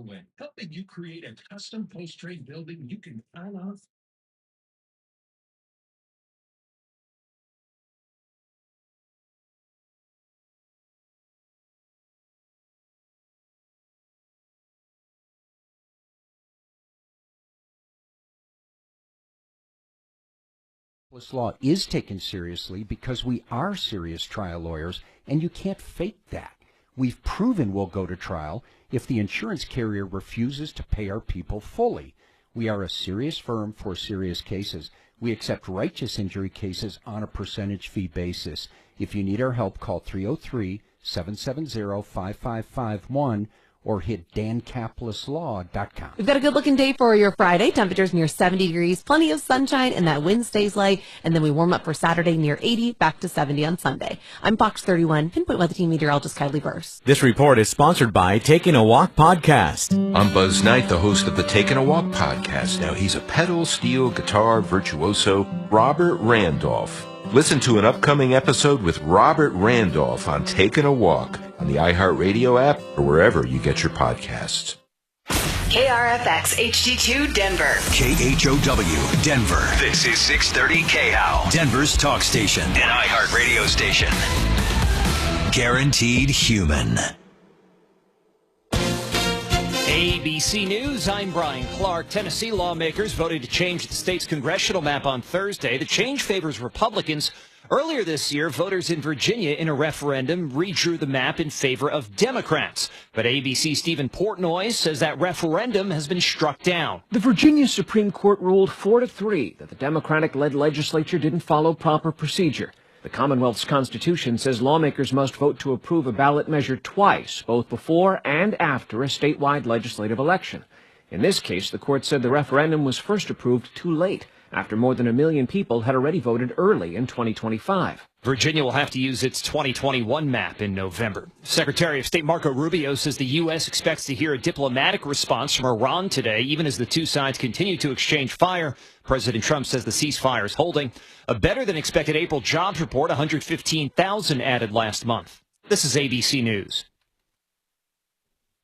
win, helping you create a custom post-trade building you can count on. This law is taken seriously because we are serious trial lawyers, and you can't fake that. We've proven we'll go to trial if the insurance carrier refuses to pay our people fully. We are a serious firm for serious cases. We accept righteous injury cases on a percentage fee basis. If you need our help, call 303-770-5551 or hit dancaplisslaw.com. We've got a good-looking day for your Friday. Temperatures near 70 degrees, plenty of sunshine, and that wind stays light. And then we warm up for Saturday near 80, back to 70 on Sunday. I'm Fox 31, Pinpoint Weather Team meteorologist Kylie Burse. This report is sponsored by Taking a Walk podcast. I'm Buzz Knight, the host of the Taking a Walk podcast. Now, he's a pedal steel guitar virtuoso, Robert Randolph. Listen to an upcoming episode with Robert Randolph on Taking a Walk on the iHeartRadio app or wherever you get your podcasts. KRFX HD2 Denver. KHOW Denver. This is 630 KHOW. Denver's talk station. An iHeartRadio station. Guaranteed human. ABC News, I'm Brian Clark. Tennessee lawmakers voted to change the state's congressional map on Thursday. The change favors Republicans. Earlier this year, voters in Virginia in a referendum redrew the map in favor of Democrats. But ABC Stephen Portnoy says that referendum has been struck down. The Virginia Supreme Court ruled 4-3 that the Democratic-led legislature didn't follow proper procedure. The Commonwealth's Constitution says lawmakers must vote to approve a ballot measure twice, both before and after a statewide legislative election. In this case, the court said the referendum was first approved too late, after more than 1 million people had already voted early in 2025. Virginia will have to use its 2021 map in November. Secretary of State Marco Rubio says the U.S. expects to hear a diplomatic response from Iran today, even as the two sides continue to exchange fire. President Trump says the ceasefire is holding. A better-than-expected April jobs report, 115,000 added last month. This is ABC News.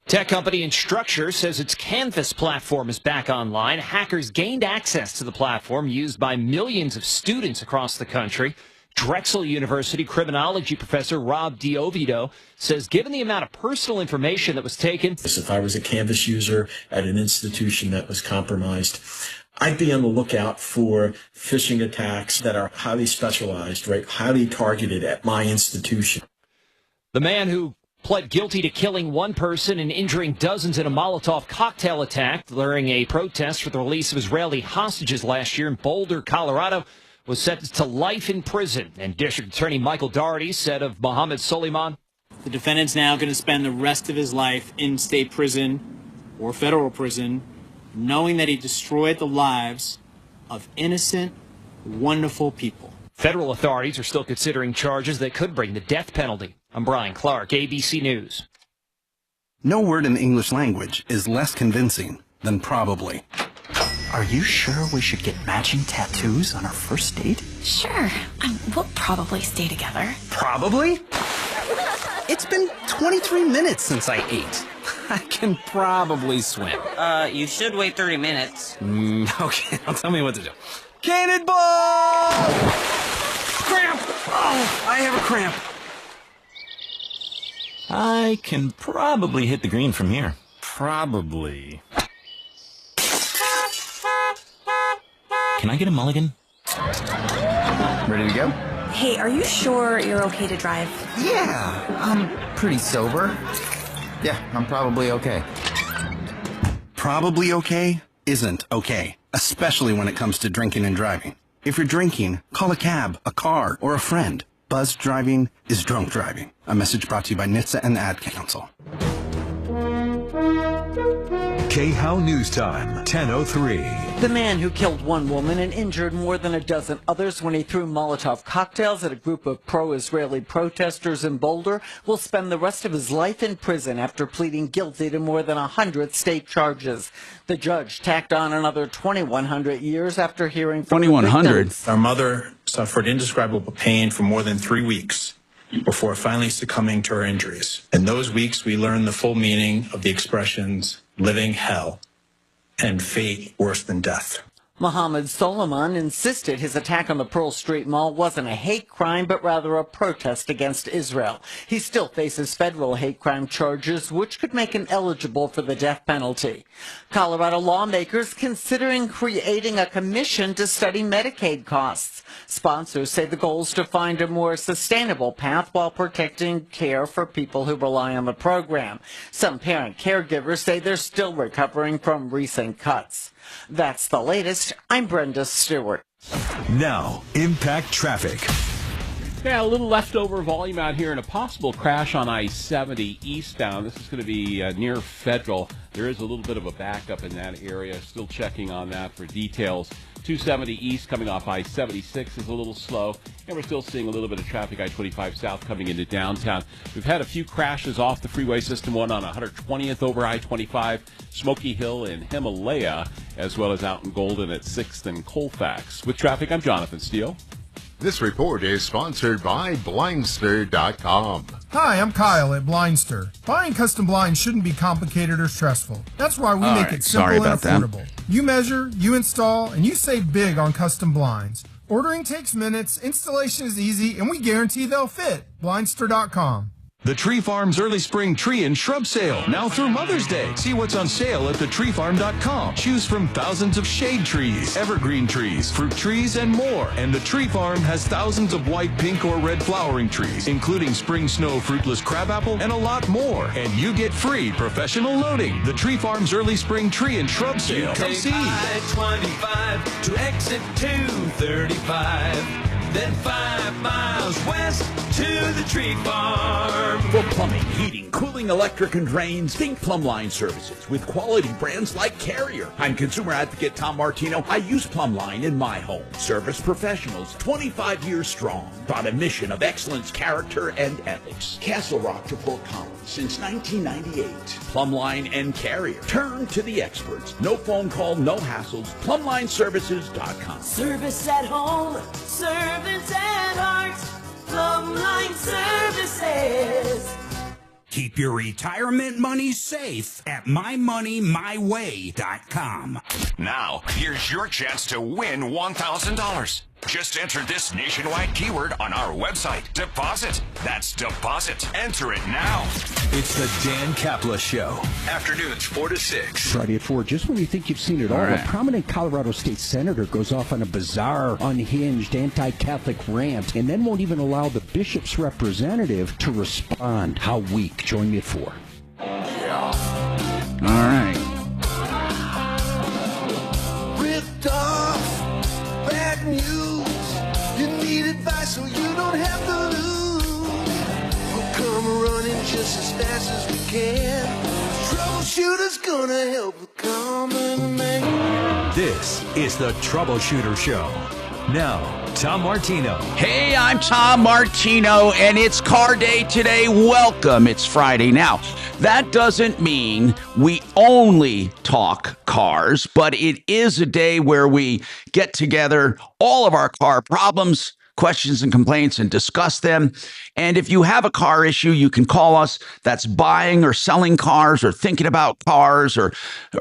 Tech company Instructure says its Canvas platform is back online. Hackers gained access to the platform used by millions of students across the country. Drexel University criminology professor Rob D'Oviedo says given the amount of personal information that was taken... If I was a Canvas user at an institution that was compromised, I'd be on the lookout for phishing attacks that are highly specialized, right, highly targeted at my institution. The man who pled guilty to killing one person and injuring dozens in a Molotov cocktail attack during a protest for the release of Israeli hostages last year in Boulder, Colorado, was sentenced to life in prison. And District Attorney Michael Doherty said of Mohammed Soleiman, the defendant's now going to spend the rest of his life in state prison or federal prison, knowing that he destroyed the lives of innocent, wonderful people. Federal authorities are still considering charges that could bring the death penalty. I'm Brian Clark, ABC News. No word in the English language is less convincing than probably. Are you sure we should get matching tattoos on our first date? Sure. We'll probably stay together. Probably? It's been 23 minutes since I ate. I can probably swim. You should wait 30 minutes. Okay, now tell me what to do. Cannonball! Cramp! Oh, I have a cramp. I can probably hit the green from here. Probably. Can I get a mulligan? Ready to go? Hey, are you sure you're okay to drive? Yeah, I'm pretty sober. Yeah, I'm probably okay. Probably okay isn't okay, especially when it comes to drinking and driving. If you're drinking, call a cab, a car, or a friend. Buzzed driving is drunk driving. A message brought to you by NHTSA and the Ad Council. KHOW News Time, 10:03. The man who killed one woman and injured more than a dozen others when he threw Molotov cocktails at a group of pro-Israeli protesters in Boulder will spend the rest of his life in prison after pleading guilty to more than 100 state charges. The judge tacked on another 2,100 years after hearing from 2,100? the Our mother suffered indescribable pain for more than 3 weeks before finally succumbing to her injuries. In those weeks, we learned the full meaning of the expressions, living hell and fate worse than death. Mohammed Solomon insisted his attack on the Pearl Street Mall wasn't a hate crime, but rather a protest against Israel. He still faces federal hate crime charges, which could make him eligible for the death penalty. Colorado lawmakers considering creating a commission to study Medicaid costs. Sponsors say the goal is to find a more sustainable path while protecting care for people who rely on the program. Some parent caregivers say they're still recovering from recent cuts. That's the latest. I'm Brenda Stewart. Now, impact traffic. Yeah, a little leftover volume out here and a possible crash on I-70 eastbound. This is going to be near Federal. There is a little bit of a backup in that area. Still checking on that for details. 270 east coming off I-76 is a little slow, and we're still seeing a little bit of traffic I-25 south coming into downtown. We've had a few crashes off the freeway system, one on 120th over I-25, Smoky Hill and Himalaya, as well as out in Golden at 6th and Colfax. With traffic, I'm Jonathan Steele. This report is sponsored by Blindster.com. Hi, I'm Kyle at Blindster. Buying custom blinds shouldn't be complicated or stressful. That's why we make it simple and affordable. You measure, you install, and you save big on custom blinds. Ordering takes minutes, installation is easy, and we guarantee they'll fit. Blindster.com. The Tree Farm's early spring tree and shrub sale, now through Mother's Day. See what's on sale at thetreefarm.com. Choose from thousands of shade trees, evergreen trees, fruit trees, and more. And the Tree Farm has thousands of white, pink, or red flowering trees, including spring snow fruitless crabapple and a lot more. And you get free professional loading. The Tree Farm's early spring tree and shrub sale. Come see. I-25 to exit 235. Then 5 miles west to the Tree Farm. For plumbing, heating, cooling, electric, and drains, think Plumbline Services with quality brands like Carrier. I'm consumer advocate Tom Martino. I use Plumbline in my home. Service professionals, 25 years strong. On a mission of excellence, character, and ethics. Castle Rock to Fort Collins since 1998. Plumbline and Carrier. Turn to the experts. No phone call, no hassles. PlumlineServices.com. Service at home, service at heart. Plumbline Services. Keep your retirement money safe at mymoneymyway.com. Now, here's your chance to win $1,000. Just enter this nationwide keyword on our website. Deposit. That's deposit. Enter it now. It's the Dan Kapla Show. Afternoons 4 to 6. Friday at 4, just when you think you've seen it all, a prominent Colorado state senator goes off on a bizarre, unhinged, anti-Catholic rant and then won't even allow the bishop's representative to respond. How weak. Join me at 4. All right. Ripped off. Bad news. You need advice so you don't have to lose. We'll come running just as fast as we can. Troubleshooter's gonna help the common man. This is the Troubleshooter Show. Now, Tom Martino. Hey, I'm Tom Martino, and it's car day today. Welcome. It's Friday. Now, that doesn't mean we only talk cars, but it is a day where we get together all of our car problems, questions, and complaints and discuss them. And if you have a car issue, you can call us. That's buying or selling cars or thinking about cars or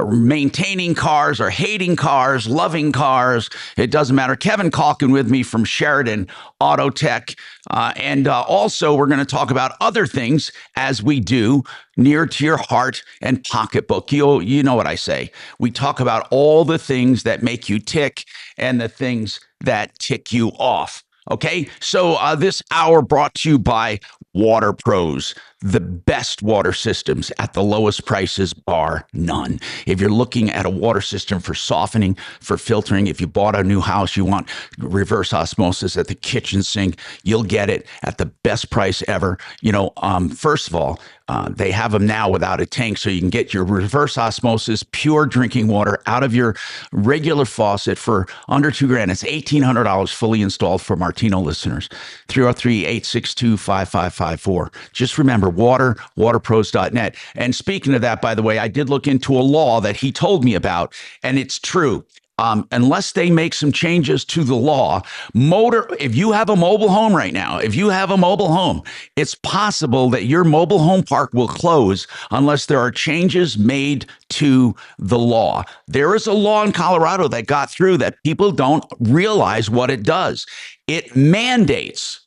maintaining cars or hating cars, loving cars. It doesn't matter. Kevin Calkin with me from Sheridan Auto Tech. And also, we're going to talk about other things as we do near to your heart and pocketbook. You know what I say. We talk about all the things that make you tick and the things that tick you off. Okay, so this hour brought to you by Water Pros, the best water systems at the lowest prices, bar none. If you're looking at a water system for softening, for filtering, if you bought a new house, you want reverse osmosis at the kitchen sink, you'll get it at the best price ever. You know, first of all, they have them now without a tank, so you can get your reverse osmosis, pure drinking water out of your regular faucet for under $2,000. It's $1,800 fully installed for Martino listeners. 303-862-5554. Just remember, waterpros.net. And speaking of that, by the way, I did look into a law that he told me about, and it's true. unless they make some changes to the law, if you have a mobile home right now, it's possible that your mobile home park will close unless there are changes made to the law. There is a law in Colorado that got through that people don't realize what it does. It mandates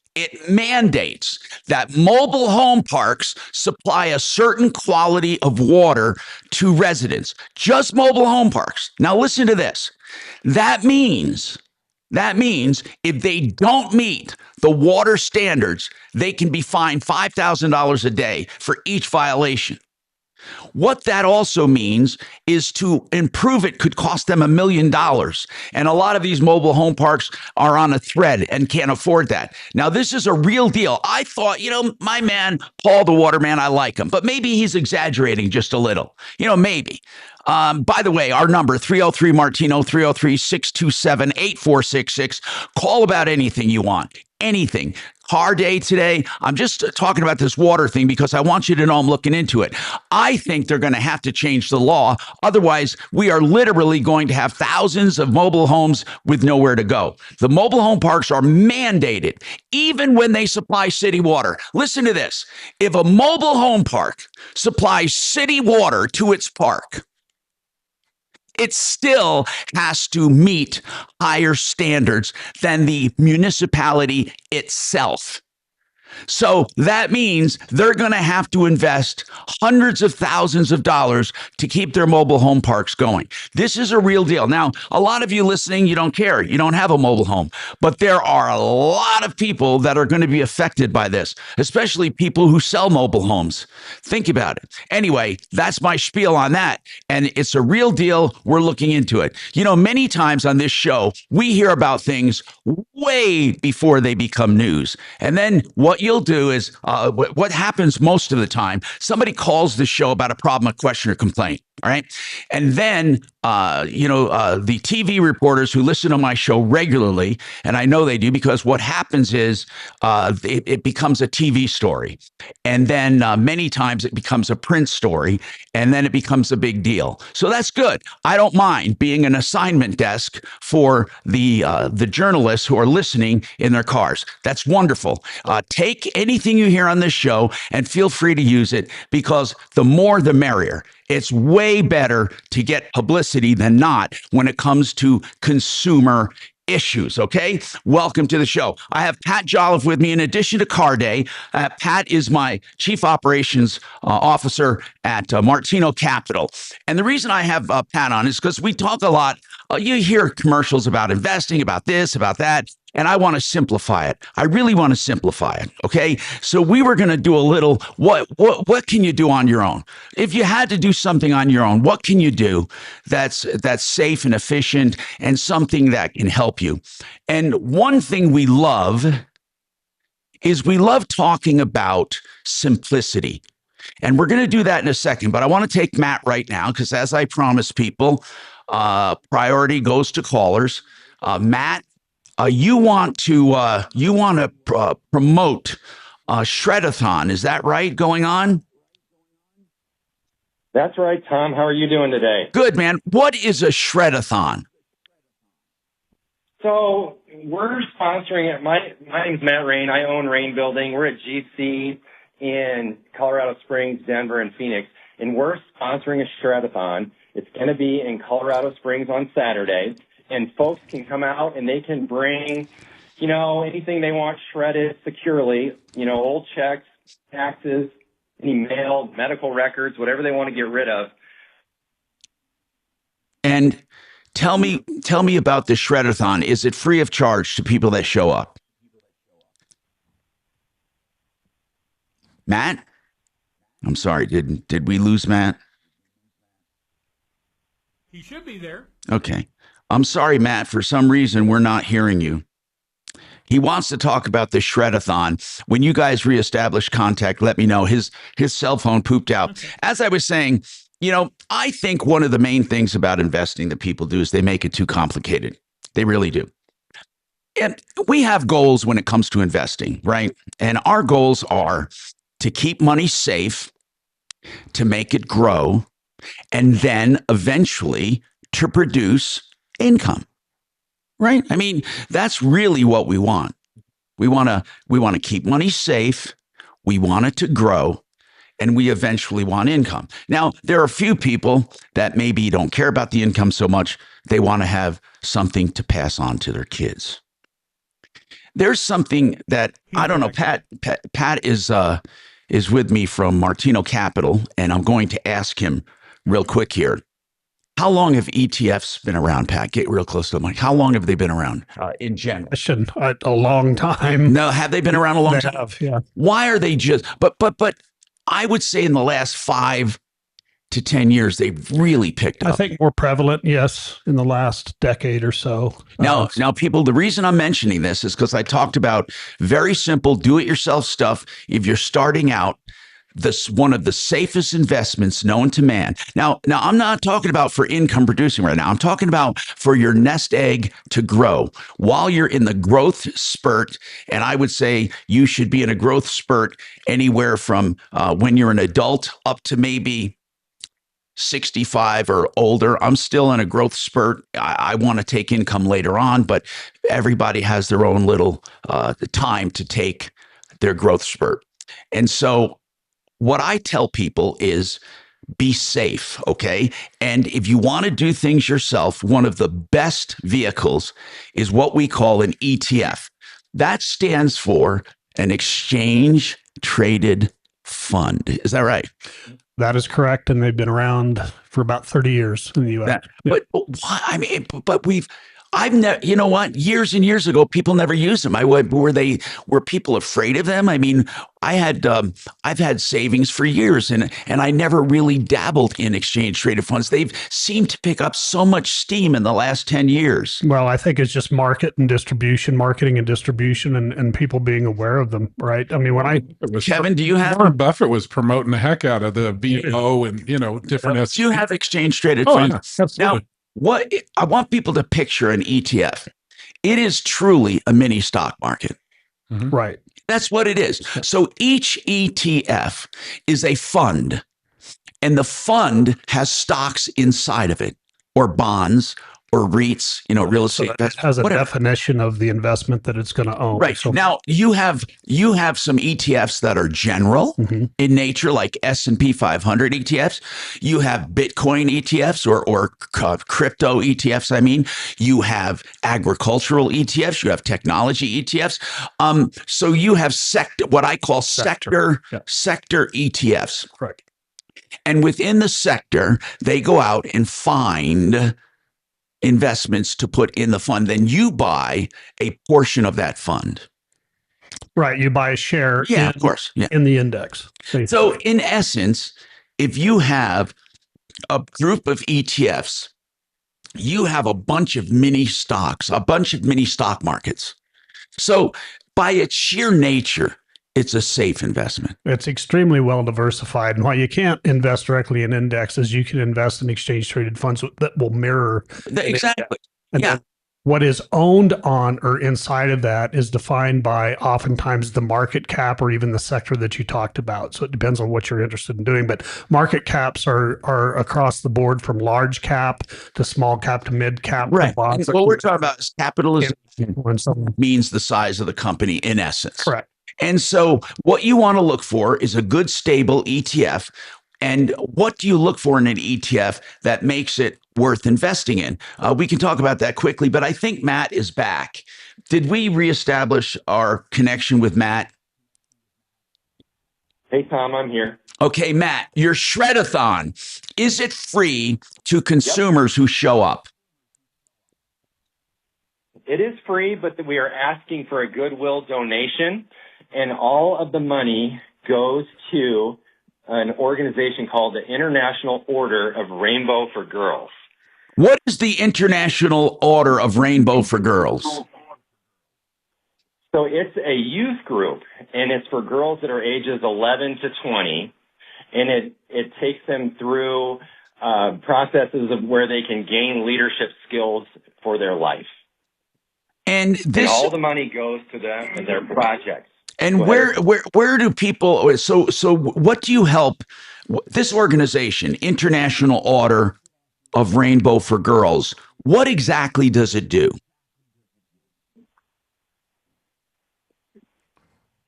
that mobile home parks supply a certain quality of water to residents, just mobile home parks. Now listen to this. That means if they don't meet the water standards, they can be fined $5,000 a day for each violation. What that also means is to improve it could cost them $1 million. And a lot of these mobile home parks are on a thread and can't afford that. Now, this is a real deal. I thought, my man, Paul the Waterman, I like him, but maybe he's exaggerating just a little, maybe. By the way, our number, 303 Martino, 303-627-8466. Call about anything you want. Anything. Car day today. I'm just talking about this water thing because I want you to know I'm looking into it. I think they're going to have to change the law. Otherwise, we are literally going to have thousands of mobile homes with nowhere to go. The mobile home parks are mandated, even when they supply city water. Listen to this. If a mobile home park supplies city water to its park, it still has to meet higher standards than the municipality itself. So that means they're going to have to invest hundreds of thousands of dollars to keep their mobile home parks going. This is a real deal. Now, a lot of you listening, you don't care. You don't have a mobile home. But there are a lot of people that are going to be affected by this, especially people who sell mobile homes. Think about it. Anyway, that's my spiel on that. And it's a real deal. We're looking into it. Many times on this show, we hear about things way before they become news. And then what you'll do is what happens most of the time, somebody calls the show about a problem, a question, or complaint. All right. And then, the TV reporters who listen to my show regularly, and I know they do because what happens is it becomes a TV story. And then many times it becomes a print story, and then it becomes a big deal. So that's good. I don't mind being an assignment desk for the journalists who are listening in their cars. That's wonderful. Take anything you hear on this show and feel free to use it because the more the merrier. It's way better to get publicity than not when it comes to consumer issues. Okay. Welcome to the show. I have Pat Jolliffe with me in addition to Car Day. Pat is my chief operations officer at Martino Capital. And the reason I have Pat on is because we talk a lot. You hear commercials about investing, about this, about that. And I want to simplify it. I really want to simplify it. Okay. So we were going to do a little, what can you do on your own? If you had to do something on your own, what can you do that's safe and efficient and something that can help you? And one thing we love is we love talking about simplicity. And we're going to do that in a second, but I want to take Matt right now because as I promised people, priority goes to callers. Matt, you want to promote Shredathon. Is that right going on? That's right, Tom. How are you doing today? Good, man. What is a Shredathon? So we're sponsoring it. My name's Matt Rain. I own Rain Building. We're at GC in Colorado Springs, Denver, and Phoenix, and we're sponsoring a Shredathon. It's going to be in Colorado Springs on Saturday. And folks can come out and they can bring, anything they want shredded securely, old checks, taxes, any mail, medical records, whatever they want to get rid of. And tell me about the Shredathon. Is it free of charge to people that show up? Matt? I'm sorry. Did we lose Matt? He should be there. Okay. I'm sorry, Matt. For some reason, we're not hearing you. He wants to talk about the Shredathon. When you guys reestablish contact, let me know. His cell phone pooped out. Okay. As I was saying, I think one of the main things about investing that people do is they make it too complicated. They really do. And we have goals when it comes to investing, right? And our goals are to keep money safe, to make it grow, and then eventually to produce income, right? I mean, that's really what we want. We want to keep money safe. We want it to grow, and we eventually want income. Now, there are a few people that maybe don't care about the income so much. They want to have something to pass on to their kids. There's something that I don't know. Pat is with me from Martino Capital, and I'm going to ask him real quick here. How long have ETFs been around, Pat? Get real close to the mic. How long have they been around in general? A long time. No, have they been around a long time? Have, yeah. Why are they just? But I would say in the last 5 to 10 years they've really picked up. I think more prevalent, yes, in the last decade or so. Now, people, the reason I'm mentioning this is because I talked about very simple do-it-yourself stuff. If you're starting out, this one of the safest investments known to man. Now, I'm not talking about for income producing right now. I'm talking about for your nest egg to grow while you're in the growth spurt. And I would say you should be in a growth spurt anywhere from when you're an adult up to maybe 65 or older. I'm still in a growth spurt. I want to take income later on, but everybody has their own little time to take their growth spurt. And so what I tell people is be safe, okay? And if you want to do things yourself, one of the best vehicles is what we call an ETF. That stands for an exchange traded fund. Is that right? That is correct, and they've been around for about 30 years in the U.S. But I've never, you know what? Years and years ago, people never used them. Were people afraid of them? I mean, I've had savings for years, and I never really dabbled in exchange traded funds. They've seemed to pick up so much steam in the last 10 years. Well, I think it's just marketing and distribution, and people being aware of them, right? I mean, Kevin, do you have? Warren Buffett was promoting the heck out of the VO and different. Do you have exchange traded funds? Yeah, absolutely. Now, what I want people to picture an ETF. It is truly a mini stock market. Mm-hmm. Right. That's what it is. So each ETF is a fund, and the fund has stocks inside of it, or bonds, or REITs, real estate. So it has a definition of the investment that it's going to own. Right. So now you have some ETFs that are general in nature, like S&P 500 ETFs. You have Bitcoin ETFs or crypto ETFs. I mean, you have agricultural ETFs. You have technology ETFs. So you have what I call sector ETFs. Correct. And within the sector, they go out and find investments to put in the fund. Then you buy a portion of that fund. Right. You buy a share of course. Yeah. In the index. So in essence, if you have a group of ETFs, you have a bunch of mini stocks, a bunch of mini stock markets. So by its sheer nature, it's a safe investment. It's extremely well diversified. And while you can't invest directly in indexes, you can invest in exchange traded funds that will mirror. Exactly. And what is owned on or inside of that is defined by oftentimes the market cap or even the sector that you talked about. So it depends on what you're interested in doing. But market caps are across the board from large cap to small cap to mid cap. Right. And what we're talking about is capitalization means the size of the company in essence. Correct. And so what you want to look for is a good, stable ETF. And what do you look for in an ETF that makes it worth investing in? We can talk about that quickly, but I think Matt is back. Did we reestablish our connection with Matt? Hey, Tom, I'm here. Okay, Matt, your Shred-a-thon, is it free to consumers who show up? It is free, but we are asking for a goodwill donation. And all of the money goes to an organization called the International Order of Rainbow for Girls. What is the International Order of Rainbow for Girls? So it's a youth group, and it's for girls that are ages 11 to 20. And it takes them through processes of where they can gain leadership skills for their life. And all the money goes to them and their projects. And where do people, so what do you help this organization, International Order of Rainbow for Girls. What exactly does it do?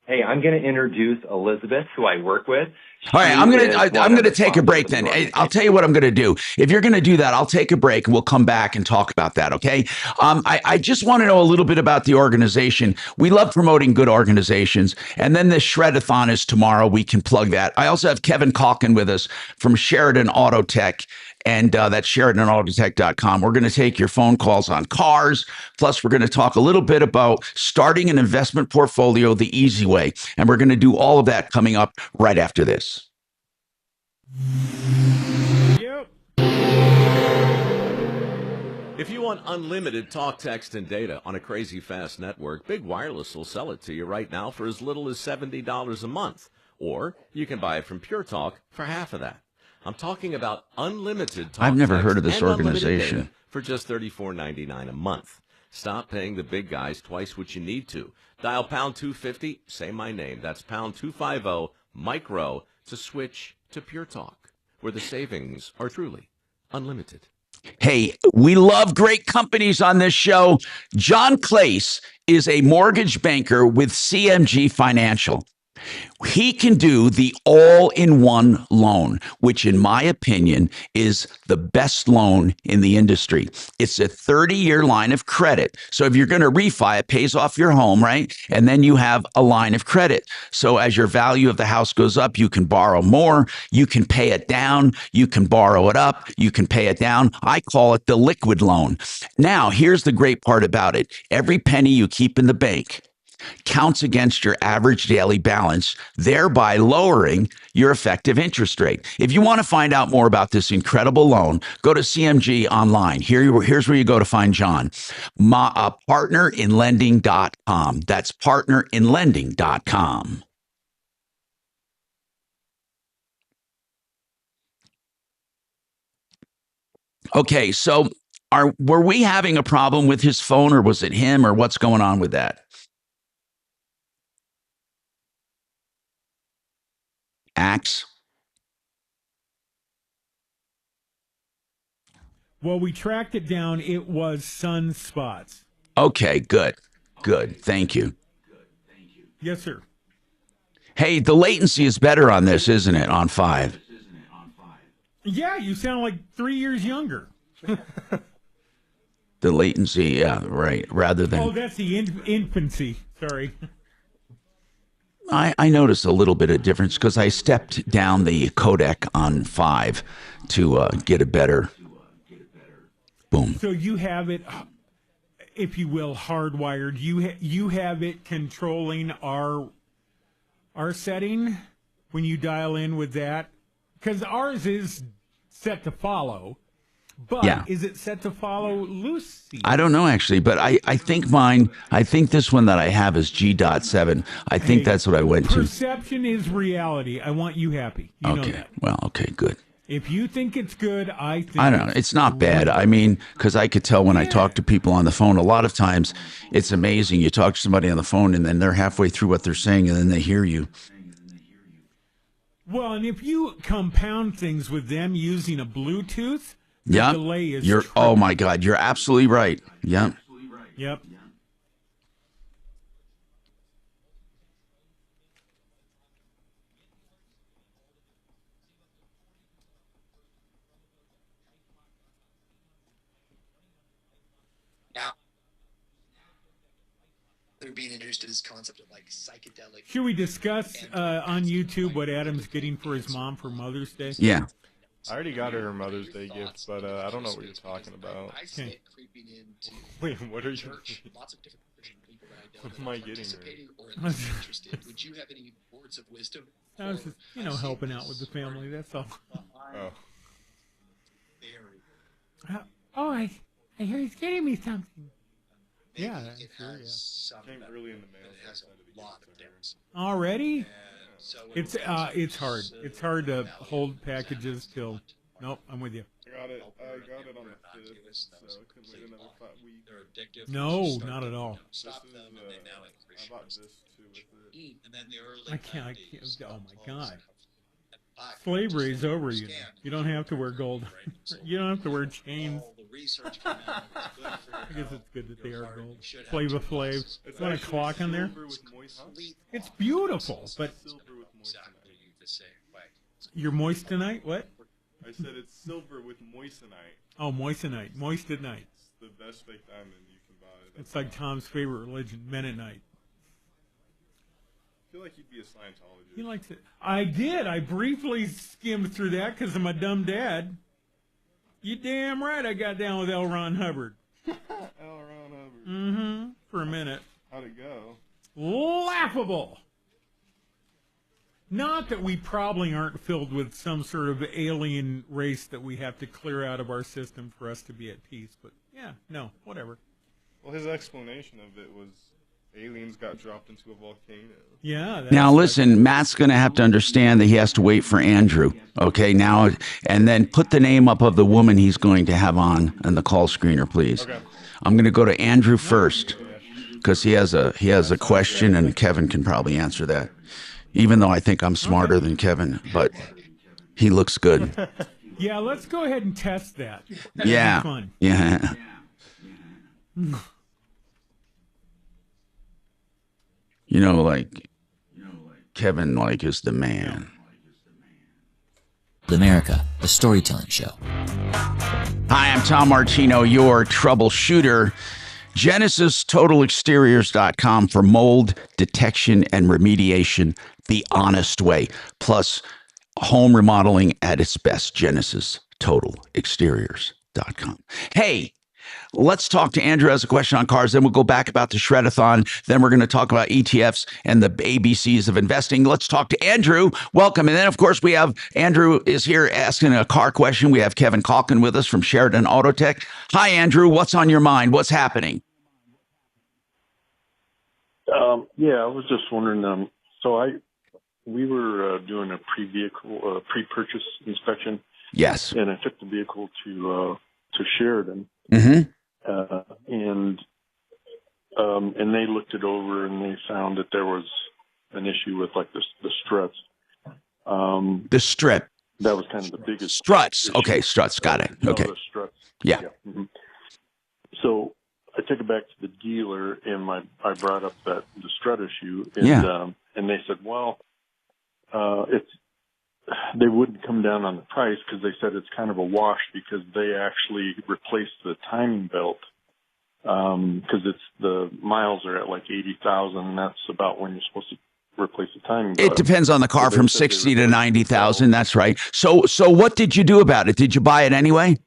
Hey, I'm going to introduce Elizabeth, who I work with. All right, I'm gonna take a break then. I'll tell you what I'm gonna do. If you're gonna do that, I'll take a break and we'll come back and talk about that. Okay. I just want to know a little bit about the organization. We love promoting good organizations, and then the Shredathon is tomorrow. We can plug that. I also have Kevin Calkin with us from Sheridan Auto Tech. And that's SheridanAutotech.com. We're going to take your phone calls on cars. Plus, we're going to talk a little bit about starting an investment portfolio the easy way. And we're going to do all of that coming up right after this. If you want unlimited talk, text, and data on a crazy fast network, Big Wireless will sell it to you right now for as little as $70 a month. Or you can buy it from Pure Talk for half of that. I'm talking about unlimited talk. I've never text heard of this and unlimited organization. data for just $34.99 a month. Stop paying the big guys twice what you need to. Dial pound 250, say my name. That's pound 250, micro, to switch to Pure Talk, where the savings are truly unlimited. Hey, we love great companies on this show. John Clace is a mortgage banker with CMG Financial. He can do the all-in-one loan, which in my opinion is the best loan in the industry. It's a 30-year line of credit. So if you're going to refi, it pays off your home, right? And then you have a line of credit. So as your value of the house goes up, you can borrow more, you can pay it down, you can borrow it up, you can pay it down. I call it the liquid loan. Now, here's the great part about it. Every penny you keep in the bank counts against your average daily balance, thereby lowering your effective interest rate. If you want to find out more about this incredible loan, go to CMG online. Here's where you go to find John. Partnerinlending.com. That's partnerinlending.com. Okay, so were we having a problem with his phone, or was it him, or what's going on with that? Axe? Well, we tracked it down. It was sunspots. Okay, good. Good. Thank you. Yes, sir. Hey, the latency is better on this, isn't it, on 5? Yeah, you sound like 3 years younger. The latency, yeah, right. Rather than... Oh, that's the infancy. Sorry. I noticed a little bit of difference because I stepped down the codec on 5 to get a better boom. So you have it, if you will, hardwired. You have it controlling our setting when you dial in with that, because ours is set to follow. But yeah. Is it set to follow Lucy? I don't know, actually, but I think this one that I have is G.7. I think that's what I went to. Perception is reality. I want you happy. You know that. Well, okay, good. If you think it's good, I think I don't know. It's not bad. I mean, because I could tell when I talk to people on the phone, a lot of times it's amazing. You talk to somebody on the phone and then they're halfway through what they're saying and then they hear you. Well, and if you compound things with them using a Bluetooth, yeah, delay is oh my God, you're absolutely right. Yeah. Yep. Now they're being introduced to this concept of like psychedelic. Should we discuss on YouTube what Adam's getting for his mom for Mother's Day? Yeah. I already got her Mother's Day gift, but I don't know what you're talking about. Okay. Wait, what are you? What am I getting her? Would you have any words of wisdom? I was just, helping out with the family. That's all. I hear he's getting me something. Yeah, sure. Yeah. Came early in the mail. It has a lot of things. Already? It's hard. It's hard to hold packages till. Nope, I'm with you. I got it on the 5th, so it could wait another 5 weeks. No, not at all. Stop them, and they now I bought this too with it. And then the early I can't. Oh my God. Slavery is over. You don't have to wear gold. You don't have to wear chains. I guess it's good that they are gold. Flava Flav. Want a clock on there? It's beautiful, but you're moist tonight? What? I said it's silver with moissanite. Oh, moissanite. Moist at night. It's the best fake diamond you can buy. It's like Tom's favorite religion, Mennonite. I feel like you'd be a Scientologist. He likes it. I did. I briefly skimmed through that because of my dumb dad. You damn right I got down with L. Ron Hubbard. L. Ron Hubbard. Mm-hmm. For a minute. How'd it go? Laughable. Not that we probably aren't filled with some sort of alien race that we have to clear out of our system for us to be at peace, but yeah, no, whatever. Well, his explanation of it was aliens got dropped into a volcano. Yeah. Now, listen, Matt's going to have to understand that he has to wait for Andrew. Okay, now, and then put the name up of the woman he's going to have on the call screener, please. Okay. I'm going to go to Andrew first because he has a question, and Kevin can probably answer that. Even though I think I'm smarter than Kevin, but he looks good. Yeah, let's go ahead and test that. Yeah. Be fun. Yeah. You know, like Kevin, like, is the man. America, a storytelling show. Hi, I'm Tom Martino, your troubleshooter. GenesisTotalExteriors.com for mold detection and remediation the honest way. Plus, home remodeling at its best. GenesisTotalExteriors.com. Hey, let's talk to Andrew as a question on cars. Then we'll go back about the Shredathon. Then we're going to talk about ETFs and the ABCs of investing. Let's talk to Andrew. Welcome. And then, of course, we have Andrew is here asking a car question. We have Kevin Calkin with us from Sheridan Autotech. Hi, Andrew. What's on your mind? What's happening? Yeah, I was just wondering. We were doing a pre-purchase inspection. Yes. And I took the vehicle to Sheridan. Mm-hmm. And they looked it over and they found that there was an issue with like the struts. The strip. That was kind of the biggest. Struts. issue. Okay, struts. Got it. Okay. The struts. Yeah. Mm-hmm. So I took it back to the dealer and I brought up the strut issue. And, and they said, well, they wouldn't come down on the price because they said it's kind of a wash because they actually replaced the timing belt because the miles are at like 80,000 and that's about when you're supposed to replace the timing belt. It depends on the car from 60 to 90,000. That's right. So what did you do about it? Did you buy it anyway?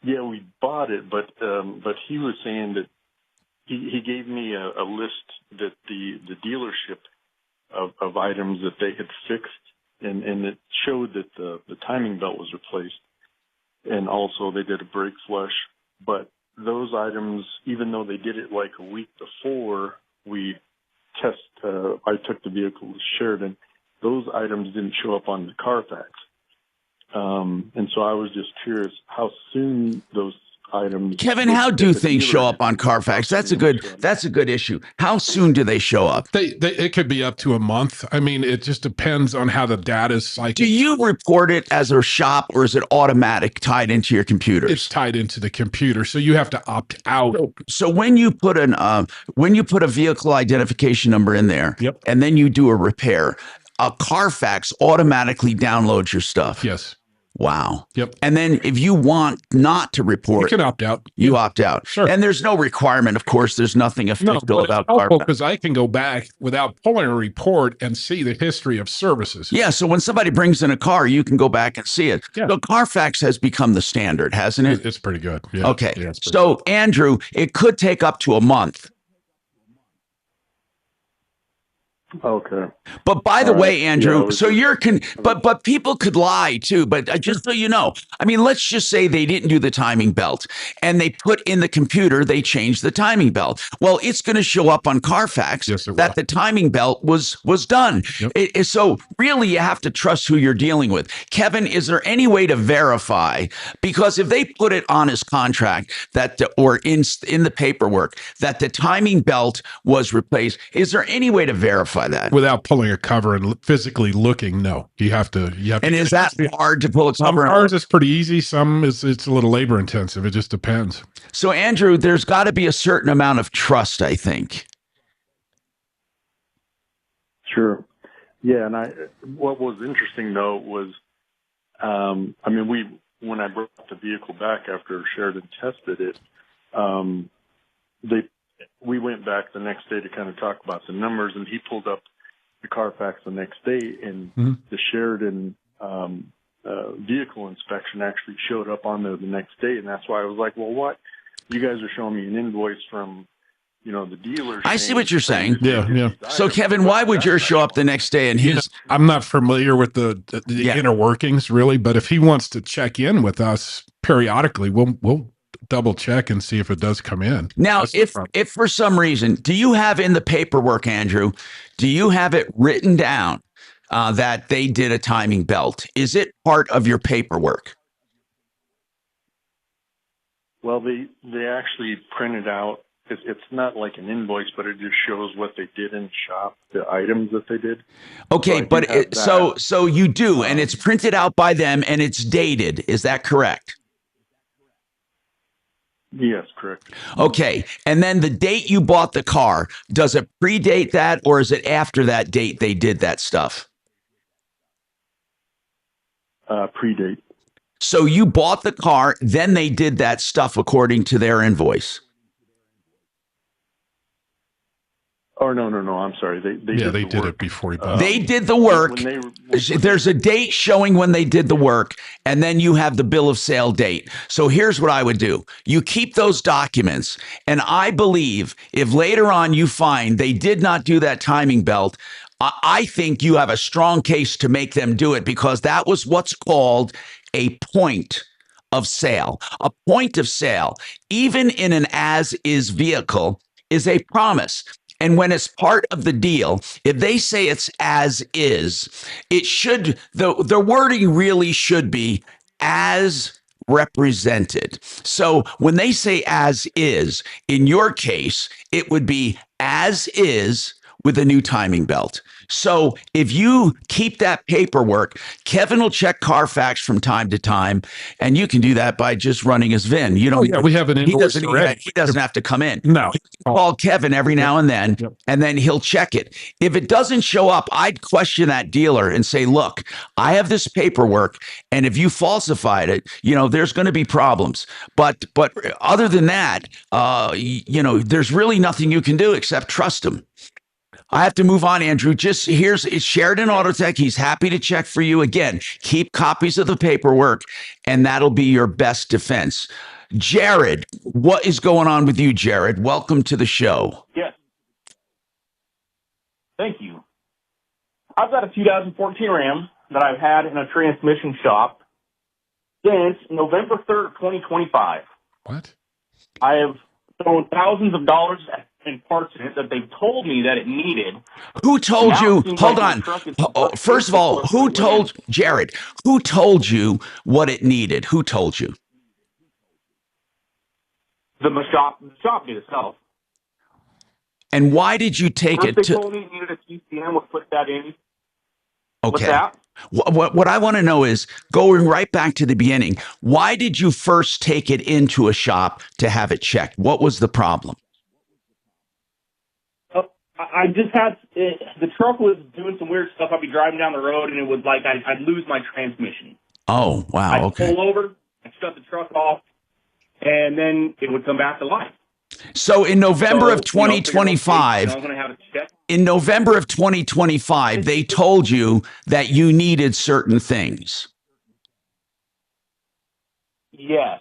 Yeah, we bought it, but he was saying that he gave me a list that the dealership of items that they had fixed, and it showed that the timing belt was replaced, and also they did a brake flush. But those items, even though they did it like a week before I took the vehicle to Sheridan, those items didn't show up on the Carfax. And so I was just curious how soon those items. Kevin, how do things show up on Carfax? That's a good issue. How soon do they show up? It could be up to a month. I mean, it just depends on how the data is cycled. Do you report it as a shop or is it automatic tied into your computer? It's tied into the computer, so you have to opt out. So when you put a vehicle identification number in there, and then you do a repair, a Carfax automatically downloads your stuff. Yes. Wow. Yep. And then if you want not to report, you can opt out. You opt out. Sure. And there's no requirement, of course. There's nothing official about Carfax. Because I can go back without pulling a report and see the history of services. Yeah. So when somebody brings in a car, you can go back and see it. Yeah. So Carfax has become the standard, hasn't it? It's pretty good. Yeah. Okay. Yeah, so good. Andrew, it could take up to a month. Okay. But by the way, Andrew, so but people could lie too. But just so you know, I mean, let's just say they didn't do the timing belt and they put in the computer, they changed the timing belt. Well, it's going to show up on Carfax that the timing belt was done. Yep. So really, you have to trust who you're dealing with. Kevin, is there any way to verify? Because if they put it on his contract or in the paperwork that the timing belt was replaced, is there any way to verify verify that without pulling a cover and physically looking. No, you have to. And is that hard to pull a cover? Some cars it's pretty easy. Some it's a little labor intensive. It just depends. So Andrew, there's got to be a certain amount of trust, I think. Sure. Yeah, and what was interesting though was, I mean, when I brought the vehicle back after Sheridan tested it, we went back the next day to kind of talk about the numbers, and he pulled up the Carfax the next day, and the Sheridan vehicle inspection actually showed up on there the next day, and that's why I was like, well, what? You guys are showing me an invoice from, the dealer. I see what you're saying. Yeah. So Kevin, why would yours show up the next day and his? I'm not familiar with the inner workings really, but if he wants to check in with us periodically, we'll double check and see if it does come in. Now, if for some reason, do you have in the paperwork, Andrew, do you have it written down that they did a timing belt? Is it part of your paperwork? Well, they actually printed out. It's not like an invoice, but it just shows what they did in the shop, the items that they did. Okay, so you do, and it's printed out by them, and it's dated. Is that correct? Yes, correct. Okay, and then the date you bought the car, does it predate that, or is it after that date they did that stuff? Predate. So you bought the car, then they did that stuff according to their invoice. Oh, no. I'm sorry. They did it before he bought it. They did the work. There's a date showing when they did the work, and then you have the bill of sale date. So here's what I would do. You keep those documents, and I believe if later on you find they did not do that timing belt, I think you have a strong case to make them do it, because that was what's called a point of sale. A point of sale, even in an as-is vehicle, is a promise. And when it's part of the deal, if they say it's as is, it should, the wording really should be as represented. So when they say as is, in your case, it would be as is with a new timing belt. So if you keep that paperwork, Kevin will check Carfax from time to time, and you can do that by just running his VIN. You don't. We have an invoice already. He doesn't have to come in. No. Call Kevin every now and then, and then he'll check it. If it doesn't show up, I'd question that dealer and say, look, I have this paperwork, and if you falsified it, there's going to be problems. But other than that, there's really nothing you can do except trust him. I have to move on, Andrew. It's Sheridan Autotech. He's happy to check for you. Again, keep copies of the paperwork, and that'll be your best defense. Jared, what is going on with you, Jared? Welcome to the show. Yes. Thank you. I've got a 2014 Ram that I've had in a transmission shop since November 3rd, 2025. What? I have thrown thousands of dollars in parts in it that they told me that it needed. Who told you? Hold on. First of all, who told Jared? Who told you what it needed? Who told you? The shop did itself. And why did you take First it they to? told me it needed a TCM. We'll put that in. Okay. What's that? What I want to know is, going right back to the beginning, why did you first take it into a shop to have it checked? What was the problem? I just had the truck was doing some weird stuff. I'd be driving down the road, and it was like I'd lose my transmission. Oh, wow. I'd Okay. pull over, I'd shut the truck off, and then it would come back to life. So in November of 2025, in November of 2025, they told you that you needed certain things. Yes.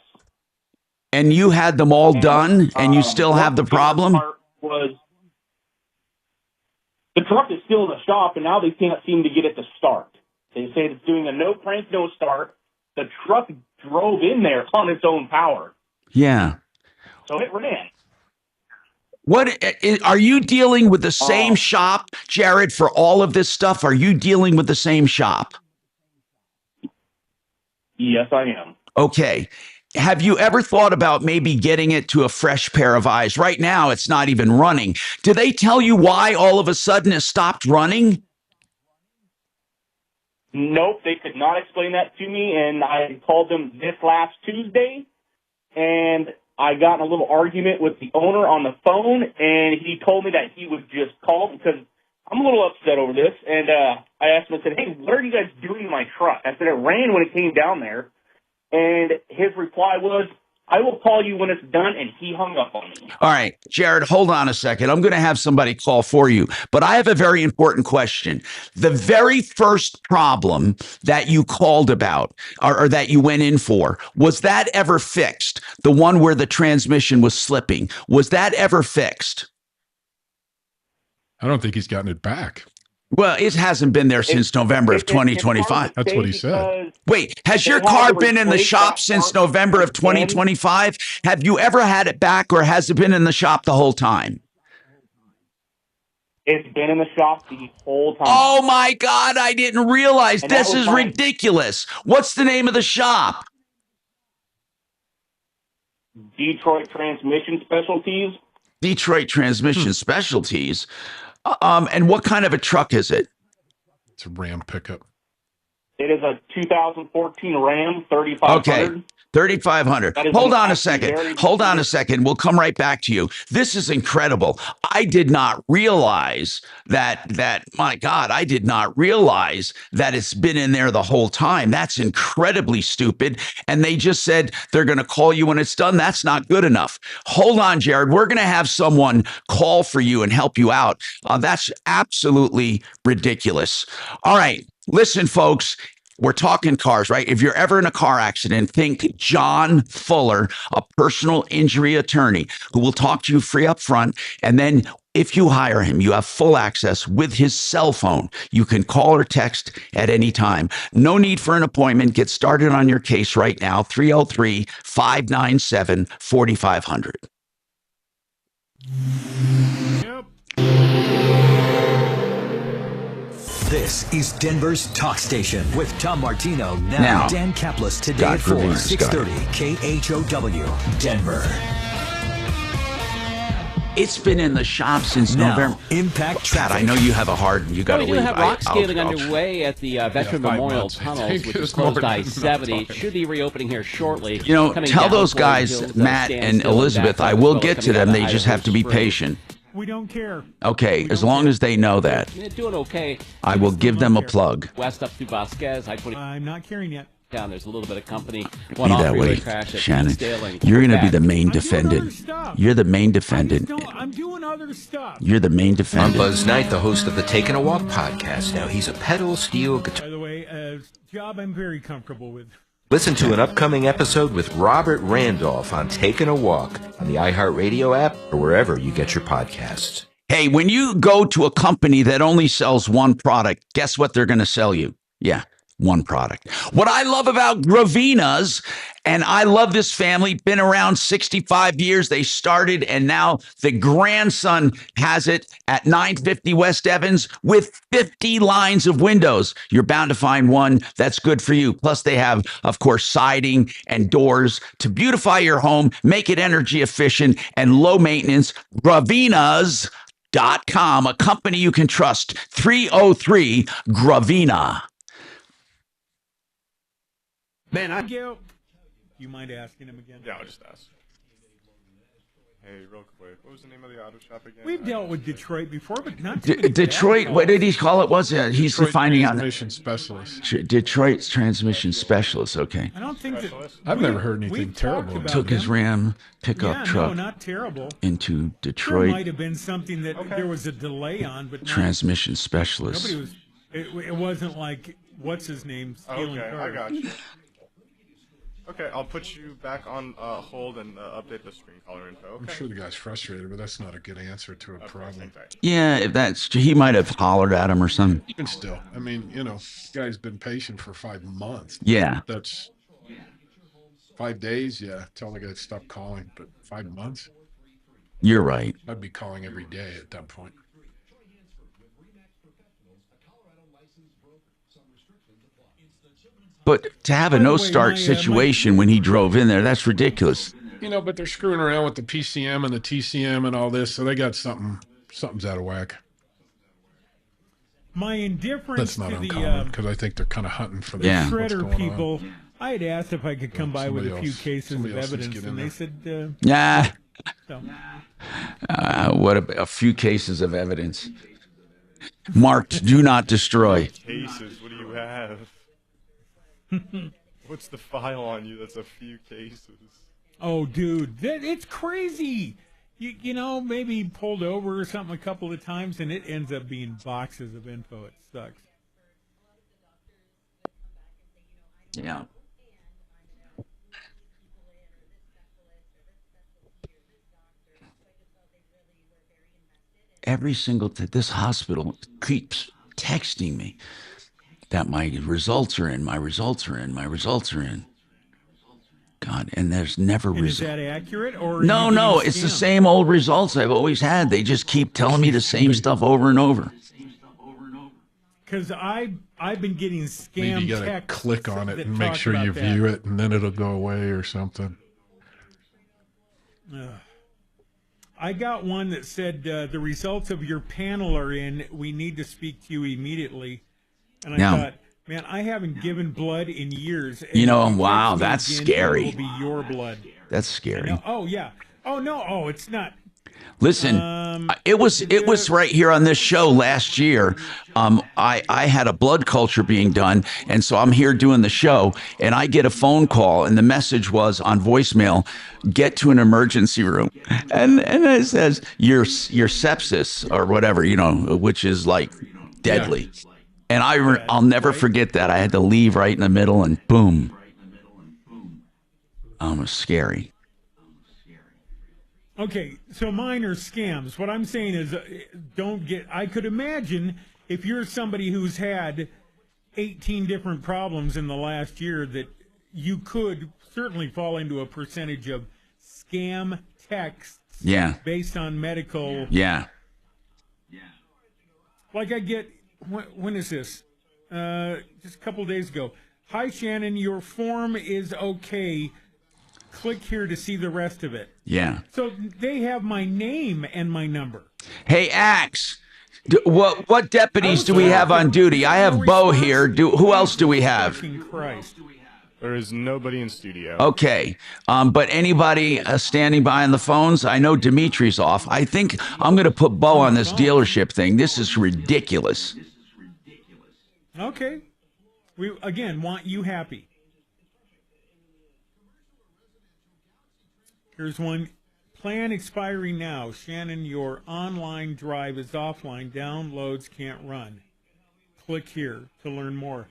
And you had them all done, and you still have the problem? Was the truck is still in the shop, and now they can't seem to get it to start. They say it's doing a no crank, no start. The truck drove in there on its own power. Yeah. So it ran. What are you dealing with the same shop, Jared, for all of this stuff? Are you dealing with the same shop? Yes, I am. Okay. have you ever thought about maybe getting it to a fresh pair of eyes? Right now, it's not even running. Do they tell you why all of a sudden it stopped running? Nope, they could not explain that to me, and I called them this last Tuesday, and I got in a little argument with the owner on the phone, and he told me that he would just call because I'm a little upset over this, and I asked him, I said, hey, what are you guys doing to my truck? I said, it ran when it came down there, and his reply was, I will call you when it's done, and he hung up on me. All right, Jared, hold on a second. I'm going to have somebody call for you, but I have a very important question. The very first problem that you called about or that you went in for, was that ever fixed? The one where the transmission was slipping, was that ever fixed? I don't think he's gotten it back. Well, it hasn't been there since November of 2025. That's what he said. Wait, has your car been in the shop since November of 2025? Have you ever had it back, or has it been in the shop the whole time? It's been in the shop the whole time. Oh, my God, I didn't realize. This is ridiculous. What's the name of the shop? Detroit Transmission Specialties. Detroit Transmission Specialties. And what kind of a truck is it? It's a Ram pickup. It is a 2014 Ram 3500. Okay. 3,500. Hold on a second. Hold on a second. We'll come right back to you. This is incredible. I did not realize that my God, I did not realize that it's been in there the whole time. That's incredibly stupid. And they just said they're going to call you when it's done. That's not good enough. Hold on, Jared. We're going to have someone call for you and help you out. That's absolutely ridiculous. All right. Listen, folks. We're talking cars, right? If you're ever in a car accident, think John Fuller, a personal injury attorney who will talk to you free up front. And then if you hire him, you have full access with his cell phone. You can call or text at any time. No need for an appointment. Get started on your case right now. 303-597-4500. This is Denver's Talk Station with Tom Martino. Now Dan Kaplis today at 4, 630 KHOW, Denver. It's been in the shop since November. Impact Traffic. God, I know you have a hard. You got to leave. We do have rock scaling underway at the Veteran Memorial Tunnels, which is closed I-70. It should be reopening here shortly. You know, tell those guys, Matt and Elizabeth, I will get to them. They just have to be patient. We don't care. Okay, as long as they know that. They're doing okay. I will give them a plug. West up through Vasquez. I'm not carrying yet. Down, there's a little bit of company. Be that way, Shannon. You're going to be the main defendant. You're the main defendant. I'm doing other stuff. You're the main defendant. I'm Buzz Knight, the host of the Taking a Walk podcast. Now, he's a pedal steel guitar. By the way, a job I'm very comfortable with. Listen to an upcoming episode with Robert Randolph on Taking a Walk on the iHeartRadio app or wherever you get your podcasts. Hey, when you go to a company that only sells one product, guess what they're going to sell you? Yeah, one product. What I love about Gravina's, and I love this family, been around 65 years. They started, and now the grandson has it at 950 West Evans with 50 lines of windows. You're bound to find one that's good for you. Plus, they have, of course, siding and doors to beautify your home, make it energy efficient and low maintenance. Gravinas.com, a company you can trust. 303 Gravina. Man, you mind asking him again? Yeah, I'll just ask. Hey, real quick, what was the name of the auto shop again? We've dealt with Detroit before, but not Detroit. What did he call it? He's Detroit finding out. Transmission Specialist. Detroit's Transmission Specialist. Okay. I don't think that I've never heard anything terrible. Took his Ram pickup truck. No, not terrible. Into Detroit. There might have been something that there was a delay on, but Transmission Specialist. Nobody was. It wasn't like what's his name stealing cars. I got you. Okay, I'll put you back on hold and update the screen caller info. Okay. I'm sure the guy's frustrated, but that's not a good answer to a problem. Yeah, if he might have hollered at him or something. Even still, I mean, the guy's been patient for 5 months. Yeah. That's 5 days. Yeah, tell the guy to stop calling, but 5 months? You're right. I'd be calling every day at that point. But to have a no-start situation when he drove in there, that's ridiculous. But they're screwing around with the PCM and the TCM and all this, so they got something's out of whack. My indifference That's not to uncommon, the because I think they're kind of hunting for the shredder people. I had asked if I could come by with a few cases of evidence, and they said, so. What a few cases of evidence. Marked, do not destroy. Cases, what do you have? What's the file on you that's a few cases? Oh, dude, it's crazy. You know, maybe pulled over or something a couple of times, and it ends up being boxes of info. It sucks. Yeah. Every single this hospital keeps texting me that my results are in, my results are in, my results are in. God, and there's never results. Is that accurate? Or no, it's the same old results I've always had. They just keep telling me the same stuff over and over. Because I've been getting scam Maybe you got to click on it and make sure you view it, and then it'll go away or something. I got one that said the results of your panel are in. We need to speak to you immediately. And I thought, man, I haven't given blood in years. Wow, that's scary. It will be your blood. That's scary. Oh, yeah. Oh, no. Oh, it's not. Listen, it was right here on this show last year. I had a blood culture being done, and so I'm here doing the show, and I get a phone call, and the message was on voicemail, get to an emergency room. And it says, your sepsis or whatever, which is like deadly. Yeah. And I'll never forget that. I had to leave right in the middle, and boom. It was scary. Okay, so mine are scams. What I'm saying is I could imagine if you're somebody who's had 18 different problems in the last year that you could certainly fall into a percentage of scam texts based on medical. Yeah. Like I get, when is this? Just a couple of days ago. Hi, Shannon, your form is okay. Click here to see the rest of it. Yeah. So they have my name and my number. Hey, Axe, what deputies do we have on duty? I have Bo here. Who else do we have? Christ. There is nobody in studio. Okay. But anybody standing by on the phones? I know Dimitri's off. I think I'm going to put Bo on this dealership thing. This is ridiculous. Okay. We, again, want you happy. Here's one. Plan expiring now. Shannon, your online drive is offline. Downloads can't run. Click here to learn more.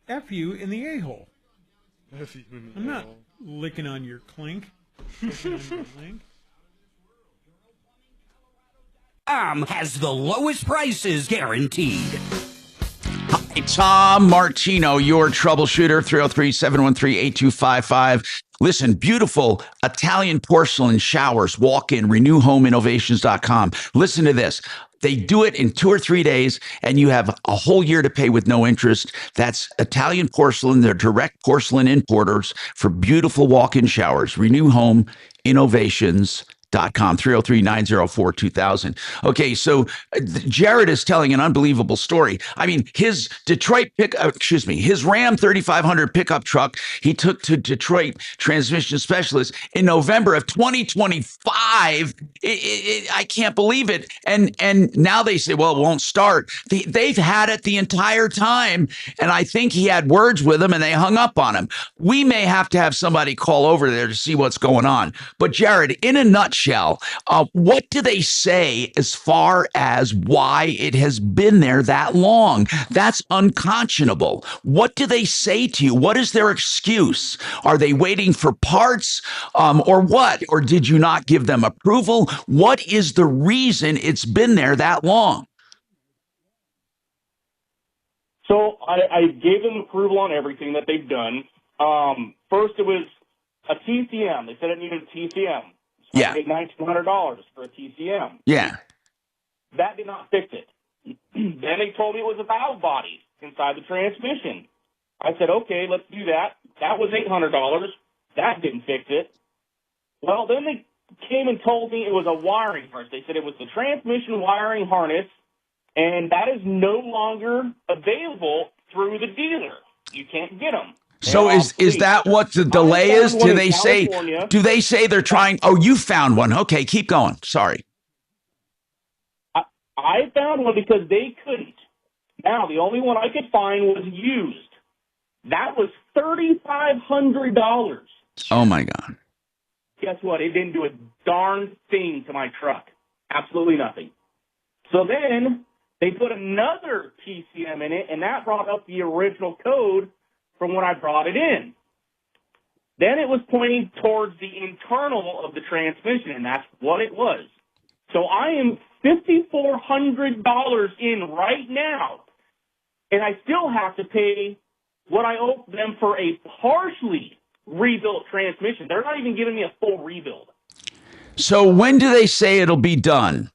F you in the a-hole. I'm not licking on your clink. Has the lowest prices guaranteed. Hi, Tom Martino, your troubleshooter, 303-713-8255. Listen, beautiful Italian porcelain showers, walk-in, renewhomeinnovations.com. Listen to this. They do it in 2 or 3 days, and you have a whole year to pay with no interest. That's Italian porcelain. They're direct porcelain importers for beautiful walk-in showers. Renewhomeinnovations.com. 303-904-2000. Okay, so Jared is telling an unbelievable story. I mean, his his Ram 3500 pickup truck, he took to Detroit transmission specialist in November of 2025. I can't believe it. And now they say, well, it won't start. They've had it the entire time. And I think he had words with him and they hung up on him. We may have to have somebody call over there to see what's going on. But Jared, in a nutshell, what do they say as far as why it has been there that long? That's unconscionable. What do they say to you? What is their excuse? Are they waiting for parts or what? Or did you not give them approval? What is the reason it's been there that long? So I gave them approval on everything that they've done. First, it was a TCM. They said it needed a TCM. So I paid $1,900 for a TCM. Yeah. That did not fix it. Then they told me it was a valve body inside the transmission. I said, okay, let's do that. That was $800. That didn't fix it. Well, then they came and told me it was a wiring harness. They said it was the transmission wiring harness, and that is no longer available through the dealer. You can't get them. So is that what the delay is? Do they say they're trying? Oh, you found one. Okay, keep going. Sorry. I found one because they couldn't. Now, the only one I could find was used. That was $3,500. Oh, my God. Guess what? It didn't do a darn thing to my truck. Absolutely nothing. So then they put another PCM in it, and that brought up the original code from when I brought it in. Then it was pointing towards the internal of the transmission, and that's what it was. So I am $5,400 in right now, and I still have to pay what I owe them for a partially rebuilt transmission. They're not even giving me a full rebuild. So when do they say it'll be done?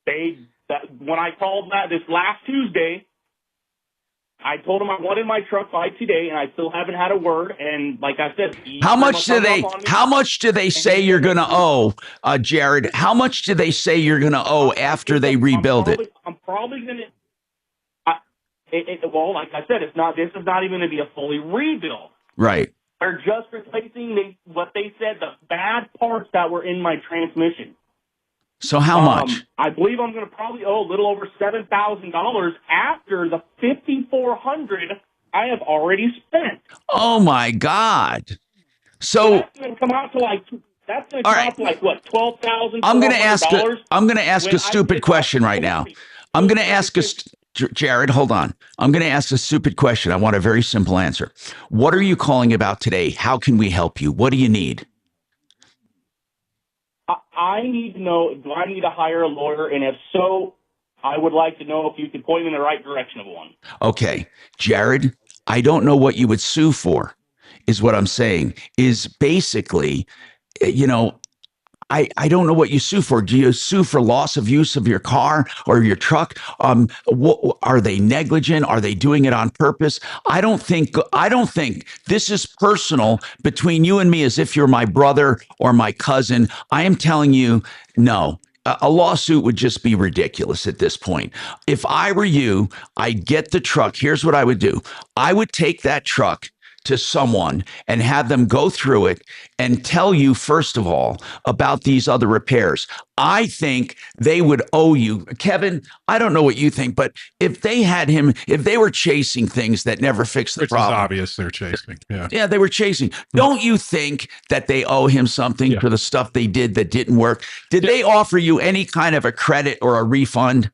When I called this last Tuesday, I told them I wanted my truck by today, and I still haven't had a word. And like I said, how much do they say you're going to owe, Jared? How much do they say you're going to owe after they rebuild it? I'm probably going to. Well, like I said, this is not even going to be a fully rebuild. Right. They're just replacing what they said, the bad parts that were in my transmission. So how much? I believe I'm going to probably owe a little over $7,000 after the $5,400 I have already spent. Oh my God! So that's going to come out to like what, $12,000? I'm going to ask a stupid question right now. I'm going to ask Jared, hold on. I'm going to ask a stupid question. I want a very simple answer. What are you calling about today? How can we help you? What do you need? I need to know, do I need to hire a lawyer? And if so, I would like to know if you could point me in the right direction of one. Okay. Jared, I don't know what you would sue for, is what I'm saying. Is basically, I don't know what you sue for. Do you sue for loss of use of your car or your truck? Are they negligent? Are they doing it on purpose? I don't think this is personal between you and me as if you're my brother or my cousin. I am telling you, no. A lawsuit would just be ridiculous at this point. If I were you, I'd get the truck. Here's what I would do. I would take that truck to someone and have them go through it and tell you, first of all, about these other repairs. I think they would owe you. Kevin, I don't know what you think, but if they were chasing things that never fixed the problem. It's obvious they're chasing. Yeah, they were chasing. Don't you think that they owe him something for the stuff they did that didn't work? Did they offer you any kind of a credit or a refund?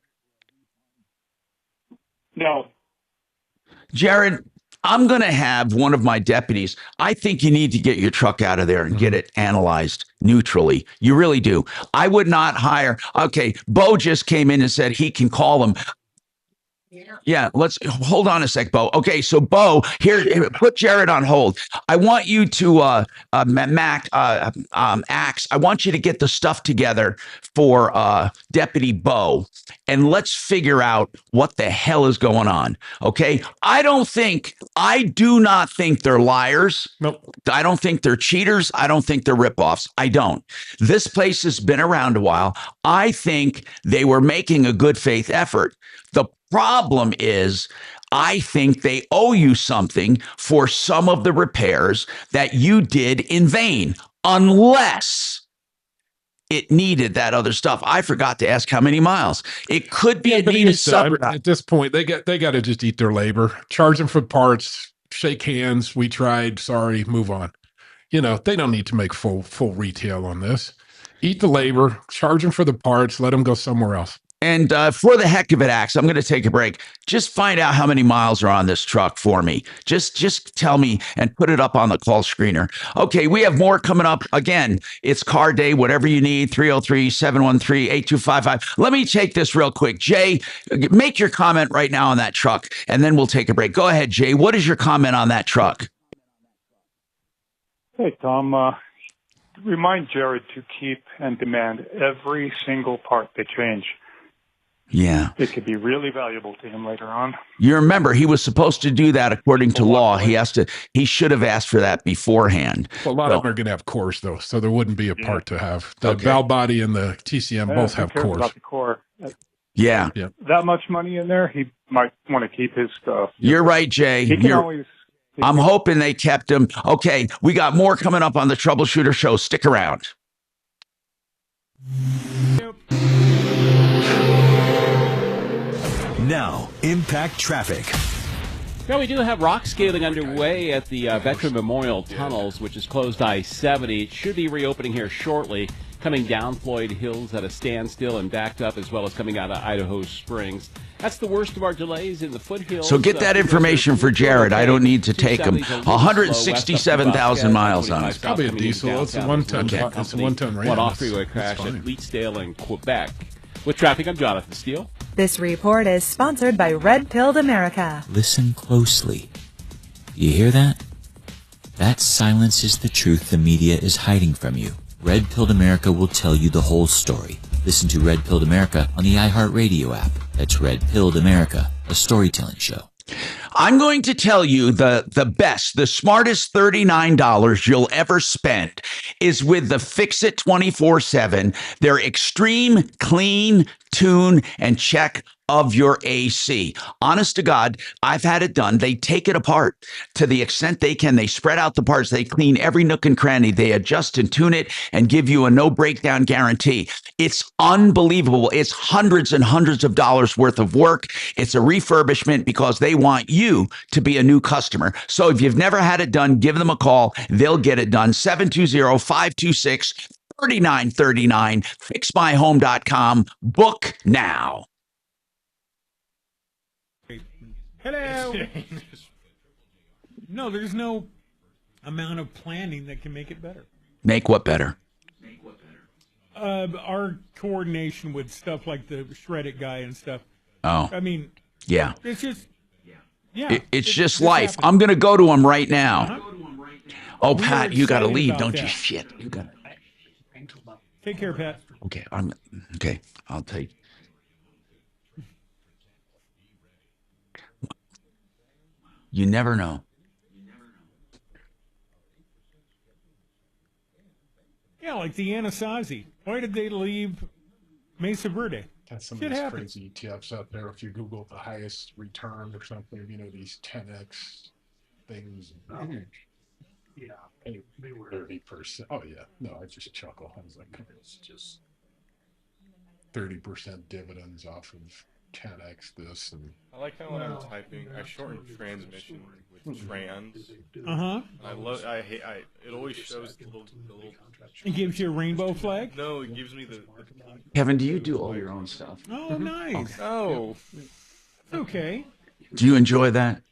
No. Jared, I'm going to have one of my deputies. I think you need to get your truck out of there and get it analyzed neutrally. You really do. I would not hire. Okay, Bo just came in and said he can call them. Yeah, let's hold on a sec, Bo. Okay, so Bo, here, put Jared on hold. I want you to, Axe, I want you to get the stuff together for Deputy Bo, and let's figure out what the hell is going on. Okay, I do not think they're liars. Nope. I don't think they're cheaters. I don't think they're ripoffs. I don't. This place has been around a while. I think they were making a good faith effort. The problem is, I think they owe you something for some of the repairs that you did in vain, unless it needed that other stuff. I forgot to ask how many miles. It could be it needed supper. At this point, they got to just eat their labor, charge them for parts, shake hands. We tried. Sorry, move on. They don't need to make full retail on this. Eat the labor, charge them for the parts, let them go somewhere else. And for the heck of it, Axe, I'm going to take a break. Just find out how many miles are on this truck for me. Just tell me and put it up on the call screener. Okay, we have more coming up. Again, it's Car Day, whatever you need, 303-713-8255. Let me take this real quick. Jay, make your comment right now on that truck, and then we'll take a break. Go ahead, Jay. What is your comment on that truck? Hey, Tom. Remind Jared to keep and demand every single part they change. Yeah. it could be really valuable to him later on. You remember he was supposed to do that according to law. He should have asked for that beforehand. Well, a lot of them are going to have cores though, so there wouldn't be a part to have. The Okay. valve body and the TCM both Who have cares cores. about the core? Yeah. That much money in there, he might want to keep his stuff. You're right, Jay. He can always. I'm hoping they kept him. Okay, we got more coming up on the Troubleshooter Show. Stick around. Now, impact traffic. Now, we do have rock scaling underway at the Veteran Memorial Tunnels, which is closed I-70. It should be reopening here shortly, coming down Floyd Hills at a standstill and backed up, as well as coming out of Idaho Springs. That's the worst of our delays in the foothills. So get that information for Jared. I don't need to take him. 167,000 miles on it. Probably a diesel. It's a one-ton. It's a one-ton Ram. One off-freeway crash at Leetsdale in Quebec. With traffic, I'm Jonathan Steele. This report is sponsored by Red Pilled America. Listen closely. You hear that? That silence is the truth the media is hiding from you. Red Pilled America will tell you the whole story. Listen to Red Pilled America on the iHeartRadio app. That's Red Pilled America, a storytelling show. I'm going to tell you the best, the smartest $39 you'll ever spend is with the Fix-It 24/7, their extreme clean, tune, and check of your AC. Honest to God, I've had it done. They take it apart to the extent they can. They spread out the parts. They clean every nook and cranny. They adjust and tune it and give you a no breakdown guarantee. It's unbelievable. It's hundreds and hundreds of dollars worth of work. It's a refurbishment because they want you to be a new customer. So if you've never had it done, give them a call. They'll get it done. 720-526-3939. FixMyHome.com. Book now. Hello. No, there's no amount of planning that can make it better. Make what better? Our coordination with stuff like the Shred It guy and stuff. Oh. I mean, yeah. It's just, yeah. It's just life. Happening. I'm going to go to him right now. Uh-huh. Oh, Pat, you got to leave, don't you? Shit. You got to. Take care, Pat. Okay. Okay. I'll take. You never know. Yeah, like the Anasazi. Why did they leave Mesa Verde? That's some of these crazy ETFs out there. If you Google the highest return or something, you know, these 10x things. Yeah, they were 30%. Oh, yeah. No, I just chuckle. I was like, it's just 30% dividends off of 10x this. And I like how when I'm typing, I shorten transmission with trans. Uh-huh. It always shows the little. It gives you a rainbow flag? No, it gives me the Kevin, do you do all your own stuff? Oh, nice. Oh. Okay. Do you enjoy that?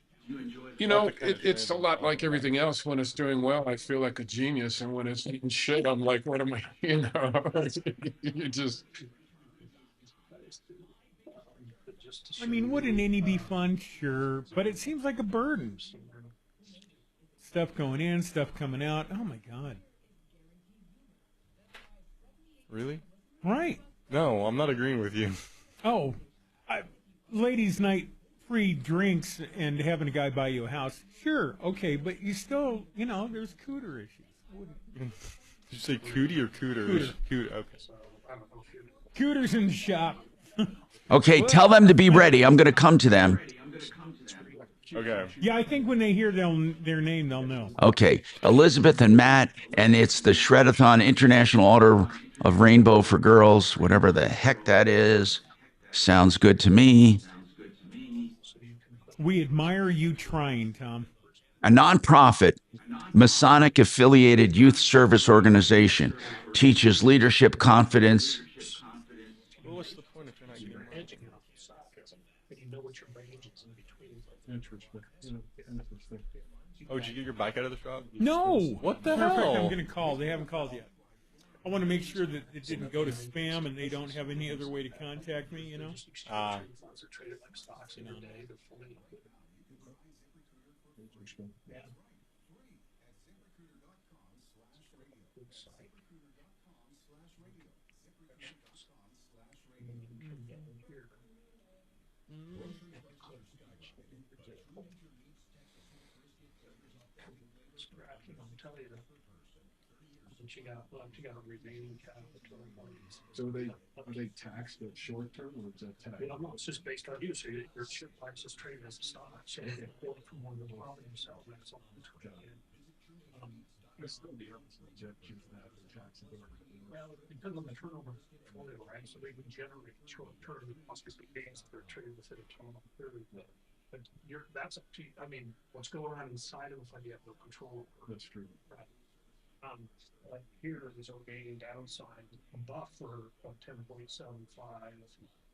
You know, it's a lot like everything else. When it's doing well, I feel like a genius. And when it's eating shit, I'm like, what am I, you know? You just... I mean, wouldn't any be fun? Sure. But it seems like a burden. Stuff going in, stuff coming out. Oh, my God. Really? Right. No, I'm not agreeing with you. Oh, ladies' night, free drinks and having a guy buy you a house. Sure, okay, but you still, you know, there's cooter issues. Did you say cootie or cooter? Cooter. Okay. Cooters in the shop. Okay, tell them to be ready. I'm going to come to them. Okay. Yeah, I think when they hear their name, they'll know. Okay, Elizabeth and Matt, and it's the Shredathon International Order of Rainbow for Girls, whatever the heck that is. Sounds good to me. We admire you trying, Tom. A nonprofit, Masonic-affiliated youth service organization, teaches leadership, confidence. Well, what's the point if you're not getting edging? You know what your range is in between. Oh, did you get your bike out of the shop? No. What the Matter of fact, hell? I'm going to call. They haven't called yet. I want to make sure that it didn't go to spam and they don't have any other way to contact me, you know? You got a remaining capital. So are they taxed at short term or is that taxed? No, it's just based on you. So your share price is traded as a stock. So they go from one to the other themselves. That's all. There's still the other subjections that are taxable. Well, it depends on the turnover of the portfolio, right? So they would generate short term possibly gains if they're traded within a 12-month period. But that's up to you. I mean, what's going on inside of the fund, you have no control over. That's true. Right. Like here, there's a gaining downside, a buffer of 10.75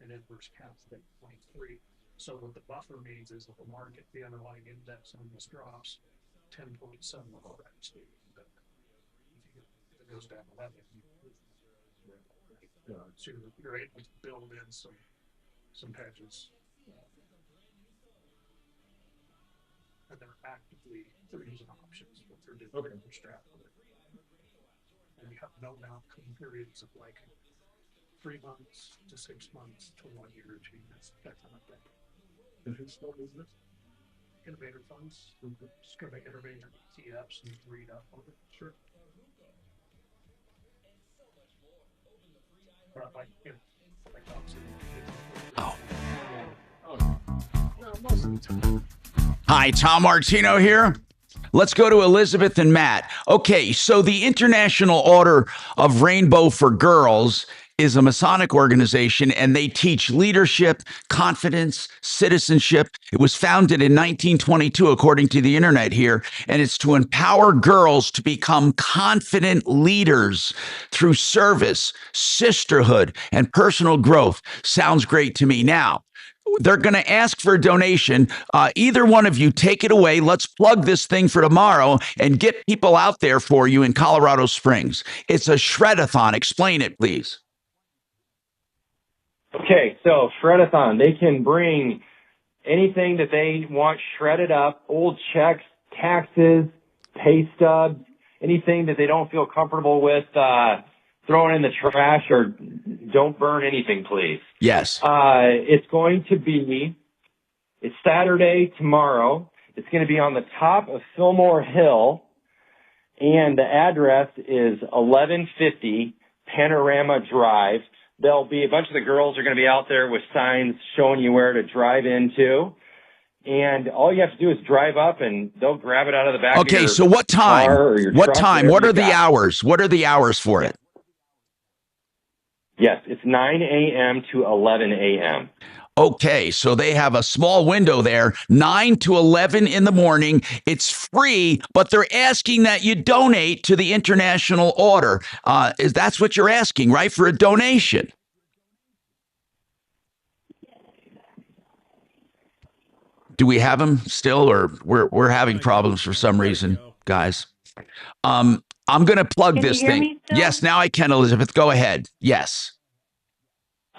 and adverse caps at 0.3. So what the buffer means is if the market, the underlying index on this drops 10.7, but if it goes down 11, so you're able to build in some hedges. And they're using options, but they're doing strategy. And you have no outcome periods of like 3 months to 6 months to 1 year or 2 years, that kind of thing. And whose fund is this? Innovator funds. Just go to Innovator ETFs and read up on it. Sure. Hi, Tom Martino here. Let's go to Elizabeth and Matt. Okay, so the International Order of Rainbow for Girls is a Masonic organization, and they teach leadership, confidence, citizenship. It was founded in 1922, according to the internet here, and it's to empower girls to become confident leaders through service, sisterhood, and personal growth. Sounds great to me. Now, they're going to ask for a donation. Either one of you, take it away. Let's plug this thing for tomorrow and get people out there for you in Colorado Springs. It's a shred-a-thon. Explain it, please. Okay, so shred-a-thon. They can bring anything that they want shredded up, old checks, taxes, pay stubs, anything that they don't feel comfortable with throwing in the trash, or don't burn anything, please. Yes. It's going to be, it's Saturday tomorrow. It's going to be on the top of Fillmore Hill, and the address is 1150 Panorama Drive. There'll be a bunch of the girls are going to be out there with signs showing you where to drive into. And all you have to do is drive up and they'll grab it out of the back of your so what time? car or your What truck, time? whatever What are you the got. hours? What are the hours for it? Yes, it's 9 a.m. to 11 a.m. Okay, so they have a small window there, 9 to 11 in the morning. It's free, but they're asking that you donate to the International Order. That's what you're asking, right? For a donation. Do we have them still, or we're having problems for some reason, guys? I'm going to plug Can this you hear thing. me still? Yes, now I can, Elizabeth. Go ahead. Yes.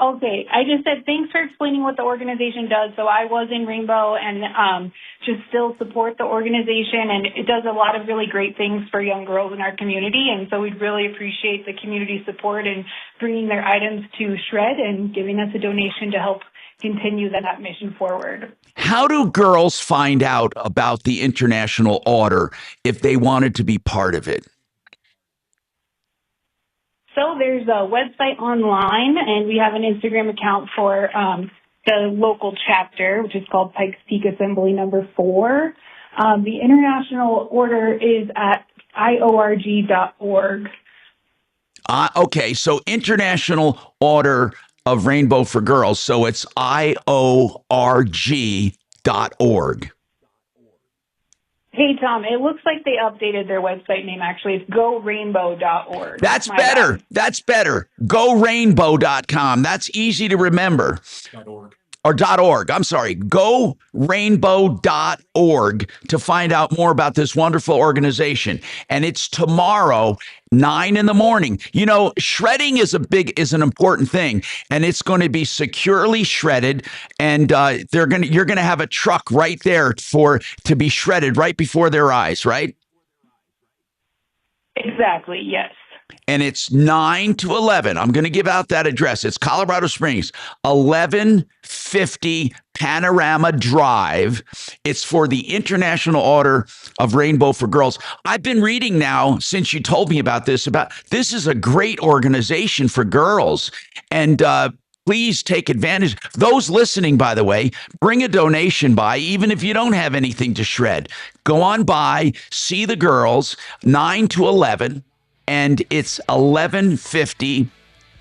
Okay, I just said thanks for explaining what the organization does. So I was in Rainbow and just still support the organization, and it does a lot of really great things for young girls in our community. And so we'd really appreciate the community support and bringing their items to Shred and giving us a donation to help continue that mission forward. How do girls find out about the International Order if they wanted to be part of it? So there's a website online, and we have an Instagram account for the local chapter, which is called Pikes Peak Assembly number 4. The International Order is at IORG.org. Okay, so International Order of Rainbow for Girls. So it's IORG.org. Hey, Tom, it looks like they updated their website name, actually. It's gorainbow.org. That's My better. bad. That's better. GoRainbow.com. That's easy to remember. Or .org. I'm sorry. GoRainbow.org to find out more about this wonderful organization. And it's tomorrow, 9 in the morning. You know, shredding is an important thing, and it's going to be securely shredded. And you're going to have a truck right there to be shredded right before their eyes, right? Exactly, yes. and it's 9 to 11. I'm going to give out that address. It's Colorado Springs, 1150 Panorama Drive. It's for the International Order of Rainbow for Girls. I've been reading now since you told me about this is a great organization for girls. And please take advantage. Those listening, by the way, bring a donation by, even if you don't have anything to shred. Go on by, see the girls, 9 to 11. And it's 1150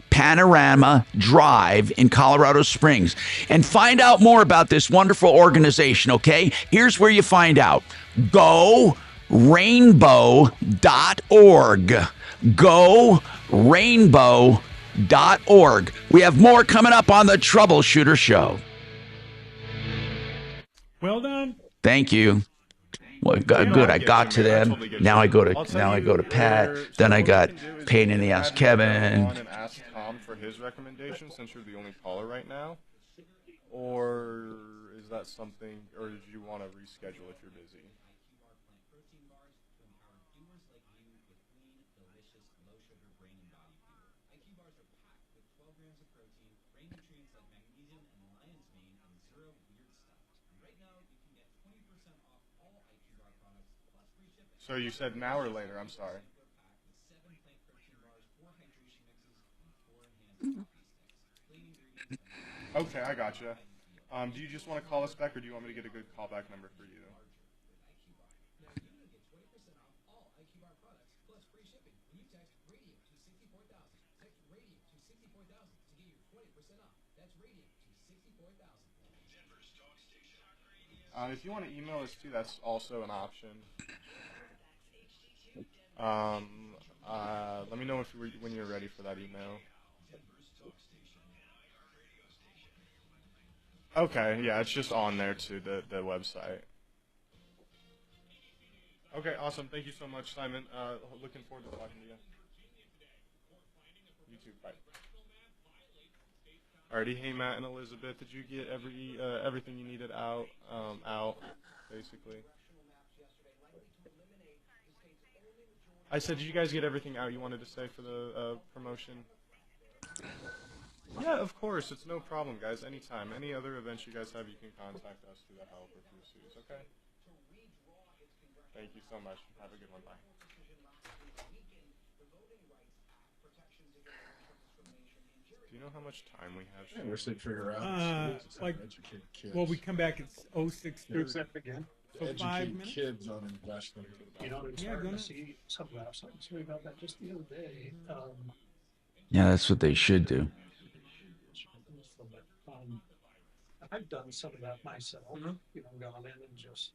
Panorama Drive in Colorado Springs. And find out more about this wonderful organization, okay? Here's where you find out. Go rainbow.org. Go rainbow.org. We have more coming up on the Troubleshooter Show. Well done. Thank you. Well, good. I got to them. Now I go to Pat. Then I got pain in the ass Kevin. And ask Tom for his recommendation since you're the only caller right now, or is that something? Or did you want to reschedule if you're busy? So you said now or later? I'm sorry. Okay, I gotcha. Do you just want to call us back, or do you want me to get a good callback number for you? If you want to email us too, that's also an option. Let me know when you're ready for that email. Okay, yeah, it's just on there too, the website. Okay, awesome. Thank you so much, Simon. Looking forward to talking to you. You too. Bye. Alrighty, hey Matt and Elizabeth, did you get everything you needed out, basically? I said, did you guys get everything out you wanted to say for the promotion? Yeah, of course. It's no problem, guys. Anytime. Any other events you guys have, you can contact us through the help or through Sue's, okay? Thank you so much. Have a good one. Bye. Do you know how much time we have? I wish they'd figure out. Educate kids. Well, we come back at 06:30 again. So Educate 5 minutes. Kids on investment. You know, it's starting to see something about that just the other day. Yeah, that's what they should do. I've done some of that myself. You know, gone in and just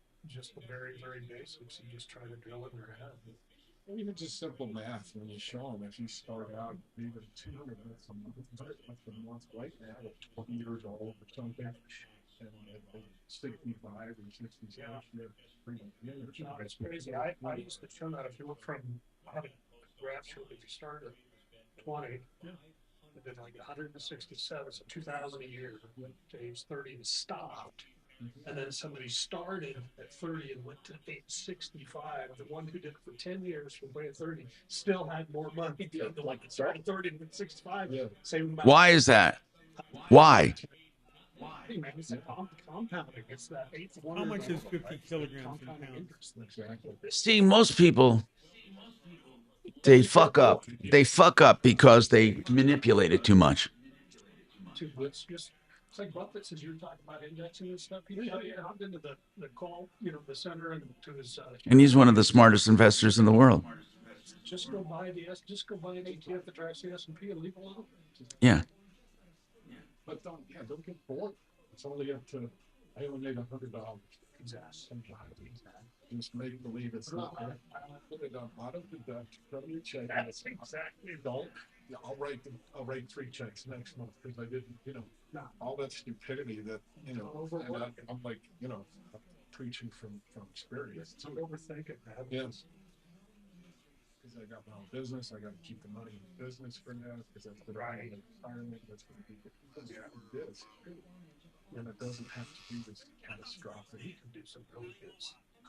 the very, very basics and just try to drill it in their head. Well, even just simple math, when you show them, if you start out even 200 minutes a month right now at 20 years old or something, and 65 or 66, it's crazy. I used to show that if you look from how the graph showed if you start at 20, and then like 167, so 2,000 a year, went to age 30 and stopped. And then somebody started at 30 and went to age 65. The one who did it for 10 years from way at 30 still had more money than the one that started at 30 and went 65. Same amount. Why is that? Why? Hey man, it's compounding. It's that eighth one. How much is 50 kilograms in pounds? Exactly. See, most people, they fuck up. They fuck up because they manipulate it too much. It's like Buffett says, you're talking about indexing and stuff. I've been to the call, the center and to his. And he's one of the smartest investors in the world. Just go buy an ETF that tracks the S&P and leave it alone. Yeah. But don't get bored. It's only up to, I only made $100. Exactly. Just make believe it's not. I put it on auto deduct from your check. That's exactly. Don't. I'll write 3 checks next month because I didn't, all that stupidity that, and I'm like, I'm preaching from experience. Don't overthink it, man. Yes. Because I got my own business, I got to keep the money in the business for now because that's the retirement. That's going to be this. And it doesn't have to be this catastrophic. You can do some really good,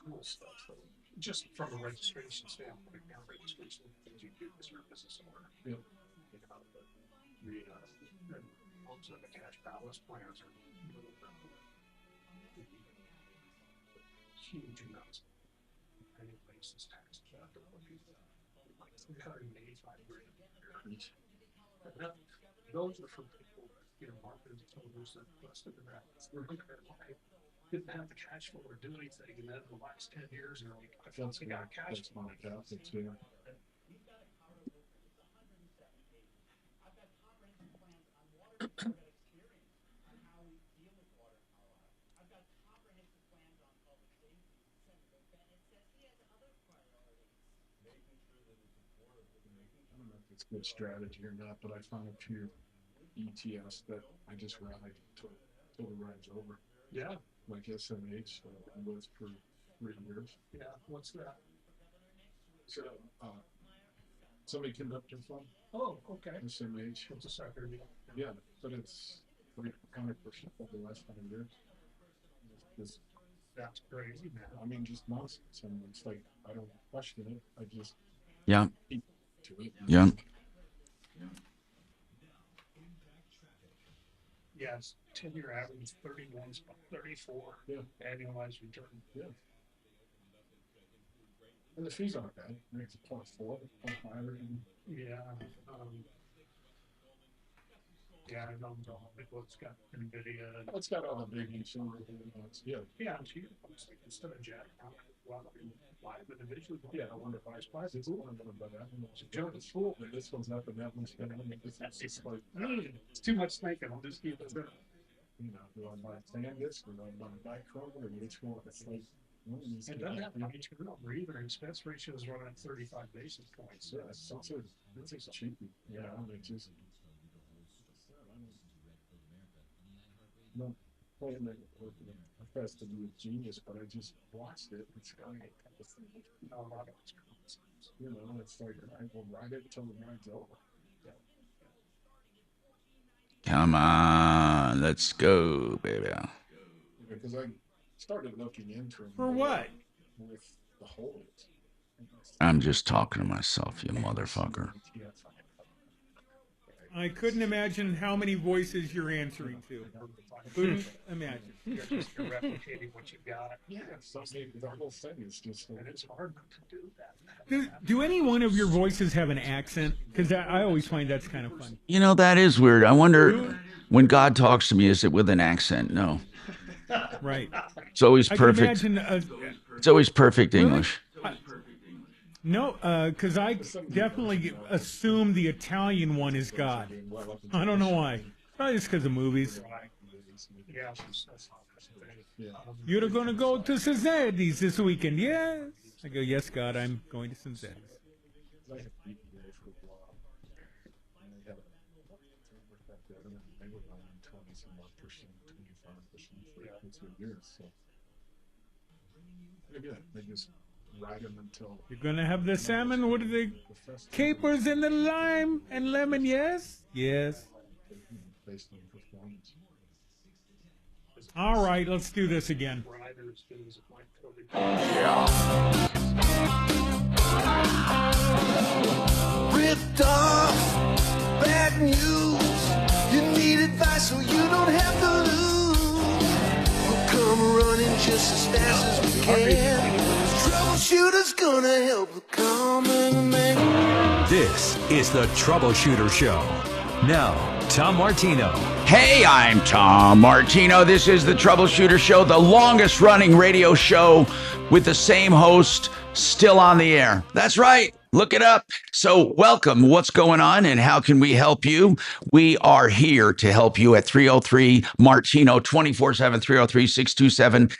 cool stuff. just from a registration standpoint, registration you do as your business owner. Yep. You know, the homes of the cash balance plans are huge amounts. Any basis tax deductible would be like $385 grand. Those are from people, you know, marketers and totals that busted their ass. They're looking at why didn't have the cash flow or do anything, and then the last 10 years, they're like, I felt like I got cash flow. Too. It's good strategy or not, but I found a few ETFs that I just ride till the ride's over. Yeah. Like SMH, I was for 3 years. Yeah. What's that? So, semiconductor fund. Oh, okay. SMH. It's a sucker deal. Yeah, but it's like 100% over the last 5 years. That's crazy, man. I mean, just nonsense. And it's like, I don't question it. I just keep to it. Yeah. Yes, 10-year average is 31, 34. Yeah. Annualized return. Yeah. And the fees aren't bad. I think it's 0.4, 0.5. Yeah. Yeah, I know it's got NVIDIA. It's got all the big consumer ones. Yeah. Yeah, it's huge. Instead of Jack, live individually. Yeah, I wonder if I spice it. I don't know about that. It's a joke. It's full, but this one's up and that one's down. It's like, it's too much thinking. I'll just keep it there. You know, do I buy Sandus or do I buy Kroger or which one? It's like, it doesn't have to be each number either. Expense ratios run at 35 basis points. So it's cheapy. You know, it just. No, playing the profess to be a genius, but I just watched it. It's kind of a lot of concepts. You know, it's like I will ride it until the ride's over. Yeah. Come on, let's go, baby. Because I started looking into it. For what? With the holdings. I'm just talking to myself, you motherfucker. I couldn't imagine how many voices you're answering to. Couldn't imagine. You're replicating what you got. Yeah, the whole thing is just, and it's hard not to do that. Do any one of your voices have an accent? Because I always find that's kind of fun. You know, that is weird. I wonder when God talks to me, is it with an accent? No. Right. It's always perfect. It's always perfect English. No, because I definitely assume the Italian one is God. I don't know why. Probably just because of movies. You're going to go to Cincinnati's this weekend, yes? I go, yes, God, I'm going to Cincinnati's. Ride them until you're gonna have the salmon. What are the capers and the lime and lemon? Yes, yes. All right, let's do this again. Yeah. Ripped off, bad news. You need advice so you don't have to lose. We'll come running just as fast as we can. Troubleshooter's gonna help the common man. This is the Troubleshooter Show. Now, Tom Martino. Hey, I'm Tom Martino. This is the Troubleshooter Show, the longest running radio show with the same host still on the air. That's right. Look it up. So welcome. What's going on and how can we help you? We are here to help you at 303 Martino 24/7 303-627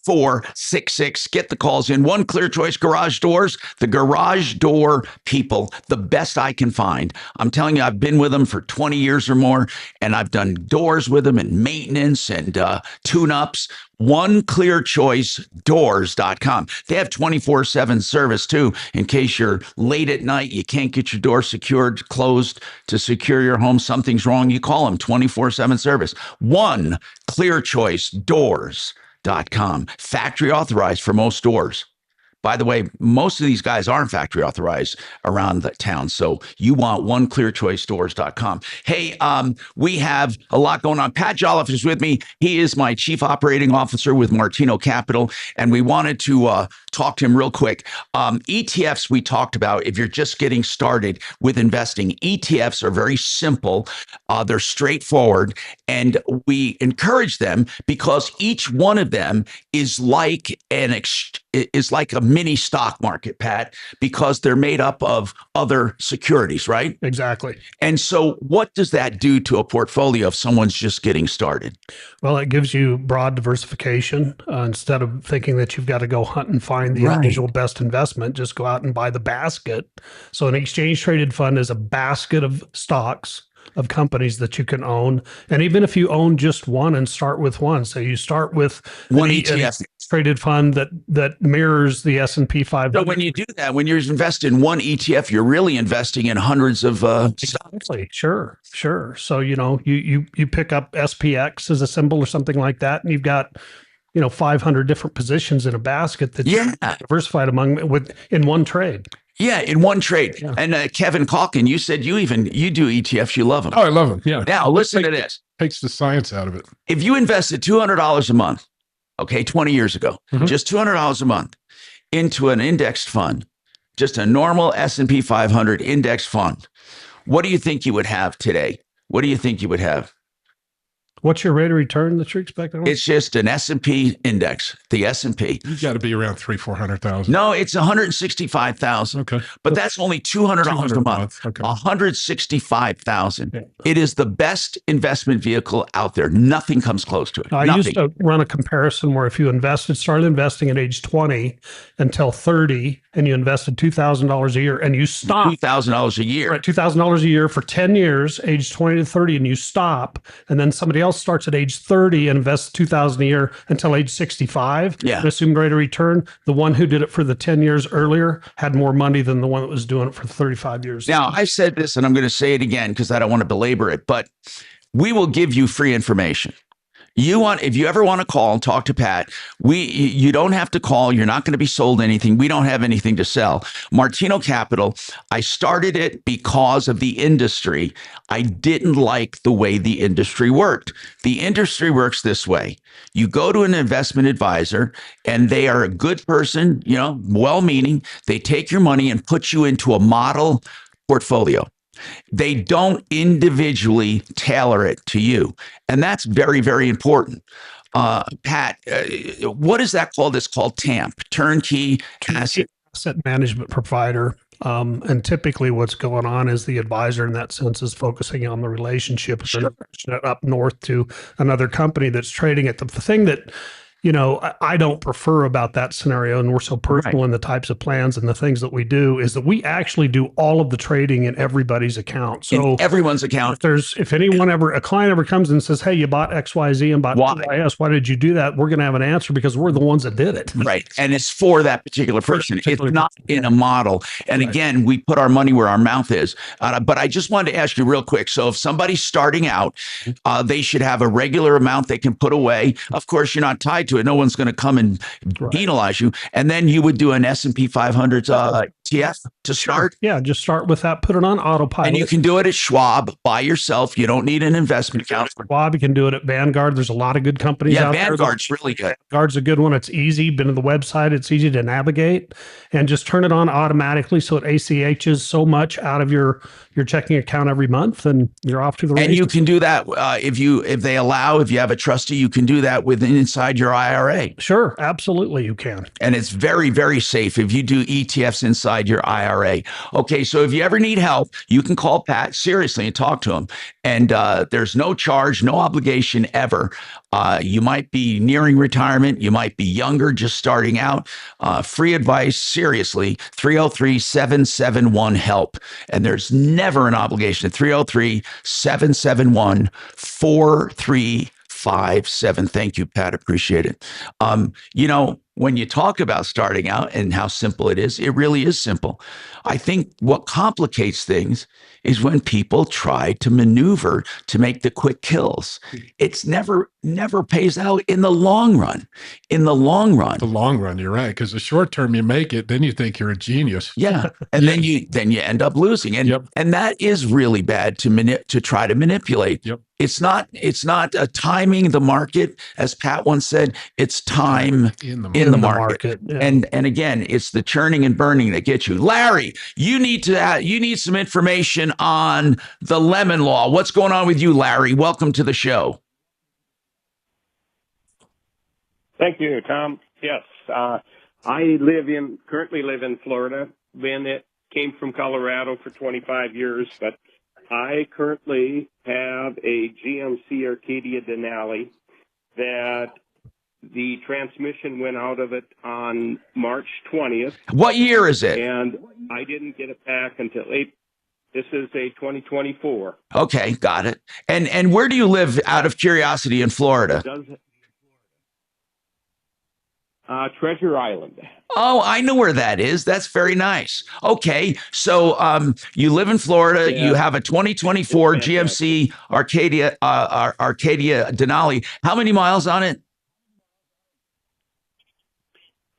466. Get the calls in. One Clear Choice Garage Doors, the garage door people, the best I can find. I'm telling you, I've been with them for 20 years or more, and I've done doors with them and maintenance and tune-ups. OneClearChoiceDoors.com. They have 24/7 service too. In case you're late at night, you can't get your door secured, closed to secure your home. Something's wrong. You call them. 24/7 service. OneClearChoiceDoors.com. Factory authorized for most doors. By the way, most of these guys aren't factory authorized around the town. So you want oneclearchoicestores.com. Hey, we have a lot going on. Pat Jolliffe is with me. He is my chief operating officer with Martino Capital. And we wanted to talk to him real quick. ETFs we talked about, if you're just getting started with investing, ETFs are very simple. They're straightforward. And we encourage them because each one of them is like a mini stock market, Pat, because they're made up of other securities, right? Exactly. And so what does that do to a portfolio if someone's just getting started? Well, it gives you broad diversification. Instead of thinking that you've got to go hunt and find the individual best investment, just go out and buy the basket. So an exchange traded fund is a basket of stocks of companies that you can own. And even if you own just one and start with one, so you start with one ETF traded fund that mirrors the S&P 500. So when you do that, when you're invested in one ETF, you're really investing in hundreds of Exactly. Sure. So, you pick up SPX as a symbol or something like that, and you've got 500 different positions in a basket that you're diversified among in one trade. Yeah, in one trade. Yeah. And Kevin Calkin, you said you do ETFs. You love them. Oh, I love them. Yeah. Now listen to this. Takes the science out of it. If you invested $200 a month, 20 years ago, just $200 a month into an indexed fund, just a normal S&P 500 index fund, what do you think you would have today? What do you think you would have? What's your rate of return that you're expecting? It's just an S&P index, the S&P. You've got to be around 300,000-400,000. No, it's 165,000. Okay. But that's only $200 a month. Okay. 165,000. Yeah. It is the best investment vehicle out there. Nothing comes close to it. I used to run a comparison where if you started investing at age 20 until 30, and you invested $2,000 a year and you stop. $2,000 a year. Right, $2,000 a year for 10 years, age 20 to 30, and you stop. And then somebody else starts at age 30 and invests $2,000 a year until age 65. Yeah. And assume rate of return. The one who did it for the 10 years earlier had more money than the one that was doing it for 35 years. Now, I said this, and I'm going to say it again because I don't want to belabor it, but we will give you free information. If you ever want to call and talk to Pat, you don't have to call. You're not going to be sold anything. We don't have anything to sell. Martino Capital, I started it because of the industry. I didn't like the way the industry worked. The industry works this way. You go to an investment advisor and they are a good person, well-meaning. They take your money and put you into a model portfolio. They don't individually tailor it to you. And that's very, very important. Pat, what is that called? It's called TAMP, Turnkey Asset Management Provider. And typically what's going on is the advisor in that sense is focusing on the relationship up north to another company that's trading it. The thing that I don't prefer about that scenario, and we're so personal in the types of plans and the things that we do, is that we actually do all of the trading in everybody's account. So in everyone's account. If a client ever comes and says, "Hey, you bought XYZ and bought YS, why did you do that?" We're going to have an answer because we're the ones that did it. Right. And it's for that particular person. It's not in a model. And again, we put our money where our mouth is. But I just wanted to ask you real quick. So if somebody's starting out, they should have a regular amount they can put away. Of course, you're not tied to it. No one's going to come and penalize you. And then you would do an S&P 500 ETF to start. Yeah, just start with that. Put it on autopilot. And you can do it at Schwab by yourself. You don't need an investment account. Schwab, you can do it at Vanguard. There's a lot of good companies out there. Yeah, Vanguard's really good. Vanguard's a good one. It's easy. Been to the website. It's easy to navigate. And just turn it on automatically so it ACHs so much out of your checking account every month, and you're off to the races. And you can do that if you have a trustee, you can do that inside your IRA. Sure, absolutely you can. And it's very, very safe if you do ETFs inside your IRA. Okay, so if you ever need help, you can call Pat seriously and talk to him. And there's no charge, no obligation ever. You might be nearing retirement. You might be younger, just starting out. Free advice, seriously, 303-771-HELP. And there's never an obligation. 303-771-4357. Thank you, Pat. Appreciate it. when you talk about starting out and how simple it really is simple. I think what complicates things is when people try to maneuver to make the quick kills. It's never pays out in the long run. In the long run. The long run, you're right. Because the short term you make it, then you think you're a genius. Yeah. And then you end up losing. And that is really bad to try to manipulate. Yep. It's not timing the market, as Pat once said. It's time in the market. Yeah. And again, it's the churning and burning that gets you. Larry, you need some information on the lemon law. What's going on with you, Larry? Welcome to the show. Thank you, Tom. Yes, I currently live in Florida. Came from Colorado for 25 years, but I currently have a GMC Arcadia Denali that the transmission went out of it on March 20th. What year is it? And I didn't get it back until April. This is a 2024. Okay, got it. And where do you live, out of curiosity, in Florida? Treasure Island. Oh, I know where that is. That's very nice. Okay, so you live in Florida. Yeah. You have a 2024 GMC Arcadia Denali. How many miles on it?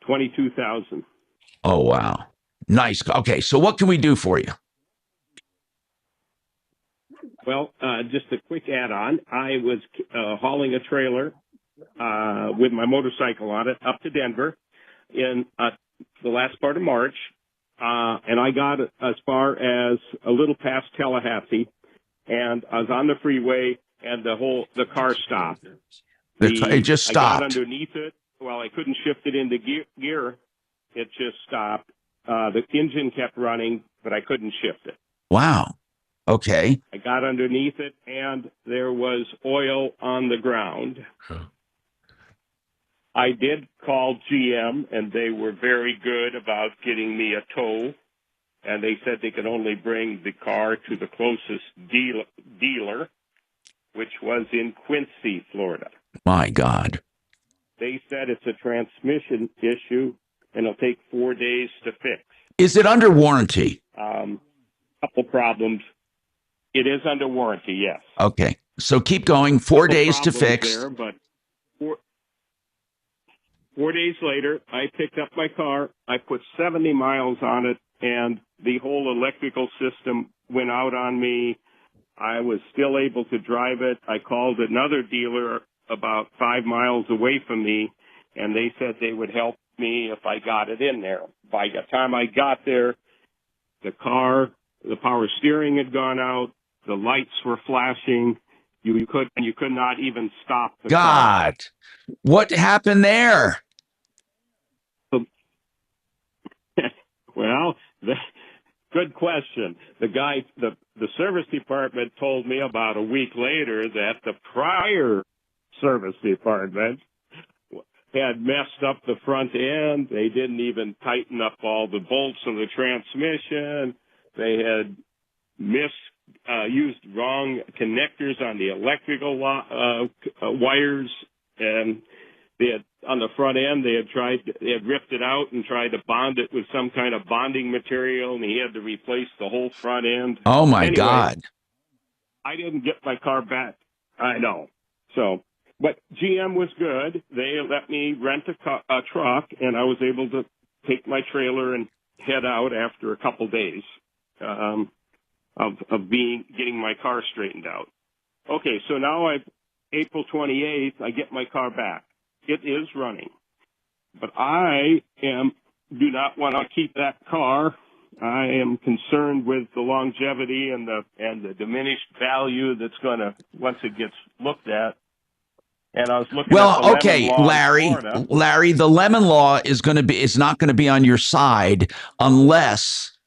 22,000. Oh, wow. Nice. Okay, so what can we do for you? Well, just a quick add-on. I was hauling a trailer with my motorcycle on it up to Denver in the last part of March, and I got as far as a little past Tallahassee, and I was on the freeway, and the car stopped. It just stopped. I got underneath it. Well, I couldn't shift it into gear. It just stopped. The engine kept running, but I couldn't shift it. Wow. Okay. I got underneath it, and there was oil on the ground. Huh. I did call GM, and they were very good about getting me a tow, and they said they could only bring the car to the closest dealer, which was in Quincy, Florida. My God. They said it's a transmission issue, and it'll take 4 days to fix. Is it under warranty? Couple problems. It is under warranty, yes. Okay. So keep going. 4 days to fix. There, but 4 days later, I picked up my car. I put 70 miles on it, and the whole electrical system went out on me. I was still able to drive it. I called another dealer about 5 miles away from me, and they said they would help me if I got it in there. By the time I got there, the power steering had gone out. The lights were flashing. You could not even stop the car. What happened there? Well, good question. The service department told me about a week later that the prior service department had messed up the front end. They didn't even tighten up all the bolts of the transmission. They had used wrong connectors on the electrical wires, and on the front end they had ripped it out and tried to bond it with some kind of bonding material, and he had to replace the whole front end. Oh my God. I didn't get my car back. I know. So, but GM was good. They let me rent a truck, and I was able to take my trailer and head out after a couple days of getting my car straightened out. Okay, so now April 28th, I get my car back. It is running, but I do not want to keep that car. I am concerned with the longevity and the diminished value that's going to once it gets looked at. And I was looking at the lemon law Larry, the lemon law is not going to be on your side unless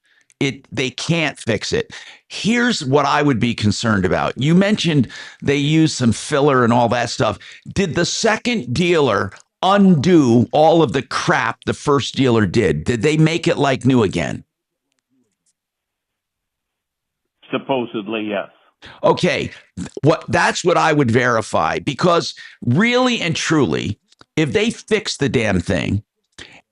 they can't fix it. Here's what I would be concerned about. You mentioned they used some filler and all that stuff. Did the second dealer undo all of the crap the first dealer did? Did they make it like new again? Supposedly, yes. Okay, that's what I would verify, because really and truly, if they fix the damn thing,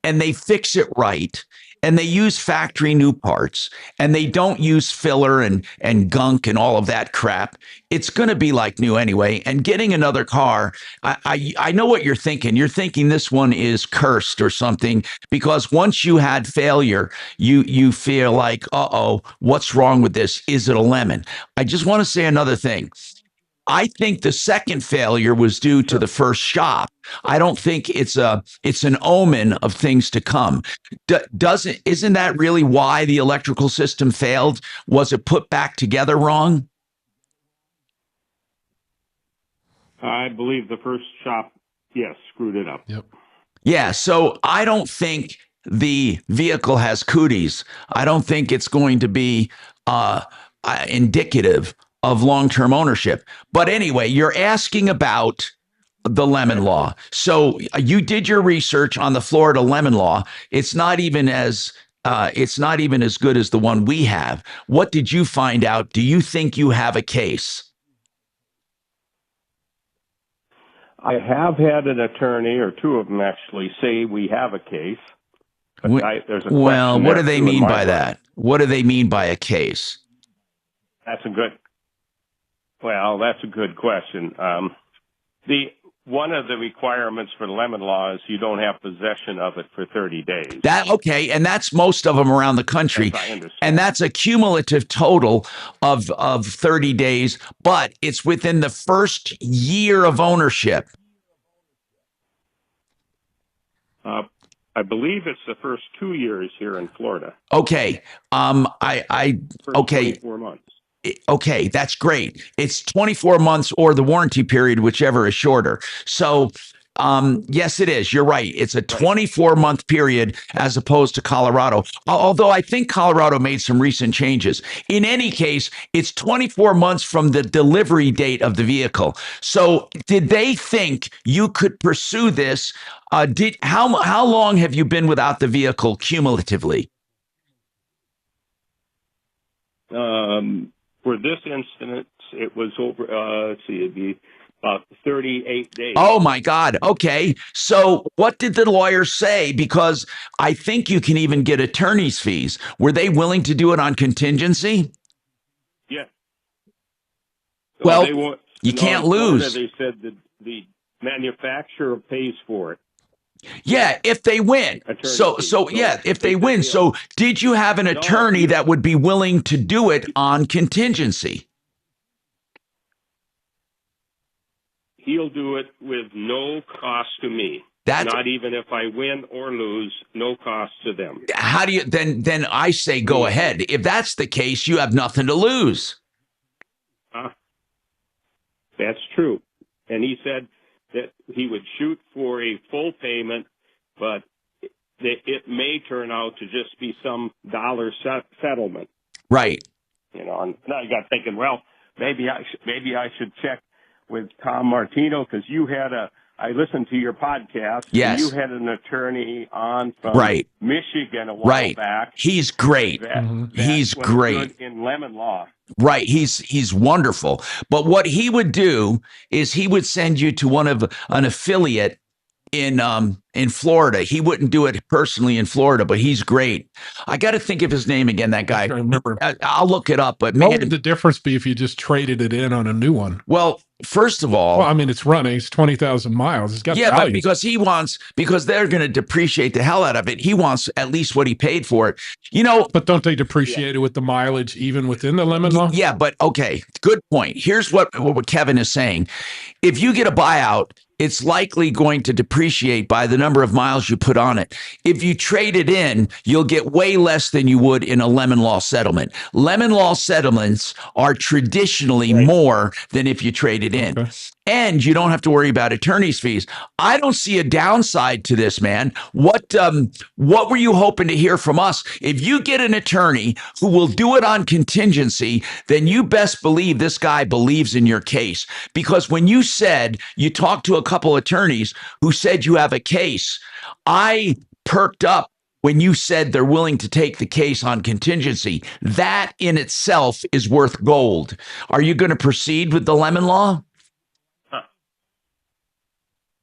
and they fix it right, and they use factory new parts, and they don't use filler and gunk and all of that crap, it's going to be like new anyway. And getting another car, I know what you're thinking. You're thinking this one is cursed or something, because once you had failure, you feel like, uh-oh, what's wrong with this? Is it a lemon? I just want to say another thing. I think the second failure was due to the first shop. I don't think it's an omen of things to come. Isn't that really why the electrical system failed? Was it put back together wrong? I believe the first shop, yes, screwed it up. Yep. Yeah, so I don't think the vehicle has cooties. I don't think it's going to be indicative of long-term ownership. But anyway, you're asking about the lemon law. So you did your research on the Florida lemon law. It's not even as good as the one we have. What did you find out? Do you think you have a case? I have had an attorney, or two of them actually, say we have a case. There's a well, what do they mean by that? What do they mean by a case? That's a good question. One of the requirements for the lemon law is you don't have possession of it for 30 days. And that's most of them around the country. And that's a cumulative total of 30 days, but it's within the first year of ownership. I believe it's the first 2 years here in Florida. Okay. First 24 months. Okay, that's great. It's 24 months or the warranty period, whichever is shorter. So, yes, it is. You're right. It's a 24-month period as opposed to Colorado, although I think Colorado made some recent changes. In any case, it's 24 months from the delivery date of the vehicle. So did they think you could pursue this? How long have you been without the vehicle cumulatively? For this instance, it was over, it'd be about 38 days. Oh, my God. Okay. So what did the lawyer say? Because I think you can even get attorney's fees. Were they willing to do it on contingency? Yeah. Well, you can't lose. They said that the manufacturer pays for it. Yeah, if they win. If they win. So did you have an attorney that would be willing to do it on contingency? He'll do it with no cost to me. Not even if I win or lose, no cost to them. How do you then I say go ahead. If that's the case, you have nothing to lose. That's true. And he said that he would shoot for a full payment, but it may turn out to just be some dollar settlement. Right. And now you got thinking, well, maybe I should check with Tom Martino, because I listened to your podcast. Yes. And you had an attorney on from Michigan a while back. He's great. He's great. Good in lemon law. Right. He's wonderful. But what he would do is he would send you to an affiliate in Florida. He wouldn't do it personally in Florida, but he's great. I got to think of his name again, that guy. I remember. I'll look it up. But what would the difference be if you just traded it in on a new one? Well, first of all, I mean, it's running. It's 20,000 miles. It's got value. But because they're going to depreciate the hell out of it. He wants at least what he paid for it. But don't they depreciate it with the mileage even within the lemon law? Yeah, but okay, good point. Here's what Kevin is saying. If you get a buyout, it's likely going to depreciate by the number of miles you put on it. If you trade it in, you'll get way less than you would in a lemon law settlement. Lemon law settlements are traditionally more than if you trade it in. Okay. And you don't have to worry about attorney's fees. I don't see a downside to this, man. What were you hoping to hear from us? If you get an attorney who will do it on contingency, then you best believe this guy believes in your case. Because when you talked to a couple attorneys who said you have a case, I perked up when you said they're willing to take the case on contingency. That in itself is worth gold. Are you going to proceed with the lemon law? Huh.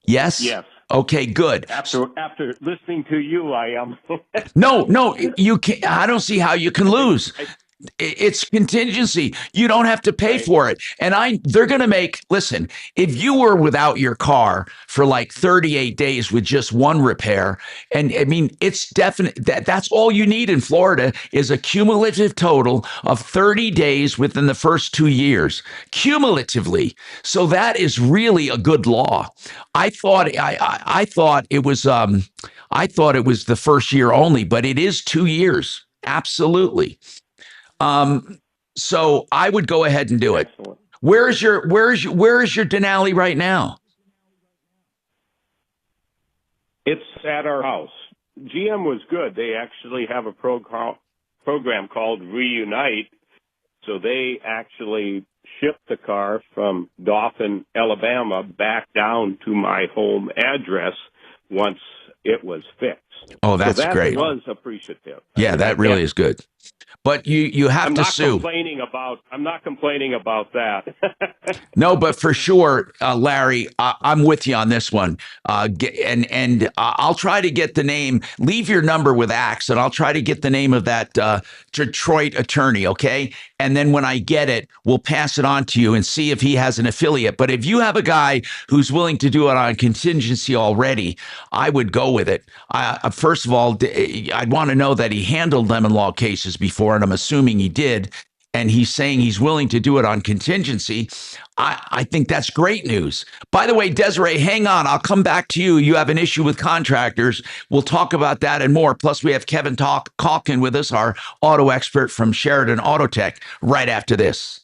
Yes? Yes. Okay, good. After listening to you, I am. No, you can't. I don't see how you can lose. It's contingency. You don't have to pay for it. And they're going to listen, if you were without your car for like 38 days with just one repair, and I mean, it's definite that's all you need in Florida is a cumulative total of 30 days within the first 2 years, cumulatively. So that is really a good law. I thought it was the first year only, but it is 2 years. Absolutely. So I would go ahead and do it. Excellent. Where is your Denali right now? It's at our house. GM was good. They actually have a program called Reunite. So they actually shipped the car from Dauphin, Alabama, back down to my home address once it was fixed. Oh, that's great. That was appreciative. Yeah, that really is good. But you have to sue. I'm not complaining about that. No, but for sure, Larry, I'm with you on this one. And I'll try to get the name. Leave your number with Axe, and I'll try to get the name of that Detroit attorney. Okay, and then when I get it, we'll pass it on to you and see if he has an affiliate. But if you have a guy who's willing to do it on contingency already, I would go with it. First of all, I'd want to know that he handled lemon law cases before, and I'm assuming he did. And he's saying he's willing to do it on contingency. I think that's great news. By the way, Desiree, hang on. I'll come back to you. You have an issue with contractors. We'll talk about that and more. Plus, we have Kevin Calkin with us, our auto expert from Sheridan Auto Tech, right after this.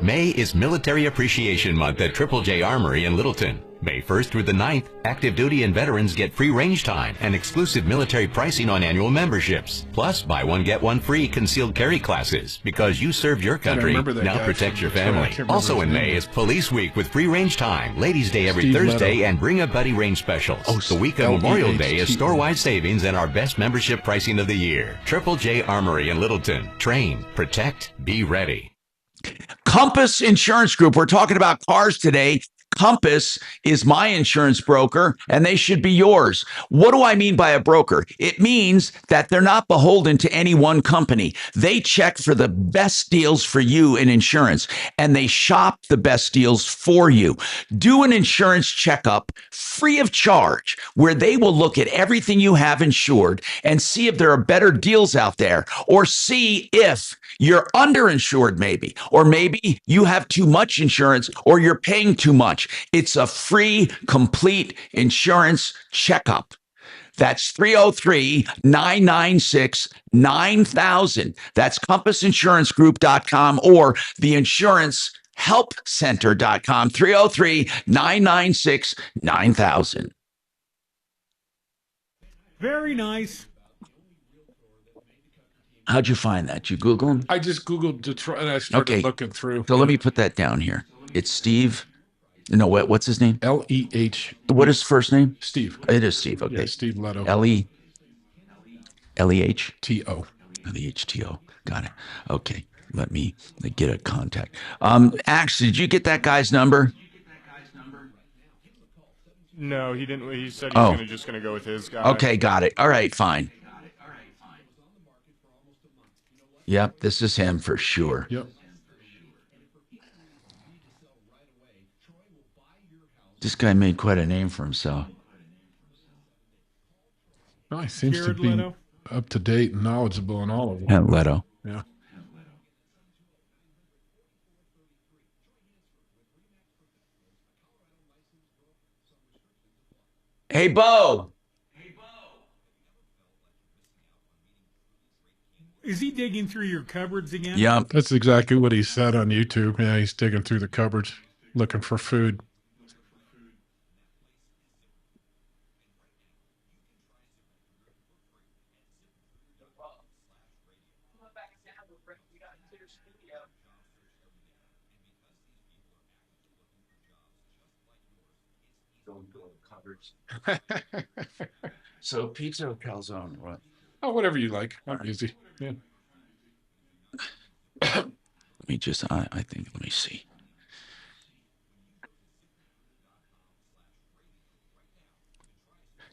May is Military Appreciation Month at Triple J Armory in Littleton. May 1st through the 9th, active duty and veterans get free range time and exclusive military pricing on annual memberships. Plus, buy one, get one free concealed carry classes. Because you served your country, now protect your family. Also in May is Police Week with free range time, Ladies' Day every Thursday, and Bring a Buddy range specials. The week of Memorial Day is store-wide savings and our best membership pricing of the year. Triple J Armory in Littleton. Train, protect, be ready. Compass Insurance Group. We're talking about cars today. Compass is my insurance broker, and they should be yours. What do I mean by a broker? It means that they're not beholden to any one company. They check for the best deals for you in insurance, and they shop the best deals for you. Do an insurance checkup free of charge, where they will look at everything you have insured and see if there are better deals out there, or see if you're underinsured maybe, or maybe you have too much insurance or you're paying too much. It's a free, complete insurance checkup. That's 303-996-9000. That's compassinsurancegroup.com or theinsurancehelpcenter.com. 303-996-9000. Very nice. How'd you find that? You Google him? I just Googled Detroit and I started looking through. So let me put that down here. It's Steve. No, what's his name? L-E-H. What is his first name? Steve. It is Steve. Okay. Yeah, Steve Leto. L-E-H? T-O. L-E-H-T-O. Got it. Okay. Let me get a contact. Axe, did you get that guy's number? No, he didn't. He said he was just going to go with his guy. Okay, got it. All right, fine. Yep, this is him for sure. Yep. This guy made quite a name for himself. Well, he seems to be up to date and knowledgeable in all of them. Yeah, Leto. Yeah. Hey, Bo. Is he digging through your cupboards again? Yeah. That's exactly what he said on YouTube. Yeah, he's digging through the cupboards looking for food. So pizza or calzone or what? Oh, whatever you like. I'm easy. Yeah. I think, let me see.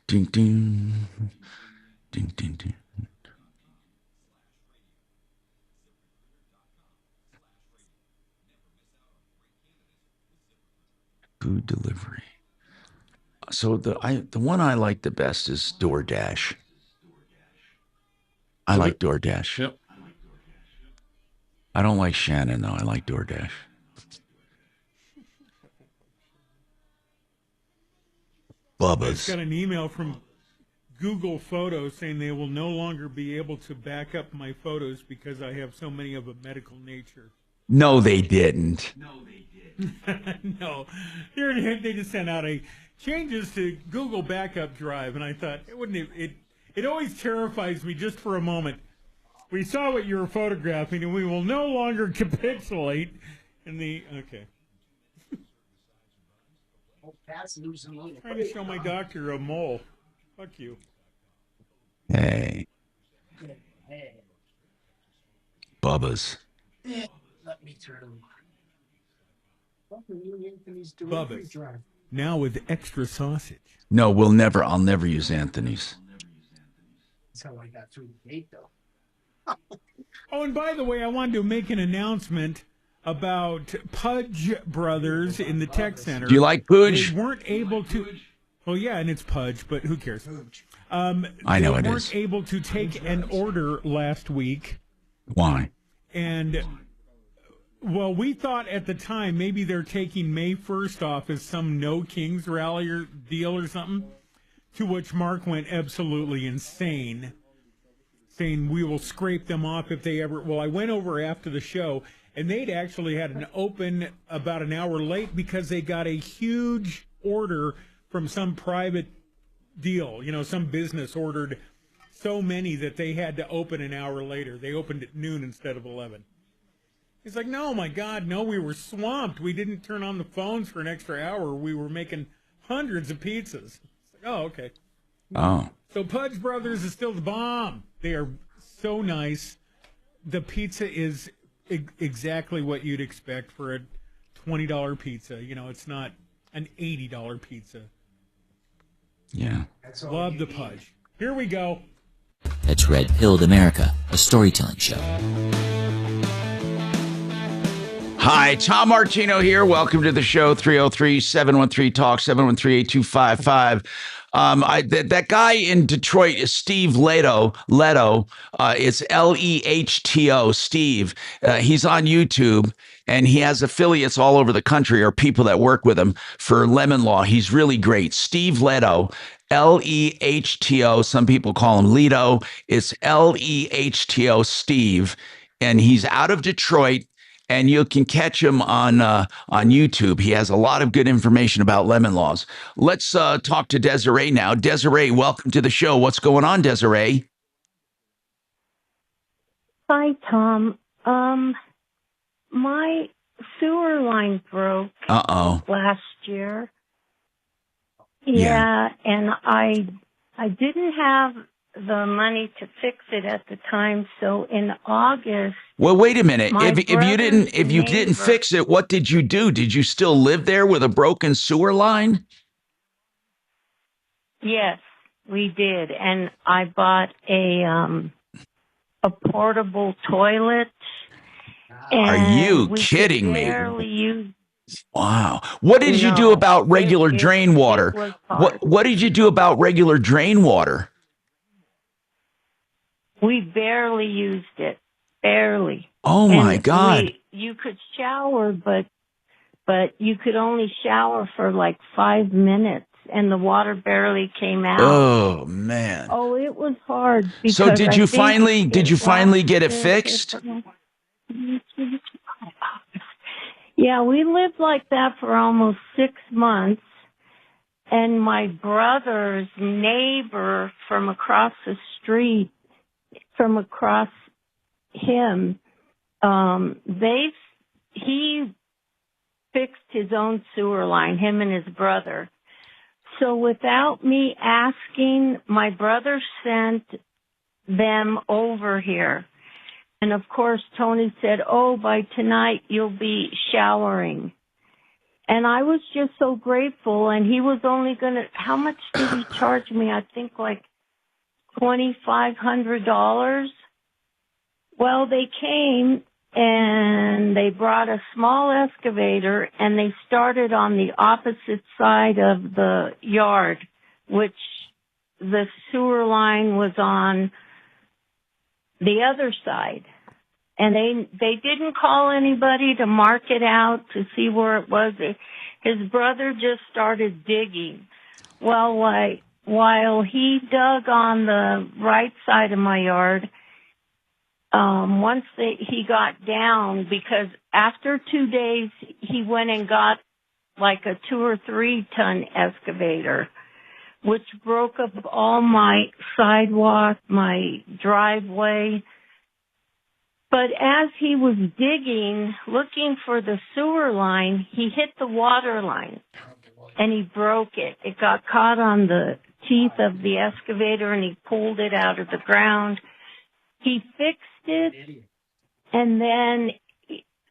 Ding, ding. Ding, ding, ding. Food delivery. So the one I like the best is DoorDash. I like DoorDash. Yep. I don't like Shannon though. I like DoorDash. I Bubba's. just got an email from Google Photos saying they will no longer be able to back up my photos because I have so many of a medical nature. No, they didn't. No, they just sent out a changes to Google Backup Drive, and I thought it always terrifies me just for a moment. We saw what you were photographing, and we will no longer capitulate in the okay. I'm trying to show my doctor a mole. Fuck you. Hey. Bubba's. Let me turn. Bubba's. Now with extra sausage. No, I'll never use Anthony's. That's how I got through the gate, though. Oh, and by the way, I wanted to make an announcement about Pudge Brothers in the Tech Center. Do you like Pudge? They weren't able to. Well, yeah, and it's Pudge, but who cares? I know it is. They weren't able to take an order last week. Why? And, well, we thought at the time maybe they're taking May 1st off as some No Kings rally or deal or something, to which Mark went absolutely insane, saying we will scrape them off if they ever. Well, I went over after the show, and they'd actually had an open about an hour late because they got a huge order from some private deal. You know, some business ordered so many that they had to open an hour later. They opened at noon instead of 11. He's like, no, my God, no, we were swamped. We didn't turn on the phones for an extra hour. We were making hundreds of pizzas. It's like, oh, okay. Oh. So Pudge Brothers is still the bomb. They are so nice. The pizza is exactly what you'd expect for a $20 pizza. You know, it's not an $80 pizza. Yeah. Love the Pudge. Here we go. It's Red Pilled America, a storytelling show. Hi, Tom Martino here. Welcome to the show. 303-713-TALK, 713-8255. That guy in Detroit is Steve Leto. It's Lehto, Steve. He's on YouTube, and he has affiliates all over the country or people that work with him for Lemon Law. He's really great. Steve Leto, Lehto. Some people call him Leto. It's Lehto, Steve, and he's out of Detroit. And you can catch him on YouTube. He has a lot of good information about lemon laws. Let's talk to Desiree now. Desiree, welcome to the show. What's going on, Desiree? Hi, Tom. My sewer line broke last year. Yeah, and I didn't have the money to fix it at the time, so in August. Well, wait a minute. If you didn't fix it, what did you do? Did you still live there with a broken sewer line? Yes, we did, and I bought a portable toilet. Are you kidding me? Wow. What did you do about regular drain water? What did you do about regular drain water? We barely used it. Barely. Oh, my God. You could shower, but you could only shower for like 5 minutes, and the water barely came out. Oh, man. Oh, it was hard. So did you finally get it fixed? Yeah, we lived like that for almost 6 months. And my brother's neighbor from across the street, from across him, he fixed his own sewer line, him and his brother. So without me asking, my brother sent them over here. And of course, Tony said, oh, by tonight you'll be showering. And I was just so grateful. And he was only going to, how much did he charge me? I think like $2,500. Well, they came and they brought a small excavator and they started on the opposite side of the yard, which the sewer line was on the other side. And they didn't call anybody to mark it out to see where it was. His brother just started digging. Well, while he dug on the right side of my yard, once he got down, because after 2 days, he went and got like a 2 or 3 ton excavator, which broke up all my sidewalk, my driveway. But as he was digging, looking for the sewer line, he hit the water line and he broke it. It got caught on the teeth of the excavator and he pulled it out of the ground. He fixed it, and then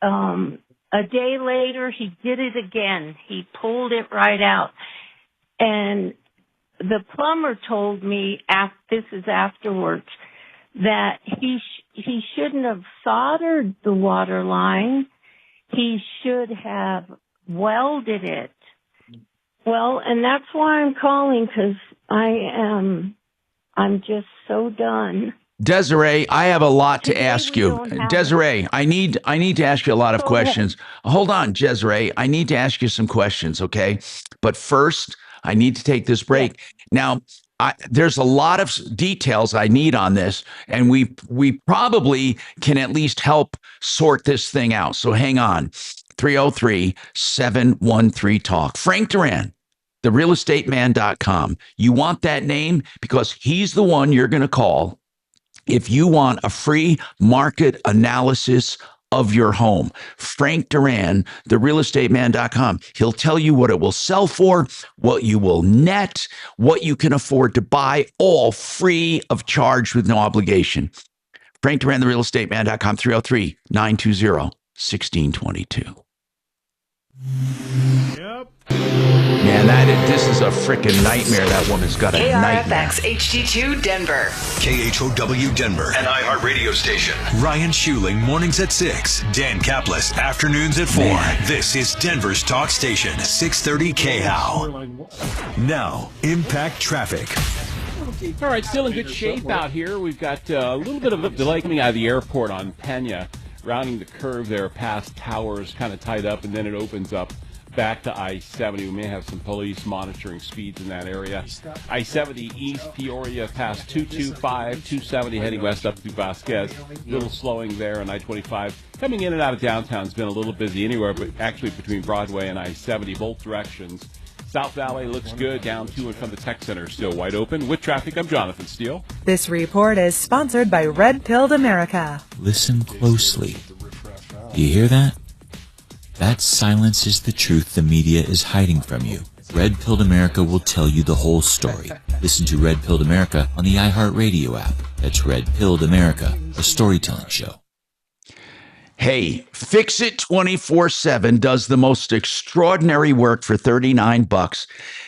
a day later he did it again. He pulled it right out. And the plumber told me, this is afterwards, that he shouldn't have soldered the water line. He should have welded it. Well, and that's why I'm calling, because I'm just so done. Desiree, I have a lot to ask you. Desiree, I need to ask you a lot of questions. Hold on, Desiree. I need to ask you some questions, okay? But first, I need to take this break. Now, there's a lot of details I need on this, and we probably can at least help sort this thing out. So hang on. 303-713-TALK. Frank Duran, therealestateman.com. You want that name because he's the one you're going to call if you want a free market analysis of your home. Frank Duran, therealestateman.com. He'll tell you what it will sell for, what you will net, what you can afford to buy, all free of charge with no obligation. Frank Duran, therealestateman.com, 303-920-1622. Yep. Man, this is a freaking nightmare. That woman's got a nightmare. KRFX HD2 Denver. KHOW Denver. An iHeart radio station. Ryan Schuling, mornings at 6. Dan Kaplis, afternoons at 4. Man. This is Denver's talk station, 630 KHOW. Now, impact traffic. All right, still in good shape out here. We've got a little bit of a delay coming out of the airport on Pena, rounding the curve there past Towers, kind of tied up, and then it opens up back to I-70. We may have some police monitoring speeds in that area. I-70 East Peoria past 225, 270 heading west up through Vasquez. A little slowing there on I-25. Coming in and out of downtown has been a little busy anywhere, but actually between Broadway and I-70, both directions. South Valley looks good. Down to and from the Tech Center still wide open. With traffic, I'm Jonathan Steele. This report is sponsored by Red Pilled America. Listen closely. Do you hear that? That silence is the truth the media is hiding from you. Red Pilled America will tell you the whole story. Listen to Red Pilled America on the iHeartRadio app. That's Red Pilled America, a storytelling show. Hey, Fix It 24/7 does the most extraordinary work for $39.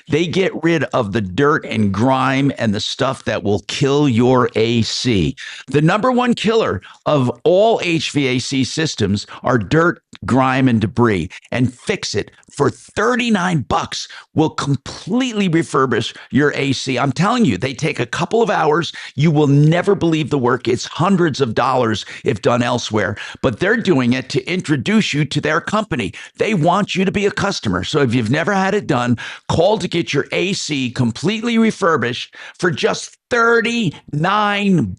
They get rid of the dirt and grime and the stuff that will kill your AC. The number one killer of all HVAC systems are dirt, grime, and debris. And Fix It for $39 will completely refurbish your AC. I'm telling you, they take a couple of hours. You will never believe the work. It's hundreds of dollars if done elsewhere, but they're doing it to introduce you to their company. They want you to be a customer. So if you've never had it done, call to get your AC completely refurbished for just $39.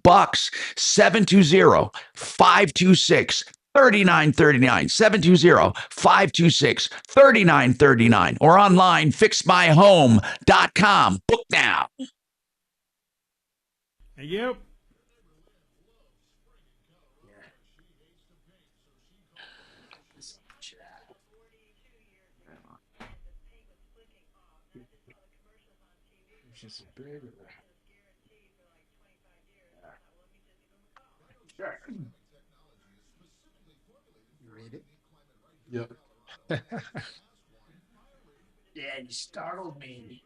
720-526-3939. 720-526-3939. Or online, fixmyhome.com. Book now. Yep. Yep. Yeah, you startled me.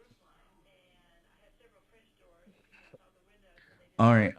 All right.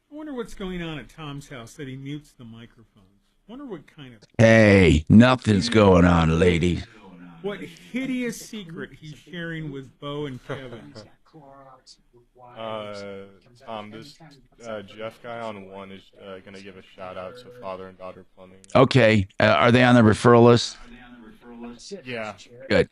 I wonder what's going on at Tom's house that he mutes the microphones. Wonder what kind of Hey, nothing's going on, lady. what hideous secret he's sharing with Bo and Kevin. Tom, this Jeff guy on one is going to give a shout out to Father and Daughter Plumbing. Okay. Are they on the referral list? Yeah. Good.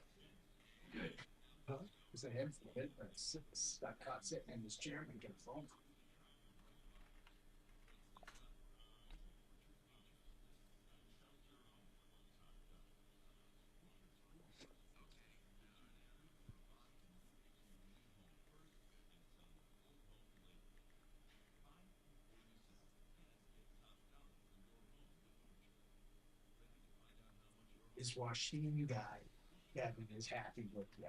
This Washington guy, Kevin, is happy with you.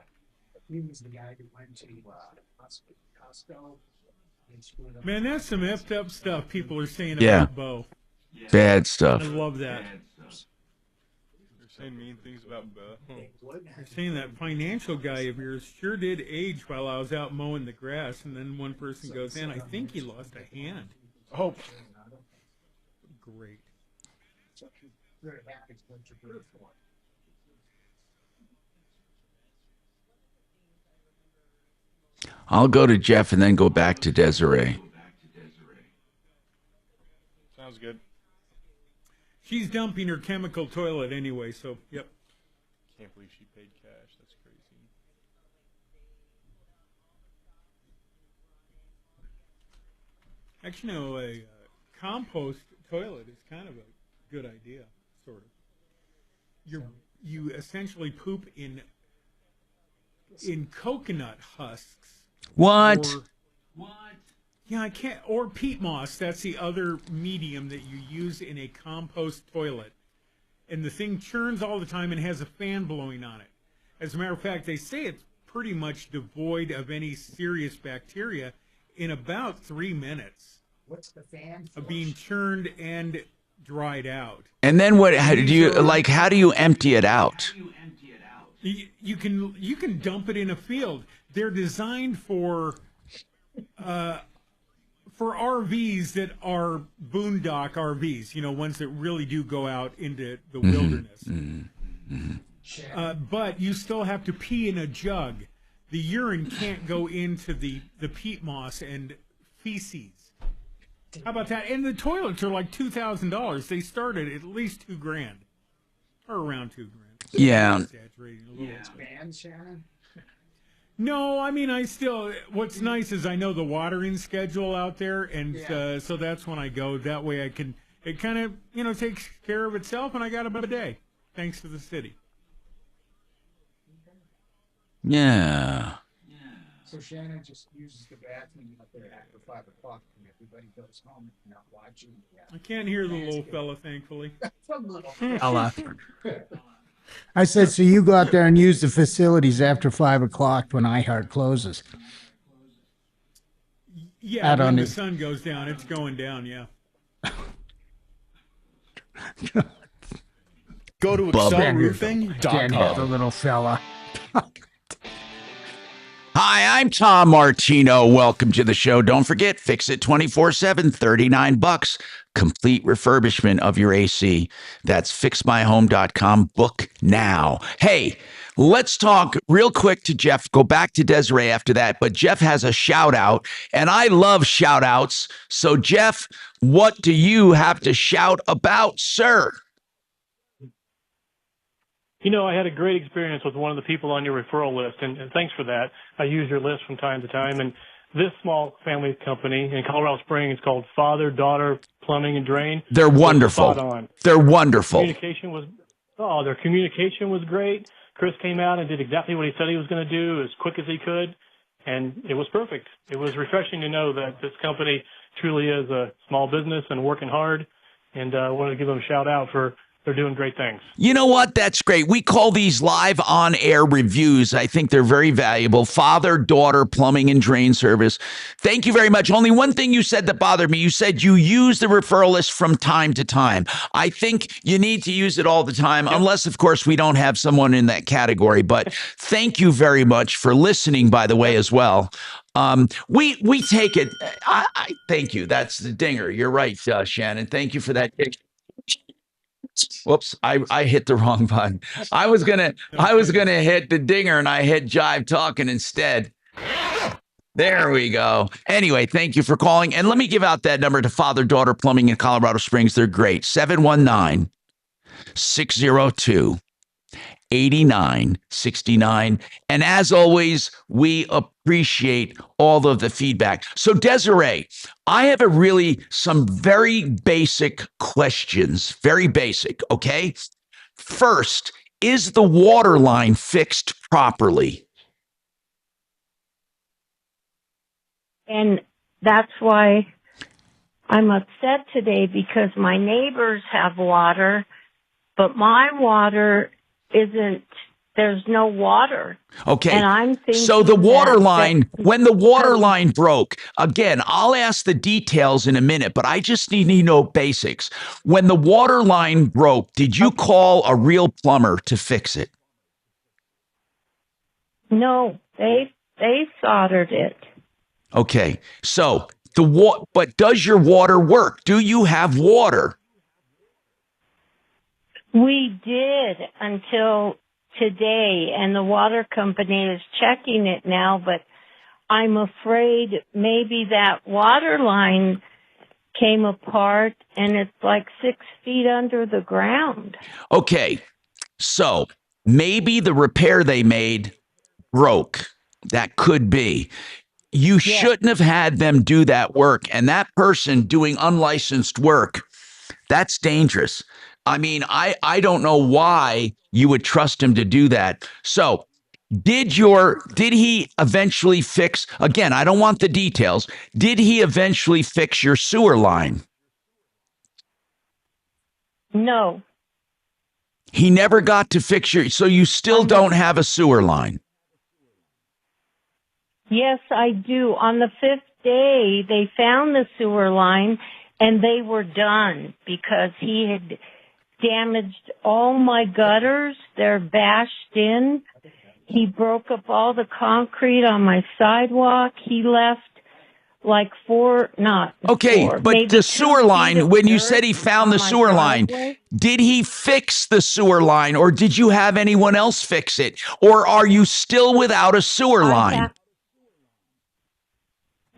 He was the guy that went to Costco. Man, that's some effed up stuff people are saying Yeah. about Bo. Bad stuff. I love that. They're saying mean things about Bo. They're saying that financial guy of yours sure did age while I was out mowing the grass, and then one person goes in, I think he lost a hand. Oh. Great. I'll go to Jeff and then go back to Desiree. Sounds good. She's dumping her chemical toilet anyway, so, yep. Can't believe she paid cash. That's crazy. Actually, no, a compost toilet is kind of a good idea, sort of. You essentially poop in coconut husks. What? Yeah, I can't. Or peat moss. That's the other medium that you use in a compost toilet. And the thing churns all the time and has a fan blowing on it. As a matter of fact, they say it's pretty much devoid of any serious bacteria in about 3 minutes. What's the fan of being churned and dried out. And then what? How do you empty it out? You can dump it in a field. They're designed for RVs that are boondock RVs. You know, ones that really do go out into the wilderness. But you still have to pee in a jug. The urine can't go into the peat moss and feces. How about that? And the toilets are like $2,000. They start at least $2,000, or around $2,000. Yeah. Band, Shannon? No, I mean, what's nice is I know the watering schedule out there, and so that's when I go. That way it kind of, takes care of itself, and I got about a day, thanks to the city. Yeah. So Shannon just uses the bathroom up there after 5 o'clock when everybody goes home and not watching. I can't hear the little fella, thankfully. Fella. I said, so you go out there and use the facilities after 5 o'clock when iHeart closes. Yeah, when the sun goes down, it's going down, yeah. Go to excelroofing.com. The little fella. Hi, I'm Tom Martino. Welcome to the show. Don't forget, fix it 24/7, $39. Complete refurbishment of your AC. That's fixmyhome.com. Book now. Hey, let's talk real quick to Jeff. Go back to Desiree after that. But Jeff has a shout out, and I love shout outs. So, Jeff, what do you have to shout about, sir? I had a great experience with one of the people on your referral list, and thanks for that. I use your list from time to time, and this small family company in Colorado Springs called Father Daughter Plumbing and Drain. They're wonderful. Spot on. They're wonderful. Their communication was great. Chris came out and did exactly what he said he was going to do as quick as he could, and it was perfect. It was refreshing to know that this company truly is a small business and working hard, and I wanted to give them a shout out for they're doing great things. You know what? That's great. We call these live on-air reviews. I think they're very valuable. Father, daughter, plumbing and drain service. Thank you very much. Only one thing you said that bothered me. You said you use the referral list from time to time. I think you need to use it all the time, unless, of course, we don't have someone in that category. But thank you very much for listening, by the way, as well. We take it. I thank you. That's the dinger. You're right, Shannon. Thank you for that. Whoops, I hit the wrong button. I was gonna hit the dinger and I hit Jive Talking instead. There we go. Anyway, thank you for calling. And let me give out that number to Father Daughter Plumbing in Colorado Springs. They're great. 719-602-8969. And as always, we appreciate all of the feedback. So Desiree, I have some very basic questions, very basic, okay? First, is the water line fixed properly? And that's why I'm upset today, because my neighbors have water, but my water isn't. There's no water. Okay. And I'm thinking so the water line, when the water line broke, again, I'll ask the details in a minute, but I just need to know basics. When the water line broke, did you call a real plumber to fix it? No, they soldered it. Okay. So but does your water work? Do you have water? We did until today, and the water company is checking it now, but I'm afraid maybe that water line came apart and it's like 6 feet under the ground. Okay. So maybe the repair they made broke. That could be. You shouldn't have had them do that work. And that person doing unlicensed work, that's dangerous. I mean, I don't know why you would trust him to do that. So did he eventually fix, again, I don't want the details. Did he eventually fix your sewer line? No. He never got to fix so you still don't have a sewer line? Yes, I do. On the 5th day, they found the sewer line and they were done because he had damaged all my gutters. They're bashed in. He broke up all the concrete on my sidewalk. He left like but the sewer line, when you said he found the sewer line, did he fix the sewer line or did you have anyone else fix it? Or are you still without a sewer line?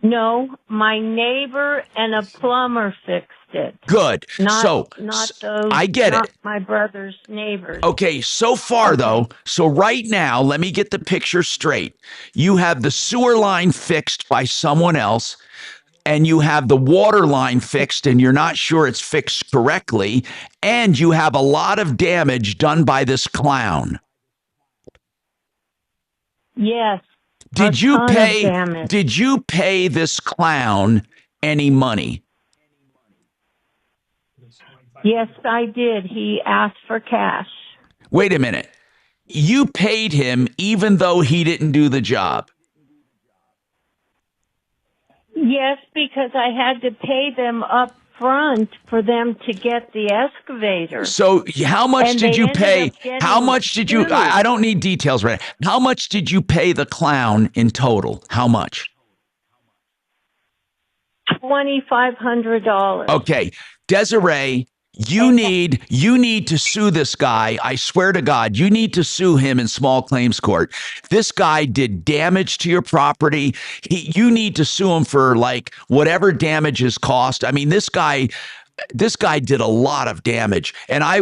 No, my neighbor and a plumber fixed it. Good. I get it. My brother's neighbors. Okay, so far though, so right now, let me get the picture straight. You have the sewer line fixed by someone else, and you have the water line fixed, and you're not sure it's fixed correctly, and you have a lot of damage done by this clown. Yes. Did you pay this clown any money? Yes, I did. He asked for cash. Wait a minute. You paid him even though he didn't do the job? Yes, because I had to pay them up front for them to get the excavator. So how much did you pay? How much did you, I don't need details right now. How much did you pay the clown in total? How much? $2,500. Okay. Desiree, you need to sue this guy. I swear to God, you need to sue him in small claims court. This guy did damage to your property. You need to sue him for like whatever damages cost. I mean, this guy did a lot of damage. And I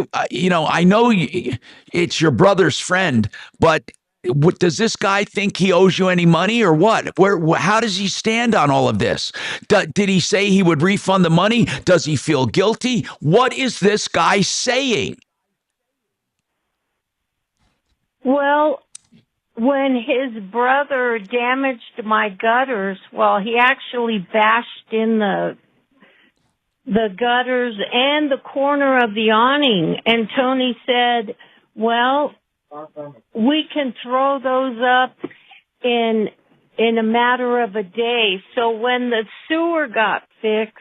know it's your brother's friend, but what does this guy think he owes you any money or what? How does he stand on all of this? Did he say he would refund the money? Does he feel guilty? What is this guy saying? Well, when his brother damaged my gutters, well, he actually bashed in the gutters and the corner of the awning. And Tony said, well, we can throw those up in a matter of a day. So when the sewer got fixed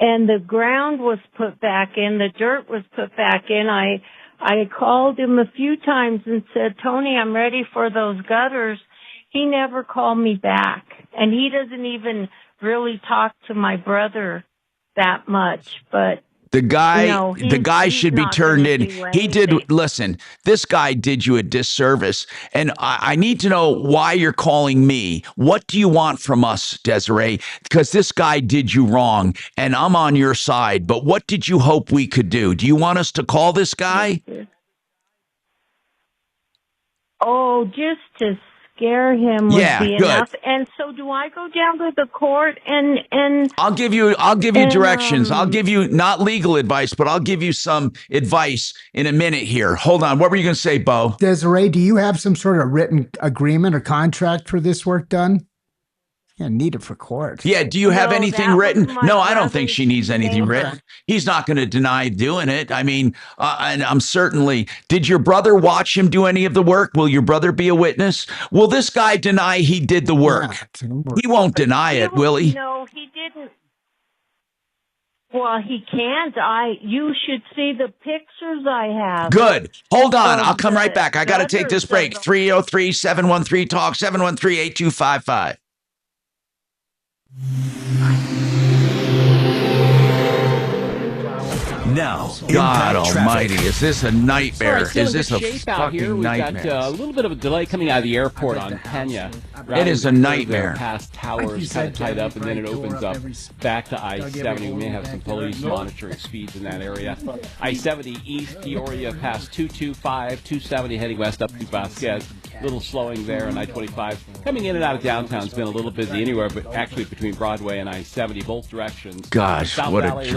and the ground was put back in, the dirt was put back in, I called him a few times and said, Tony, I'm ready for those gutters. He never called me back. And he doesn't even really talk to my brother that much, but the guy should be turned in. He did, listen, this guy did you a disservice. And I need to know why you're calling me. What do you want from us, Desiree? Because this guy did you wrong and I'm on your side. But what did you hope we could do? Do you want us to call this guy? Oh, just to scare him would be enough. And so do I go down to the court and I'll give you directions. I'll give you not legal advice, but I'll give you some advice in a minute here. Hold on. What were you going to say, Bo? Desiree, do you have some sort of written agreement or contract for this work done? Yeah, need it for court. Yeah, do you have anything written? No, I don't think she needs anything written. He's not going to deny doing it. I mean, and I'm certainly, did your brother watch him do any of the work? Will your brother be a witness? Will this guy deny he did the work? He won't deny it, will he? No, he didn't. Well, he can't. You should see the pictures I have. Good. Hold on. I'll come right back. I got to take this break. 303-713-TALK, 713-8255. Now, God Almighty, is this a nightmare? Right, is this a We've fucking nightmare? got a little bit of a delay coming out of the airport on Pena. It is a nightmare. Past towers kind of tied up, and then it opens up back to I-70. We may have some police monitoring speeds in that area. I-70 East Peoria past 225, 270 heading west up to Vasquez. Little slowing there on I-25. Coming in and out of downtown has been a little busy anywhere, but actually between Broadway and I-70, both directions. Gosh, South what Valley,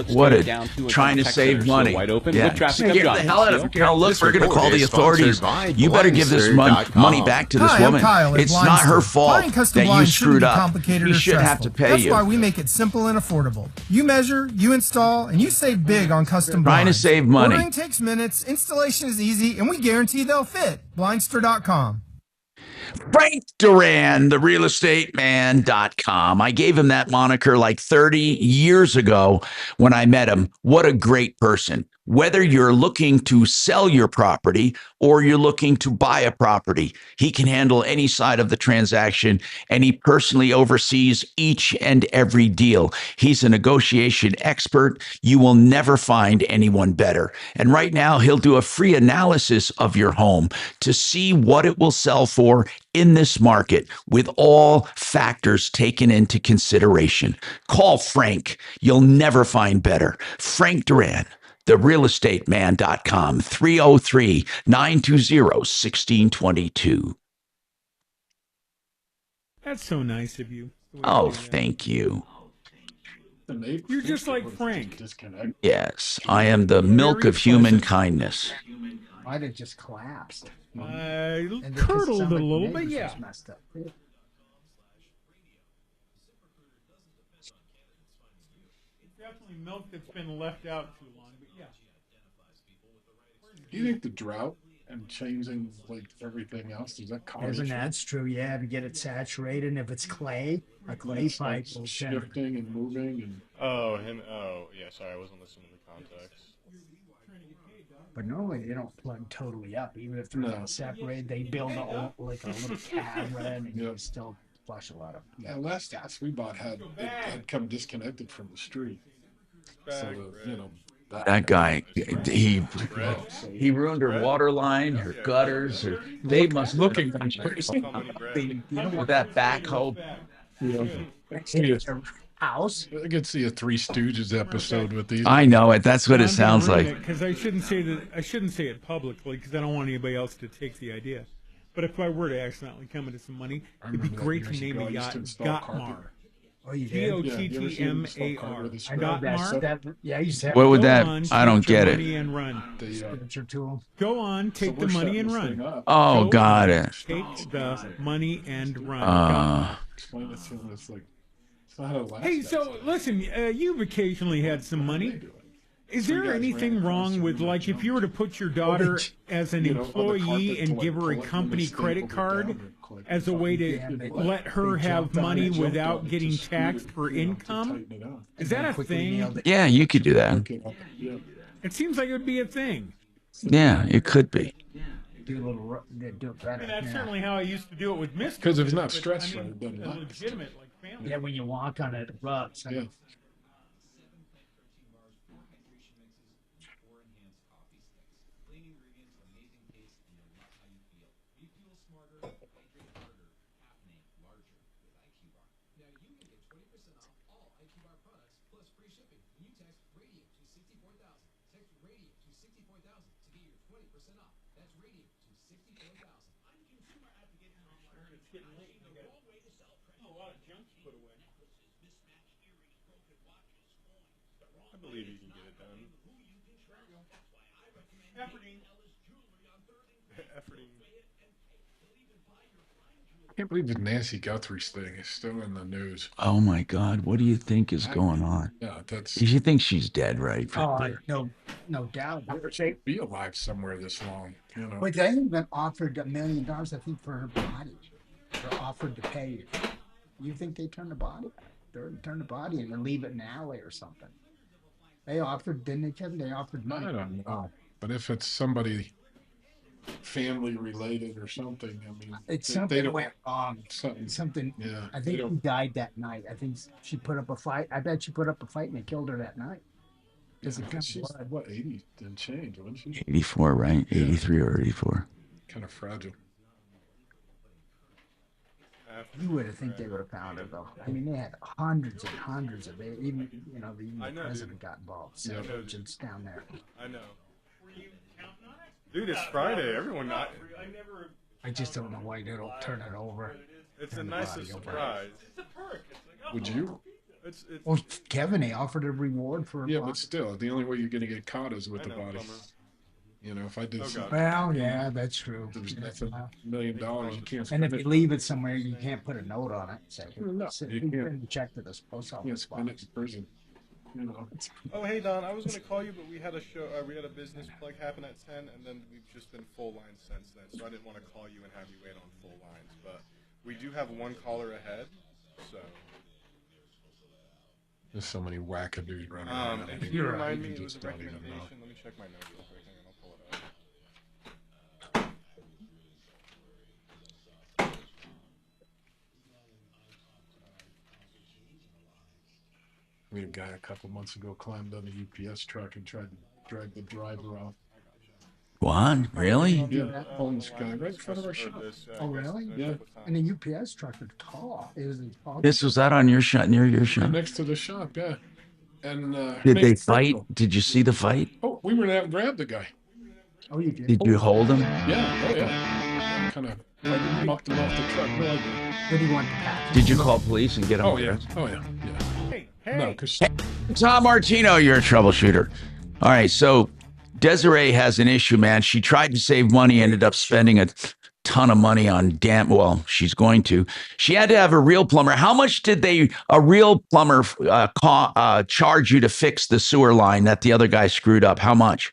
trying to save money. Wide open. Yeah. With traffic Scare the hell out of Carol. Look, we're going to call the authorities. You better give this money back to this woman. It's not her fault that you screwed up. You should have to pay you. That's why we make it simple and affordable. You measure, you install, and you save big on custom blinds. Trying to save money. Ordering takes minutes, installation is easy, and we guarantee they'll fit. Blindster.com. Frank Duran, the realestateman.com. I gave him that moniker like 30 years ago when I met him. What a great person. Whether you're looking to sell your property or you're looking to buy a property, he can handle any side of the transaction, and he personally oversees each and every deal. He's a negotiation expert. You will never find anyone better. And right now, he'll do a free analysis of your home to see what it will sell for in this market with all factors taken into consideration. Call Frank. You'll never find better. Frank Duran. TheRealestateMan.com, 303-920-1622. That's so nice of you. Oh, thank you. You're just like Frank. Yes, I am the milk of human kindness. Might have just collapsed. Curdled a little, but yeah. Definitely milk that's been left out too long, but yeah. Do you think the drought and changing like everything else, does that cause Isn't that's true? Yeah, if you get it saturated, and if it's clay, a clay pipe will shifting and moving and yeah, sorry, I wasn't listening to the context. But normally they don't plug totally up, even if they're not separated. They build a little cavern, and you still flush a lot of. Yeah, last house we bought had come disconnected from the street. So that guy, he ruined her water line, her gutters. They must looking with that backhoe. House. I could see a Three Stooges episode with these. I know it. That's what it sounds like. Because I shouldn't say that. I shouldn't say it publicly because I don't want anybody else to take the idea. But if I were to accidentally come into some money, it'd be great to name a yacht Gottmar. Oh, you G-O-T-T-M-A-R. Gottmar? Yeah, I used to have What would Go that? on, I don't take your get money it. and run. signature tool. Go on, take the money and run. Oh, Go got on, it. Take the money and run. Explain it to him. It's like, it's not how it lasts. Hey, so listen, you've occasionally had some money. Is there anything wrong with, like, if you were to put your daughter as an employee and give her a company credit card as a way to let her have money without getting taxed for income? Is that a thing? Yeah, you could do that. It seems like it would be a thing. Yeah, it could be. Do a little, do it better. And that's certainly how I used to do it with Mr. Because if it's not but, stress I mean, free, it doesn't a legitimate, like, family. Yeah, when you walk on it, it rubs. Yeah. I believe you can get it done. Efforting. I can't believe the Nancy Guthrie's thing is still in the news. Oh my God, what do you think is going on? Yeah, that's. You think she's dead, right? No doubt. She'd be alive somewhere this long, you know. But they even offered $1 million, I think, for her body. They're offered to pay you. You think they turn the body? They're turn the body and then leave it in an alley or something. They offered, didn't they, Kevin? They offered money. I don't know, but if it's somebody family related or something, I mean, It's they something don't, went wrong. Something. Yeah, I they think she don't- died that night. I think she put up a fight. I bet she put up a fight and they killed her that night. Yeah, she's what, 80 and change, wasn't she? 84, right? 83 or 84. Kind of fragile. You would have think they would have found her though. I mean, they had hundreds and hundreds of it. Even the president got involved. So agents down there. I know. Dude, it's Friday. Everyone not. I just don't know why they don't turn it over. It's a Turn the nice body over. surprise. Would you? It's Well, Kevin, they offered a reward for. Yeah, but still, the only way you're going to get caught is with the body. bummer. You know, if I did something. Well, yeah, that's true. There's nothing, $1 million, you can't And if spend you it. leave it somewhere, you can't put a note on it. Say, No, you you can't. can check to this post You can't office spend it box. in prison. You know. Oh, hey Don, I was gonna call you, but we had a show. We had a business plug happen at 10, and then we've just been full lines since then. So I didn't want to call you and have you wait on full lines, but we do have one caller ahead. So. There's so many wackadoos running around. And can you remind me? You It was a just don't even know. recommendation. Let me check my notes real quick, and then I'll pull it up. We had a guy a couple months ago climbed on a UPS truck and tried to drag the driver off. What? Really? Yeah, homeless guy right in front of our shop. Oh, really? Yeah. And the UPS truck are tall. It was tall. This was that on your shop, near your shop? Next to the shop, yeah. And Did they made fight? critical. Did you see the fight? Oh, we went out and grabbed the guy. Oh, you did? Did you hold him? Yeah, oh yeah. Kind of mucked him off the truck. No idea. Did he want the package? Did you call police and get him? Oh yeah, arrested? oh yeah, yeah. No, because Tom Martino, you're a troubleshooter. All right, so Desiree has an issue, man. She tried to save money, ended up spending a ton of money on well, she's going to. She had to have a real plumber. How much did a real plumber charge you to fix the sewer line that the other guy screwed up? How much?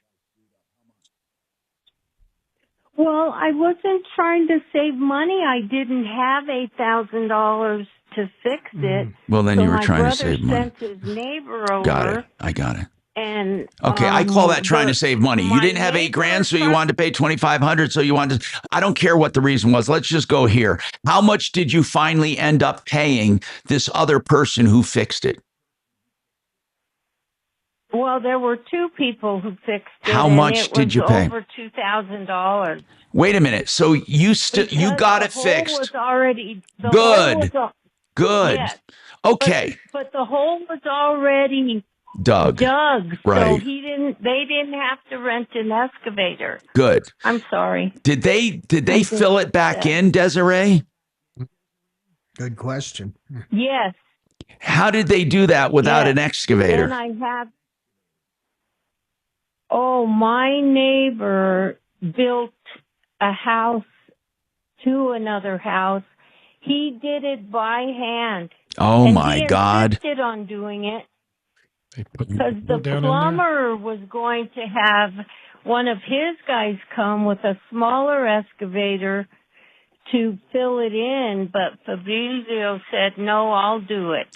Well, I wasn't trying to save money. I didn't have $8,000 to fix it. Well, then so you were my trying to brother save money. sent his neighbor over. Got it. I got it. And Okay, I call that trying to save money. You my didn't have $8,000, so you neighbor- wanted to pay $2,500. So you wanted to. I don't care what the reason was. Let's just go here. How much did you finally end up paying this other person who fixed it? Well, there were two people who fixed it. How and much it did was you pay? Over $2,000. Wait a minute. So you got it The hole fixed. was already the Good. hole was Good. Yes. Okay. But the hole was already Doug. Doug. Right. So they didn't have to rent an excavator. Good. I'm sorry. Did they fill it back in, Desiree? Good question. Yes. How did they do that without an excavator? Then I have. Oh, my neighbor built a house to another house. He did it by hand. Oh, and my God. He insisted on doing it because the plumber was going to have one of his guys come with a smaller excavator to fill it in, but Fabrizio said, no, I'll do it.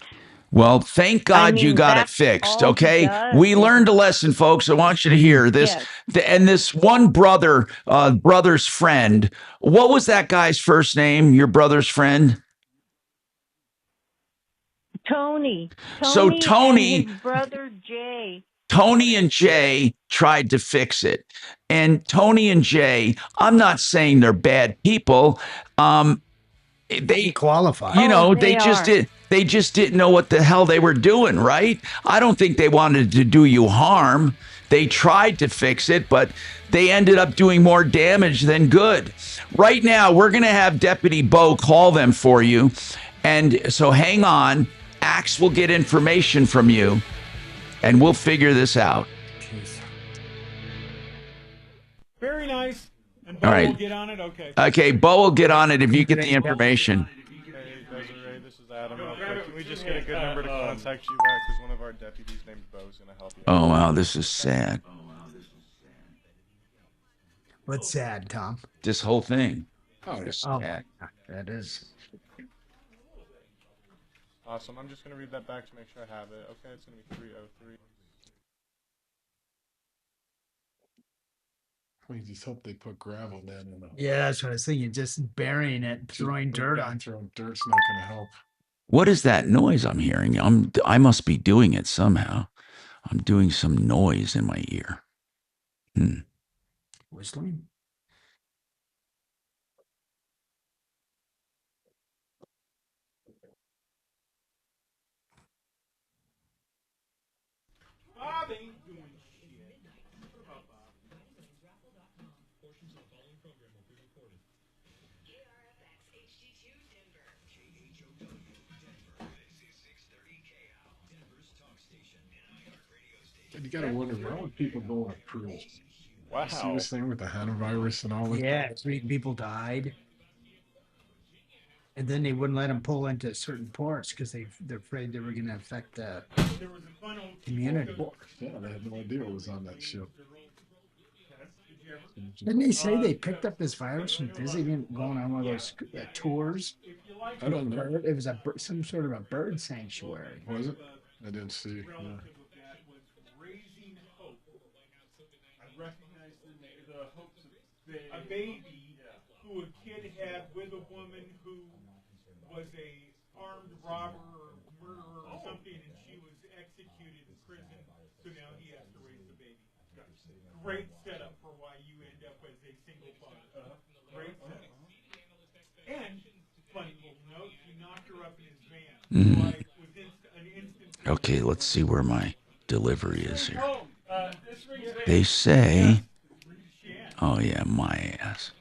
Well, thank God you got it fixed, okay? We learned a lesson, folks. I want you to hear this. Yes. And this one brother's friend, what was that guy's first name, your brother's friend? Tony. So Tony and his brother Jay. Tony and Jay tried to fix it. And Tony and Jay, I'm not saying they're bad people. They qualify. You know, they just didn't know what the hell they were doing, right? I don't think they wanted to do you harm. They tried to fix it, but they ended up doing more damage than good. Right now, we're going to have Deputy Bo call them for you. And so hang on. Axe will get information from you, and we'll figure this out. Very nice. And Bo All right. will get on it? Okay. Okay, Bo will get on it if you get the information. Hey, Desiree, this is Adam. Real quick. Can we just get a good number to contact you at? Because one of our deputies named Bo is going to help you. Oh, wow, this is sad. What's sad, Tom? This whole thing. Oh, it's sad. That is. Awesome. I'm just going to read that back to make sure I have it. Okay, it's going to be 303. We just hope they put gravel down in the. Yeah, that's what I was thinking. Just burying it, throwing dirt on. Throwing dirt's not going to help. What is that noise I'm hearing? I must be doing it somehow. I'm doing some noise in my ear. Whistling. Bob ain't doing shit. And you got to wonder, why would people go on a cruise? Wow. You see this thing with the hantavirus and all that? Yeah, 3 people died. And then they wouldn't let them pull into certain ports because they're afraid they were going to affect the community. Yeah, they had no idea it was on that ship. Didn't they say they picked up this virus from visiting, going on one of those tours? I don't know. It was some sort of a bird sanctuary. Was it? I didn't see. Yeah. The hopes of a baby who a kid had with a woman who was a armed robber or murderer or something, and she was executed in prison. So now he has to raise the baby. Great setup for why you end up as a single father. Great setup. And funny little note, he knocked her up in his van. Like within an instant. Okay, let's see where my delivery is here. They say, oh yeah, my ass.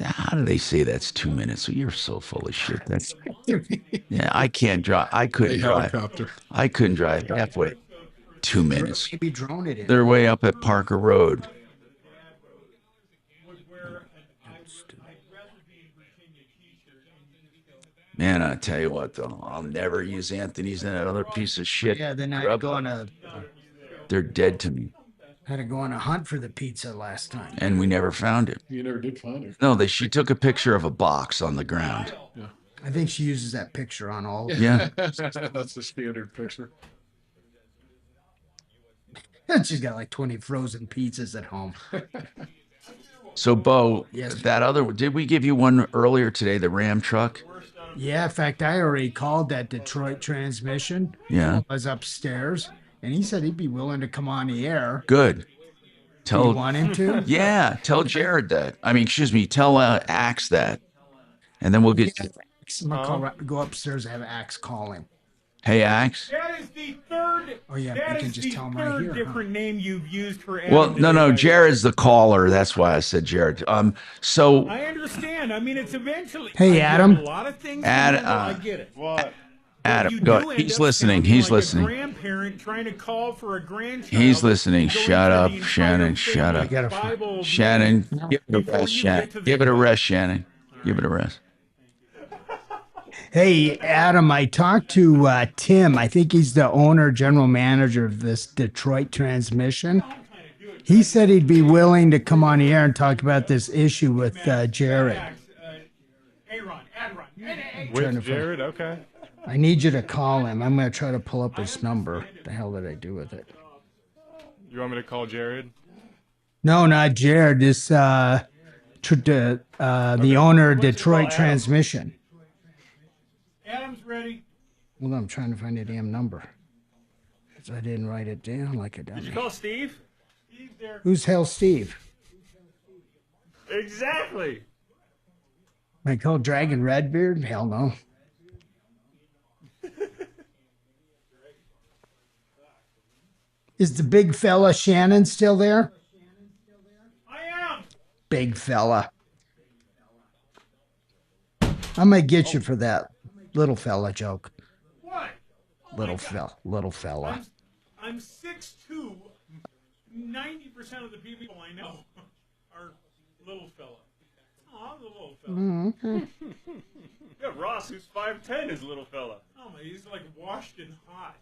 How do they say that's 2 minutes? You're so full of shit. That's yeah. I can't drive. I couldn't drive. I couldn't drive halfway. 2 minutes. Maybe drone it in. They're way up at Parker Road. Man, I tell you what, though, I'll never use Anthony's and that other piece of shit. Yeah, then I go on a. They're dead to me. Had to go on a hunt for the pizza last time. And we never found it. You never did find it. No, she took a picture of a box on the ground. Yeah. I think she uses that picture on all. Yeah. That's the standard picture. She's got like 20 frozen pizzas at home. So, Bo, Yes. did we give you one earlier today, the Ram truck? Yeah, in fact, I already called that Detroit transmission. Yeah. I was upstairs, and he said he'd be willing to come on the air. Good. You want him to? Yeah, tell Jared that. I mean, excuse me, tell Axe that. And then we'll get... I'm gonna go upstairs and have Axe call him. Hey, Axe. That is the third. Oh yeah, that you can is just the tell him third right here. different name you've used for Adam. Well, no, Jared's the caller. That's why I said Jared. So I understand. I mean, it's eventually. Hey, Adam. A lot of things. I get it. What? Adam, go. He's listening. He's listening. A grandparent trying to call for a grandchild. He's listening. Shut up, Shannon. Shut up. Shannon, give it a rest, Shannon. Give it a rest, Shannon. Give it a rest. Hey, Adam, I talked to Tim. I think he's the owner, general manager of this Detroit transmission. He said he'd be willing to come on the air and talk about this issue with Jared. With Jared? Okay. I need you to call him. I'm going to try to pull up his number. What the hell did I do with it? You want me to call Jared? No, not Jared. This the owner of Detroit Transmission. Adam's ready. Well, I'm trying to find the damn number. 'Cause I didn't write it down like a dummy. Did you call Steve? Steve's there. Who's hell Steve? Exactly. I call Dragon Redbeard? Hell no. Is the big fella Shannon still there? I am. Big fella. I'm going to get you for that little fella joke. What? Little fella. I'm 6'2". 90% of the people I know are little fella. Aw, the little fella. Mm-hmm. Yeah, Ross, who's 5'10", is a little fella. Oh my, he's like washed and hot.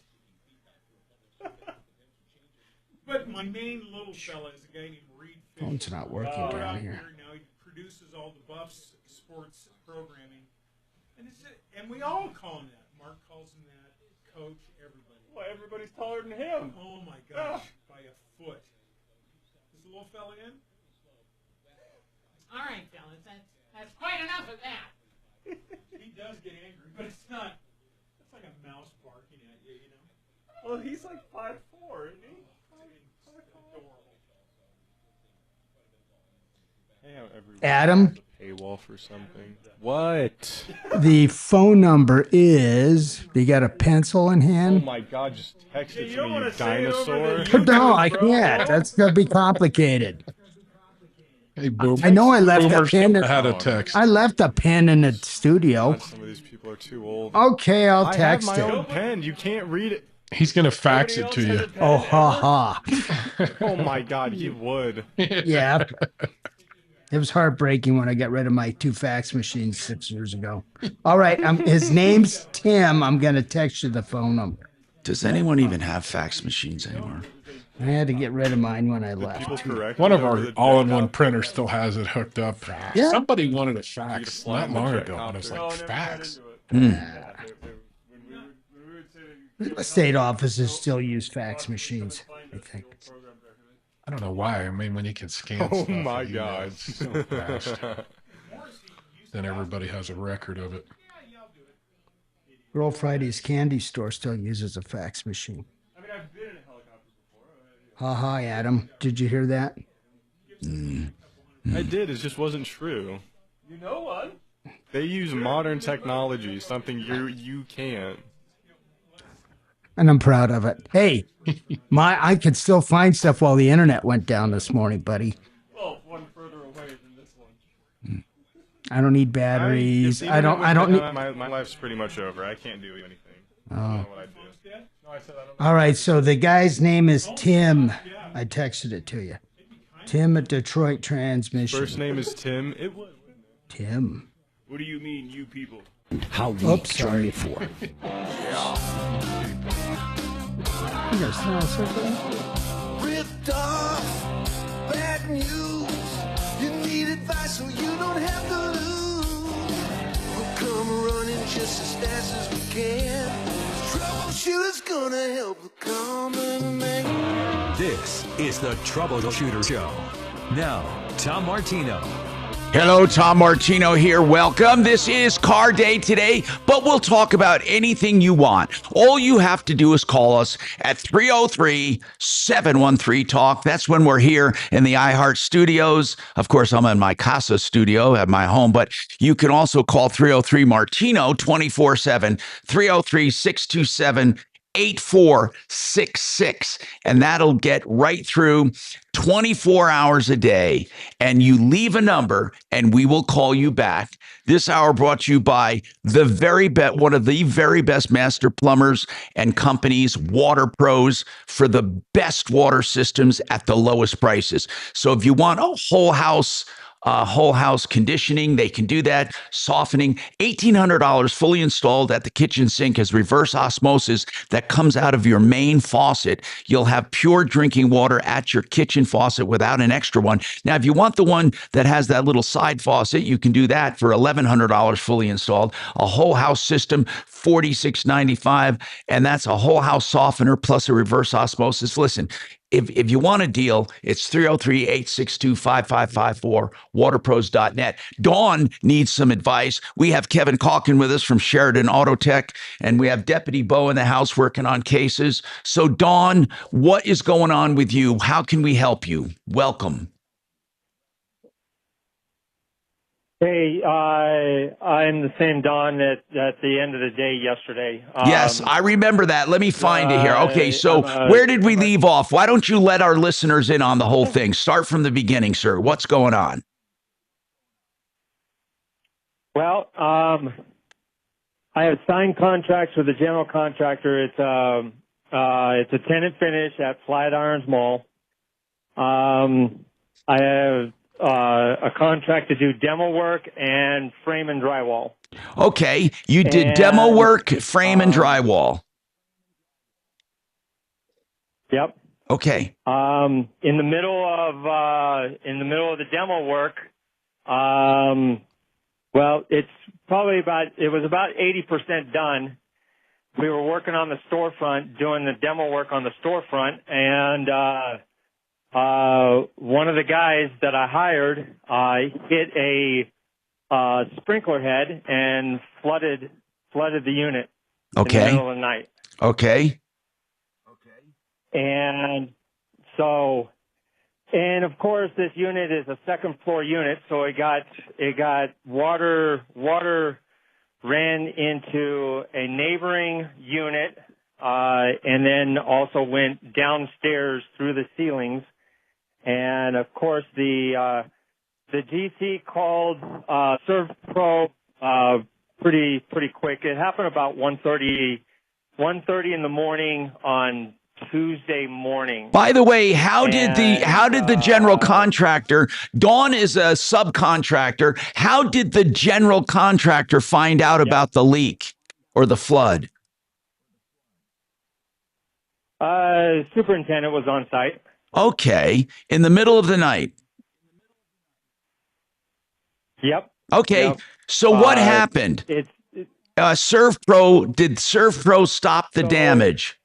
But my main little fella is a guy named Reed Fisher. Phone's not working down here. Now he produces all the Buffs sports programming, and we all call him that. Mark calls him that. Coach, everybody. Well, everybody's taller than him. Oh my gosh, by a foot. Is the little fella in? All right, fellas, that's quite enough of that. He does get angry, but it's not. It's like a mouse barking at you, you know. Well, he's like 5'4", isn't he? Adam? Paywall for something. What? The phone number is. You got a pencil in Oh hand? my God! Just text it to me, you dinosaur. No, I can't. That's gonna be complicated. Hey, Boom. I know I left Boomer a pen. had a text. I left a pen in the studio. Some of these people are too old. Okay, I'll I text have my it. own pen. You can't read it. He's gonna fax it to you. Oh, ha ha. Oh my God, he would. Yeah. It was heartbreaking when I got rid of my 2 fax machines 6 years ago. All right, his name's Tim. I'm going to text you the phone number. Does anyone even have fax machines anymore? I had to get rid of mine when I left. One of our all-in-one printers still has it hooked up. Yeah. Somebody wanted a fax not long ago, and I was like, fax? The state offices still use fax machines, I think. I don't know why. I mean, when you can scan Oh stuff, my and God. email so fast, then everybody has a record of it. Girl Friday's candy store still uses a fax machine. I mean, I've been in a helicopter before. Ha ha, Adam. Did you hear that? I did. It just wasn't true. You know one? They use modern technology, something you can't. And I'm proud of it. Hey, I could still find stuff while the internet went down this morning, buddy. Well, one further away than this one. I don't need batteries. I don't need. My life's pretty much over. I can't do anything. I don't know what I do. All right, so the guy's name is Tim. I texted it to you. Tim at Detroit Transmission. First name is Tim. It was Tim. What do you mean, you people? How we Oops, sorry. for? You guys smell something? Ripped off, bad news. You need advice so you don't have to lose. We'll come running just as fast as we can. Troubleshooter's gonna help the common man. This is the Troubleshooter Show. Now, Tom Martino. Hello, Tom Martino here. Welcome. This is Car Day today, but we'll talk about anything you want. All you have to do is call us at 303-713-TALK. That's when we're here in the iHeart studios. Of course, I'm in my casa studio at my home, but you can also call 303-MARTINO 24/7, 303-627 8466, and that'll get right through 24 hours a day. And you leave a number and we will call you back. This hour brought to you by one of the very best master plumbers and companies, Water Pros, for the best water systems at the lowest prices. So if you want a whole house conditioning, they can do that. Softening, $1,800 fully installed at the kitchen sink has reverse osmosis that comes out of your main faucet. You'll have pure drinking water at your kitchen faucet without an extra one. Now, if you want the one that has that little side faucet, you can do that for $1,100 fully installed. A whole house system, $46.95, and that's a whole house softener plus a reverse osmosis. Listen, if you want a deal, it's 303-862-5554, waterpros.net. Dawn needs some advice. We have Kevin Calkin with us from Sheridan Auto Tech, and we have Deputy Bo in the house working on cases. So, Dawn, what is going on with you? How can we help you? Welcome. Hey, I'm the same Don at the end of the day yesterday. Yes, I remember that. Let me find it here. Okay, so where did we leave off? Why don't you let our listeners in on the whole thing? Start from the beginning, sir. What's going on? Well, I have signed contracts with the general contractor. It's a tenant finish at Flatirons Mall. I have a contract to do demo work and frame and drywall. Okay, you did demo work, frame and drywall. Yep. Okay. In the middle of the demo work, well, it was about 80% done. We were working on the storefront, doing the demo work on the storefront, and one of the guys that I hired hit a sprinkler head and flooded the unit in the middle of the night. Okay. And of course this unit is a second floor unit, so it got water ran into a neighboring unit and then also went downstairs through the ceilings. And of course, the GC called ServPro pretty quick. It happened about 1:30 in the morning on Tuesday morning. By the way, how did the general contractor? Dawn is a subcontractor. How did the general contractor find out about the leak or the flood? Superintendent was on site. Okay, in the middle of the night. Yep. Okay, yep. So what happened? ServPro, did ServPro stop the damage?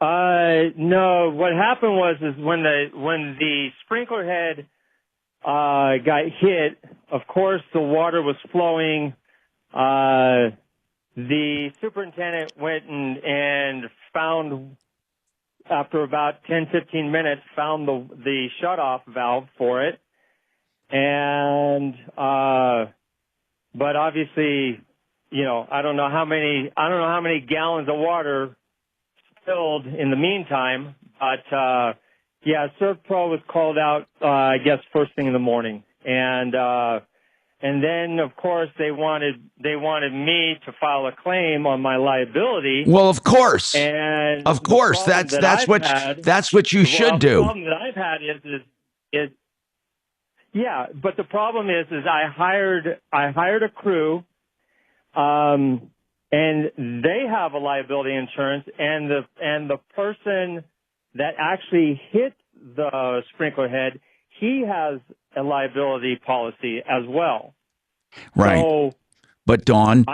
No. What happened was when the sprinkler head got hit, of course the water was flowing. The superintendent went and found, after about 10-15 minutes, found the shutoff valve for it. And, but obviously, I don't know how many gallons of water spilled in the meantime, but, yeah, ServPro was called out, I guess first thing in the morning. And then, of course, they wanted me to file a claim on my liability. Well, of course, and of course, that's what you should do. The problem that I've had is yeah, but the problem is I hired a crew, and they have a liability insurance, and the person that actually hit the sprinkler head, he has a liability policy as well. Right. So, but Dawn,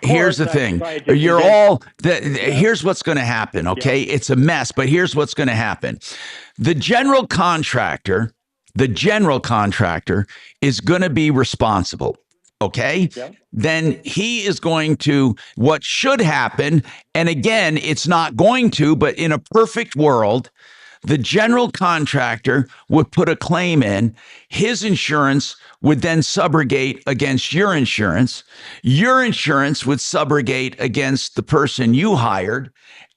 here's the thing. Here's what's going to happen, okay? Yeah. It's a mess, but here's what's going to happen. The general contractor the general contractor is going to be responsible. Okay. Yeah. Then he is going to, what should happen, and again, it's not going to, but in a perfect world, the general contractor would put a claim in. His insurance would then subrogate against your insurance. Your insurance would subrogate against the person you hired.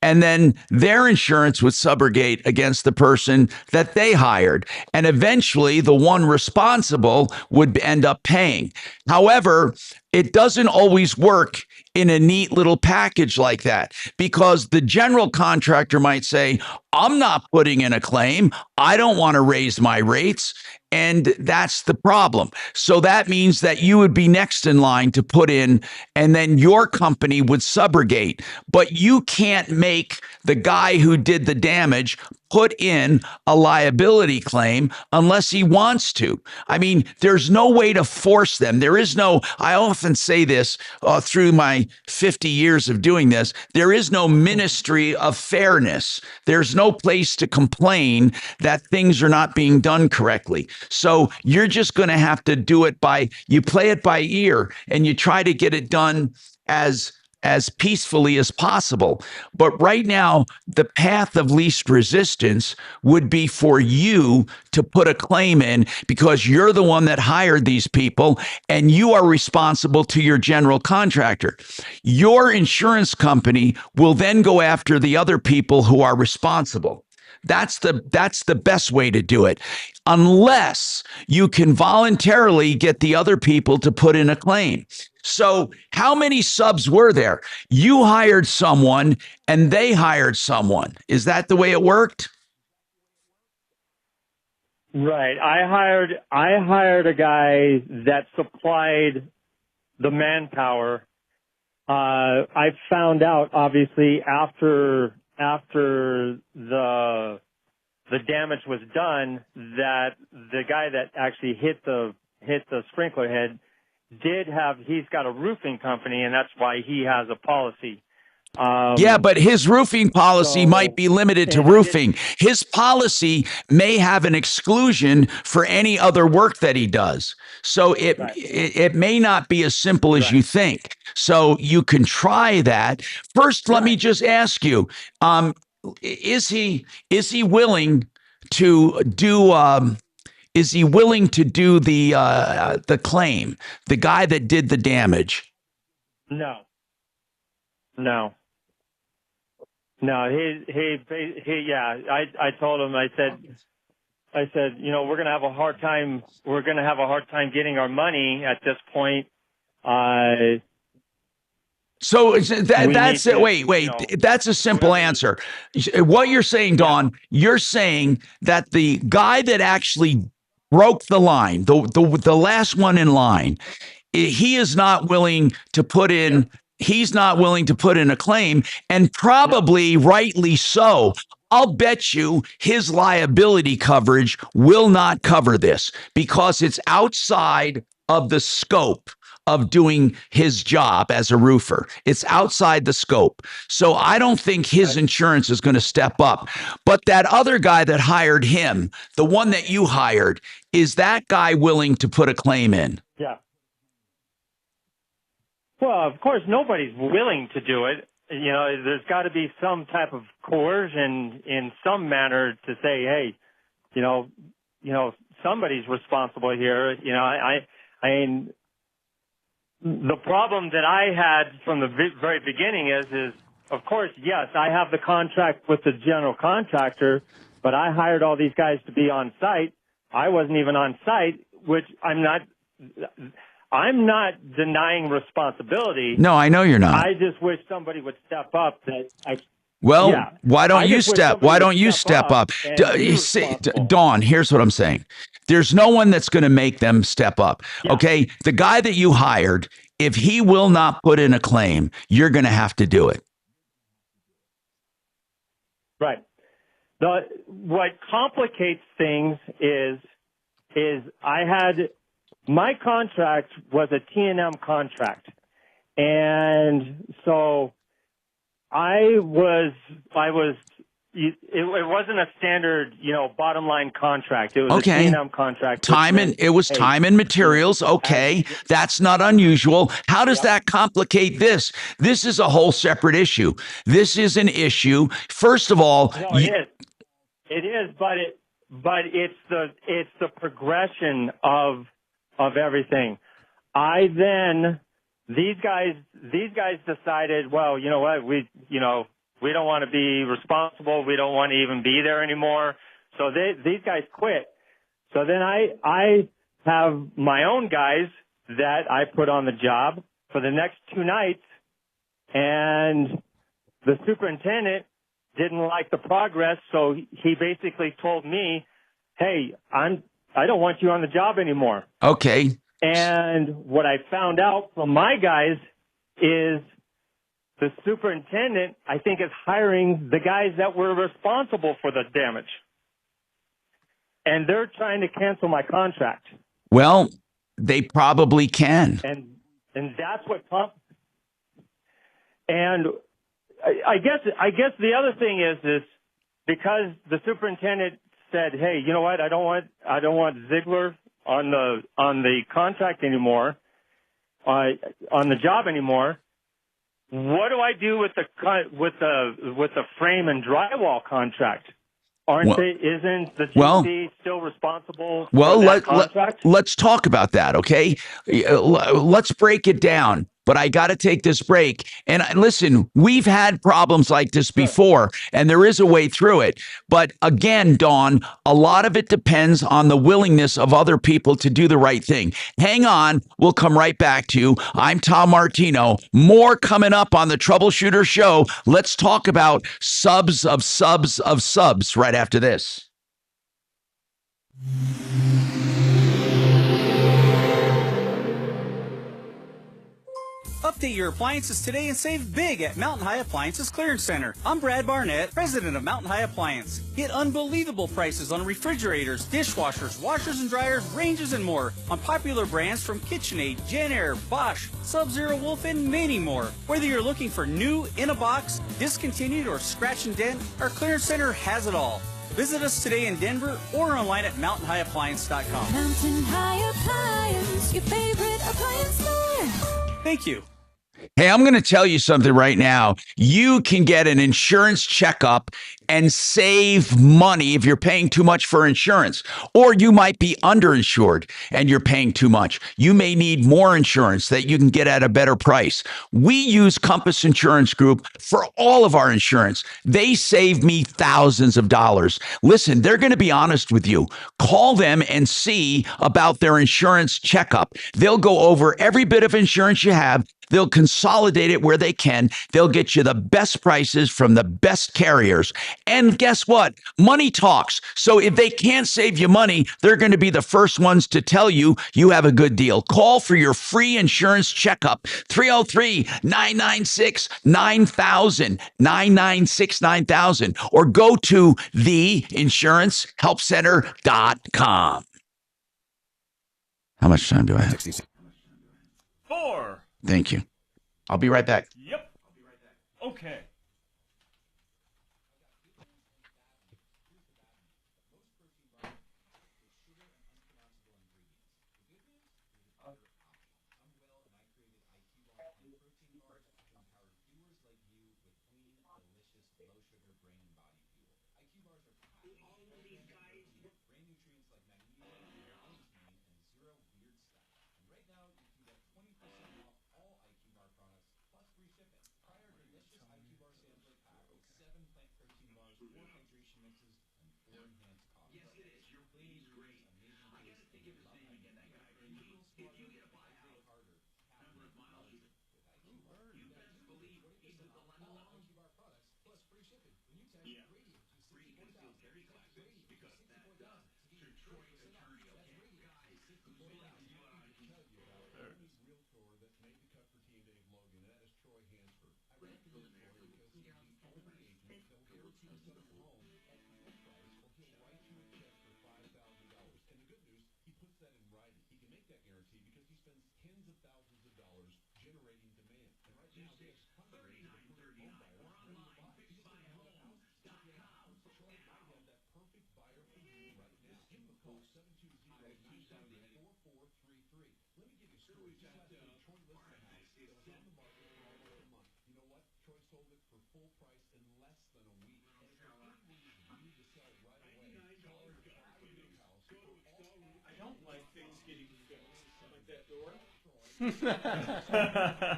And then their insurance would subrogate against the person that they hired. And eventually, the one responsible would end up paying. However, it doesn't always work in a neat little package like that, because the general contractor might say, I'm not putting in a claim. I don't want to raise my rates. And that's the problem. So that means that you would be next in line to put in, and then your company would subrogate. But you can't make the guy who did the damage put in a liability claim unless he wants to. I mean, there's no way to force them. There is no, I often say this through my 50 years of doing this, there is no ministry of fairness. There's no place to complain that things are not being done correctly. So you're just going to have to do it you play it by ear, and you try to get it done as peacefully as possible. But right now, the path of least resistance would be for you to put a claim in, because you're the one that hired these people and you are responsible to your general contractor. Your insurance company will then go after the other people who are responsible. That's the best way to do it, unless you can voluntarily get the other people to put in a claim. So how many subs were there? You hired someone and they hired someone. Is that the way it worked? Right. I hired a guy that supplied the manpower. I found out, obviously, after the damage was done, that the guy that actually hit the sprinkler head he's got a roofing company, and that's why he has a policy. Yeah, but his roofing policy might be limited to roofing. His policy may have an exclusion for any other work that he does. So it may not be as simple as you think. So you can try that. First, let me just ask you, is he willing to do the claim, the guy that did the damage? No. I told him, I said, you know, we're going to have a hard time getting our money at this point. So that's it. Wait. That's a simple answer. What you're saying, Dawn, you're saying that the guy that actually broke the line, the last one in line, he is not willing to put in. He's not willing to put in a claim, and probably rightly so. I'll bet you his liability coverage will not cover this, because it's outside of the scope of doing his job as a roofer. It's outside the scope. So I don't think his insurance is going to step up. But that other guy that hired him, the one that you hired, is that guy willing to put a claim in? Yeah. Well, of course, nobody's willing to do it. You know, there's got to be some type of coercion in some manner to say, hey, you know, somebody's responsible here. You know, I mean, the problem that I had from the very beginning is, of course, yes, I have the contract with the general contractor, but I hired all these guys to be on site. I wasn't even on site, which I'm not denying responsibility. No, I know you're not. I just wish somebody would step up. Why don't you step up? Dawn, here's what I'm saying. There's no one that's going to make them step up. Yeah. Okay. The guy that you hired, if he will not put in a claim, you're going to have to do it. Right. What complicates things is my contract was a T&M contract. And so I was it wasn't a standard, bottom line contract. It was Okay. a T&M contract. It was time and materials. Okay. That's not unusual. How does that complicate this? This is a whole separate issue. This is an issue. First of all, No, it is. It is, but it's the progression of everything. These guys decided, well, you know what, we don't want to be responsible. We don't want to even be there anymore. So these guys quit. So then I have my own guys that I put on the job for the next 2 nights, and the superintendent didn't like the progress, so he basically told me, hey, I don't want you on the job anymore. Okay. And what I found out from my guys is the superintendent, I think, is hiring the guys that were responsible for the damage. And they're trying to cancel my contract. Well, they probably can. And that's what and I guess the other thing is because the superintendent said, hey, you know what, I don't want Ziegler on the contract anymore, on the job anymore. What do I do with the frame and drywall contract? Isn't the GC still responsible for that contract? Let's talk about that, okay? Let's break it down. But I got to take this break. And listen, we've had problems like this before, and there is a way through it. But again, Dawn, a lot of it depends on the willingness of other people to do the right thing. Hang on. We'll come right back to you. I'm Tom Martino. More coming up on the Troubleshooter Show. Let's talk about subs of subs of subs right after this. Update your appliances today and save big at Mountain High Appliances Clearance Center. I'm Brad Barnett, president of Mountain High Appliance. Get unbelievable prices on refrigerators, dishwashers, washers and dryers, ranges, and more on popular brands from KitchenAid, JennAir, Bosch, Sub-Zero Wolf, and many more. Whether you're looking for new, in a box, discontinued, or scratch and dent, our Clearance Center has it all. Visit us today in Denver or online at mountainhighappliance.com. Mountain High Appliance, your favorite appliance store. Thank you. Hey, I'm going to tell you something right now. You can get an insurance checkup and save money if you're paying too much for insurance, or you might be underinsured and you're paying too much. You may need more insurance that you can get at a better price. We use Compass Insurance Group for all of our insurance. They save me thousands of dollars. Listen, they're going to be honest with you. Call them and see about their insurance checkup. They'll go over every bit of insurance you have. They'll consolidate it where they can. They'll get you the best prices from the best carriers. And guess what? Money talks. So if they can't save you money, they're going to be the first ones to tell you you have a good deal. Call for your free insurance checkup. 303-996-9000, 996-9000, or go to theinsurancehelpcenter.com. How much time do I have? 4. Thank you. I'll be right back. Yep. Okay.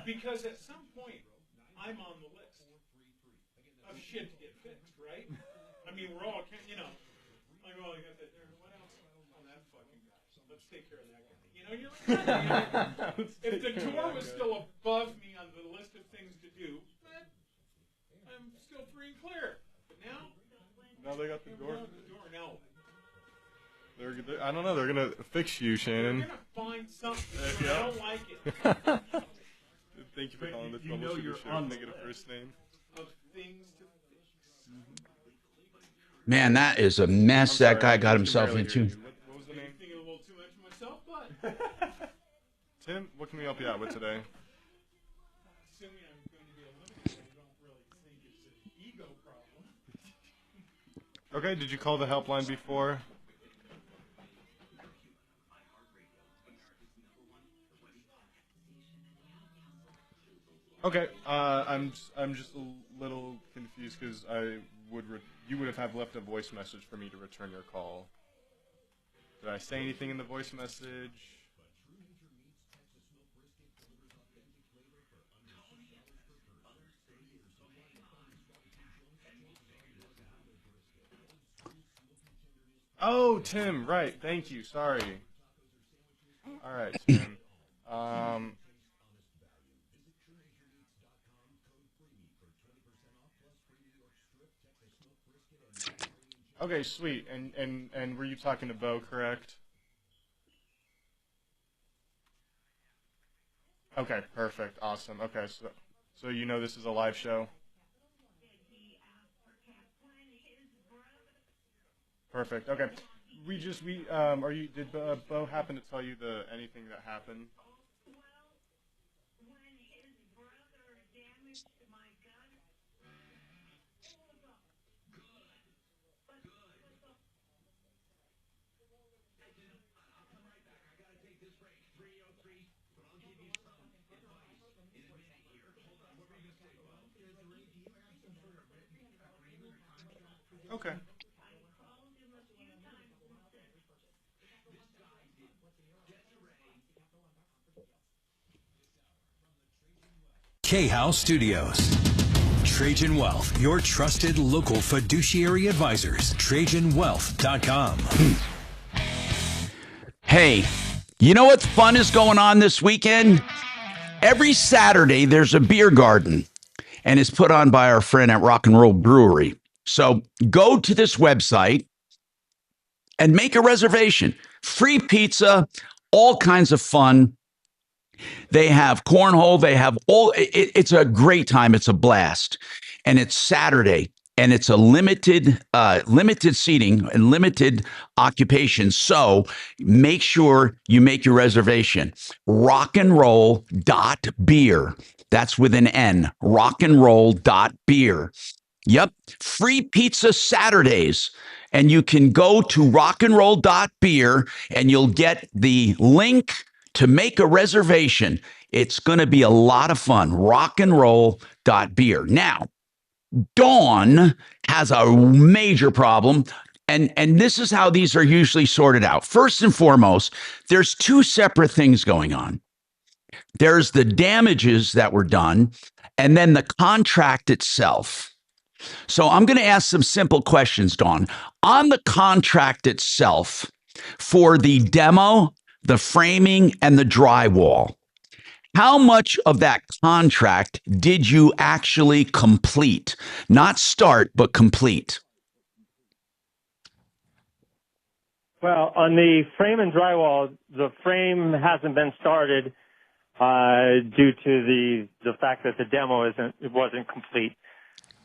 Because at some point, I'm on the list of shit to get fixed, right? I mean, we're all, you know, like, oh, you got that there. What else? Oh, that fucking guy. Let's take care of that guy. You know, you're like, if the door was still above me on the list of things to do, but I'm still free and clear. But now they got the door. Now. I don't know. They're gonna fix you, Shannon. They're gonna find something. I don't like it. Thank you for calling the Troubleshooter Show. Can I get a first name? Of things to fix. Man, that is a mess that guy got himself into. What was the name? Thinking a little too much of myself, but Tim, what can we help you out with today? assuming I'm going to be eliminated, I don't really think it's an ego problem. Okay. Did you call the helpline before? Okay, I'm just a little confused because you would have left a voice message for me to return your call. Did I say anything in the voice message? Oh, Tim, right. Thank you. Sorry. All right, Tim. Okay, sweet. And were you talking to Bo, correct? Okay, perfect. Awesome. Okay, so you know this is a live show? Perfect. Okay. Did Bo happen to tell you anything that happened? Okay. K-House Studios. Trajan Wealth, your trusted local fiduciary advisors. TrajanWealth.com. Hey, you know what fun is going on this weekend? Every Saturday, there's a beer garden, and it's put on by our friend at Rock and Roll Brewery. So go to this website and make a reservation. Free pizza, all kinds of fun. They have cornhole. They have it's a great time. It's a blast. And it's Saturday, and it's a limited seating and limited occupation. So make sure you make your reservation. rockandroll.beer. That's with an N. rockandroll.beer. Yep. Free pizza Saturdays. And you can go to rockandroll.beer and you'll get the link to make a reservation. It's going to be a lot of fun. rockandroll.beer. Now, Dawn has a major problem. And this is how these are usually sorted out. First and foremost, there's two separate things going on. There's the damages that were done, and then the contract itself. So I'm going to ask some simple questions, Dawn. On the contract itself, for the demo, the framing, and the drywall, how much of that contract did you actually complete? Not start, but complete. Well, on the frame and drywall, the frame hasn't been started due to the fact that the demo wasn't complete.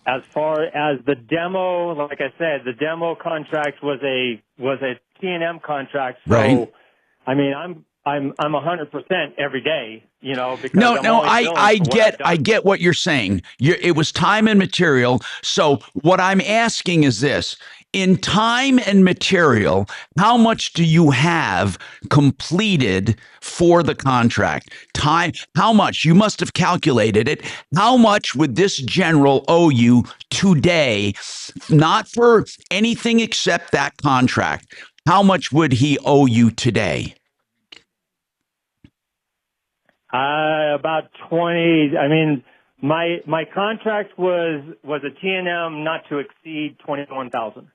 As far as the demo, like I said, the demo contract was a T&M contract. So, right. I mean, I'm 100% every day, you know, because I get what you're saying. It was time and material. So what I'm asking is this: in time and material, how much do you have completed for the contract? Time, how much? You must have calculated it. How much would this general owe you today? Not for anything except that contract. How much would he owe you today? About 20. I mean, my contract was a T&M not to exceed 21,000.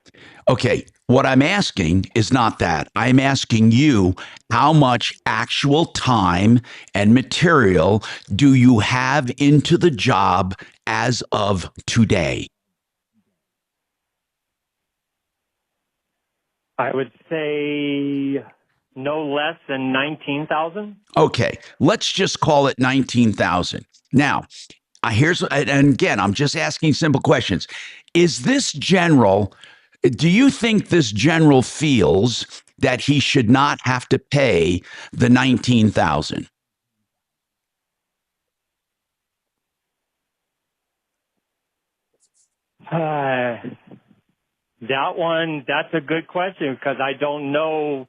Okay, what I'm asking is not that. I'm asking you how much actual time and material do you have into the job as of today? I would say no less than 19,000. Okay, let's just call it 19,000. Now, and again, I'm just asking simple questions. Is this general, do you think this general feels that he should not have to pay the 19,000? That's a good question because I don't know.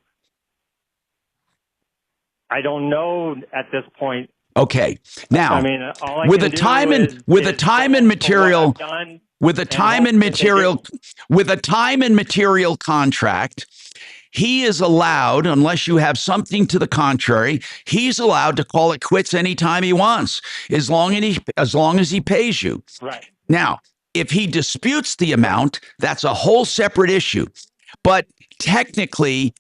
I don't know at this point. Okay. Now, I mean, all I with can the do time is with the time and material, with a time and material contract, he is allowed, unless you have something to the contrary, he's allowed to call it quits anytime he wants, as long as he pays you. Right. Now, if he disputes the amount, that's a whole separate issue. But technically,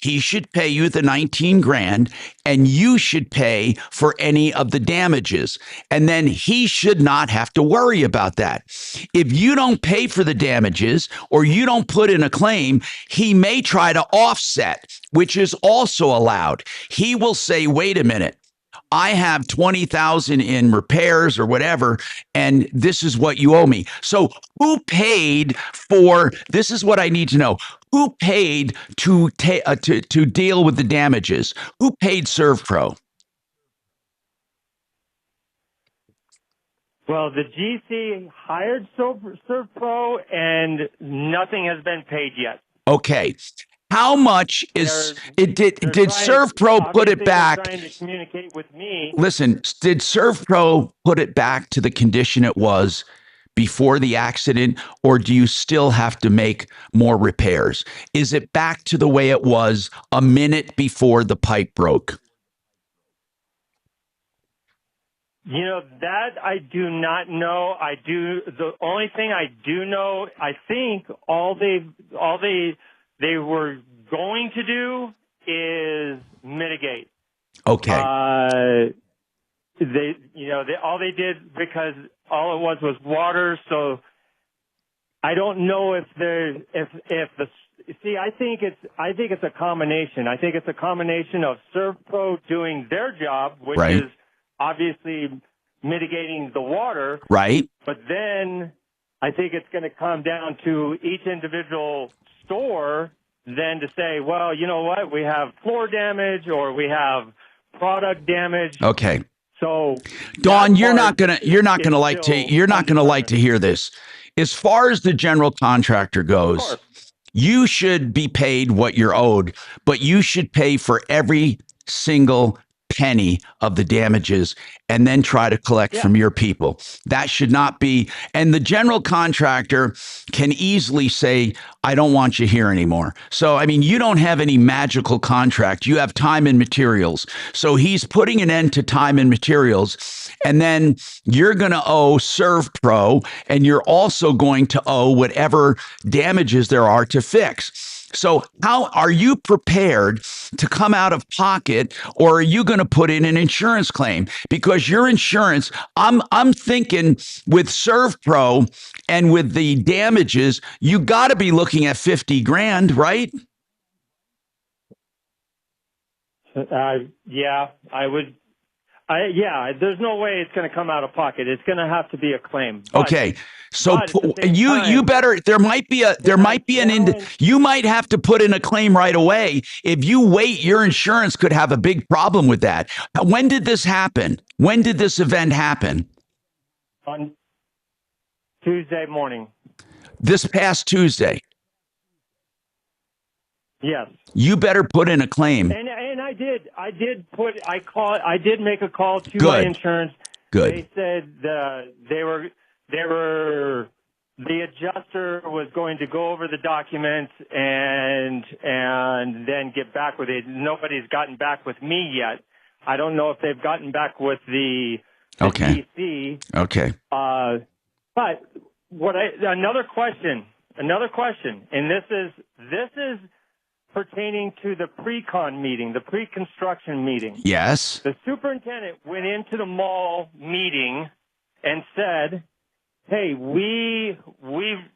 he should pay you the 19 grand and you should pay for any of the damages. And then he should not have to worry about that. If you don't pay for the damages or you don't put in a claim, he may try to offset, which is also allowed. He will say, wait a minute. I have 20,000 in repairs or whatever, and this is what you owe me. So who paid for, this is what I need to know. Who paid to deal with the damages? Who paid ServPro? Well, the GC hired ServPro and nothing has been paid yet. Okay. How much is it? Did ServPro put it back? Trying to communicate with me. Listen, did ServPro put it back to the condition it was before the accident, or do you still have to make more repairs? Is it back to the way it was a minute before the pipe broke? You know, that I do not know. The only thing I do know, I think all they were going to do is mitigate. Okay. All they did, because all it was water. So I don't know if I think it's a combination. I think it's a combination of ServPro doing their job, which right. is obviously mitigating the water. Right. But then I think it's going to come down to each individual store then to say, well, you know what, we have floor damage or we have product damage. Okay. So Dawn, you're not gonna like to hear this. As far as the general contractor goes, you should be paid what you're owed, but you should pay for every single penny of the damages and then try to collect from your people. That should not be. And the general contractor can easily say, I don't want you here anymore. So, I mean, you don't have any magical contract. You have time and materials. So he's putting an end to time and materials. And then you're going to owe ServPro, and you're also going to owe whatever damages there are to fix. So how are you prepared to come out of pocket, or are you going to put in an insurance claim? Because your insurance, I'm thinking with ServPro and with the damages, you got to be looking at 50 grand, right? Yeah, I would. There's no way it's going to come out of pocket. It's going to have to be a claim. Okay. So you better, you might have to put in a claim right away. If you wait, your insurance could have a big problem with that. When did this happen? When did this event happen? On Tuesday morning. This past Tuesday. Yes. You better put in a claim. And I did make a call to my Good. insurance. Good. They said the adjuster was going to go over the documents and then get back with it. Nobody's gotten back with me yet. I don't know if they've gotten back with the Okay. DC. Okay. But another question, and this is pertaining to the pre-con meeting, the pre-construction meeting. Yes. The superintendent went into the mall meeting and said, "Hey, we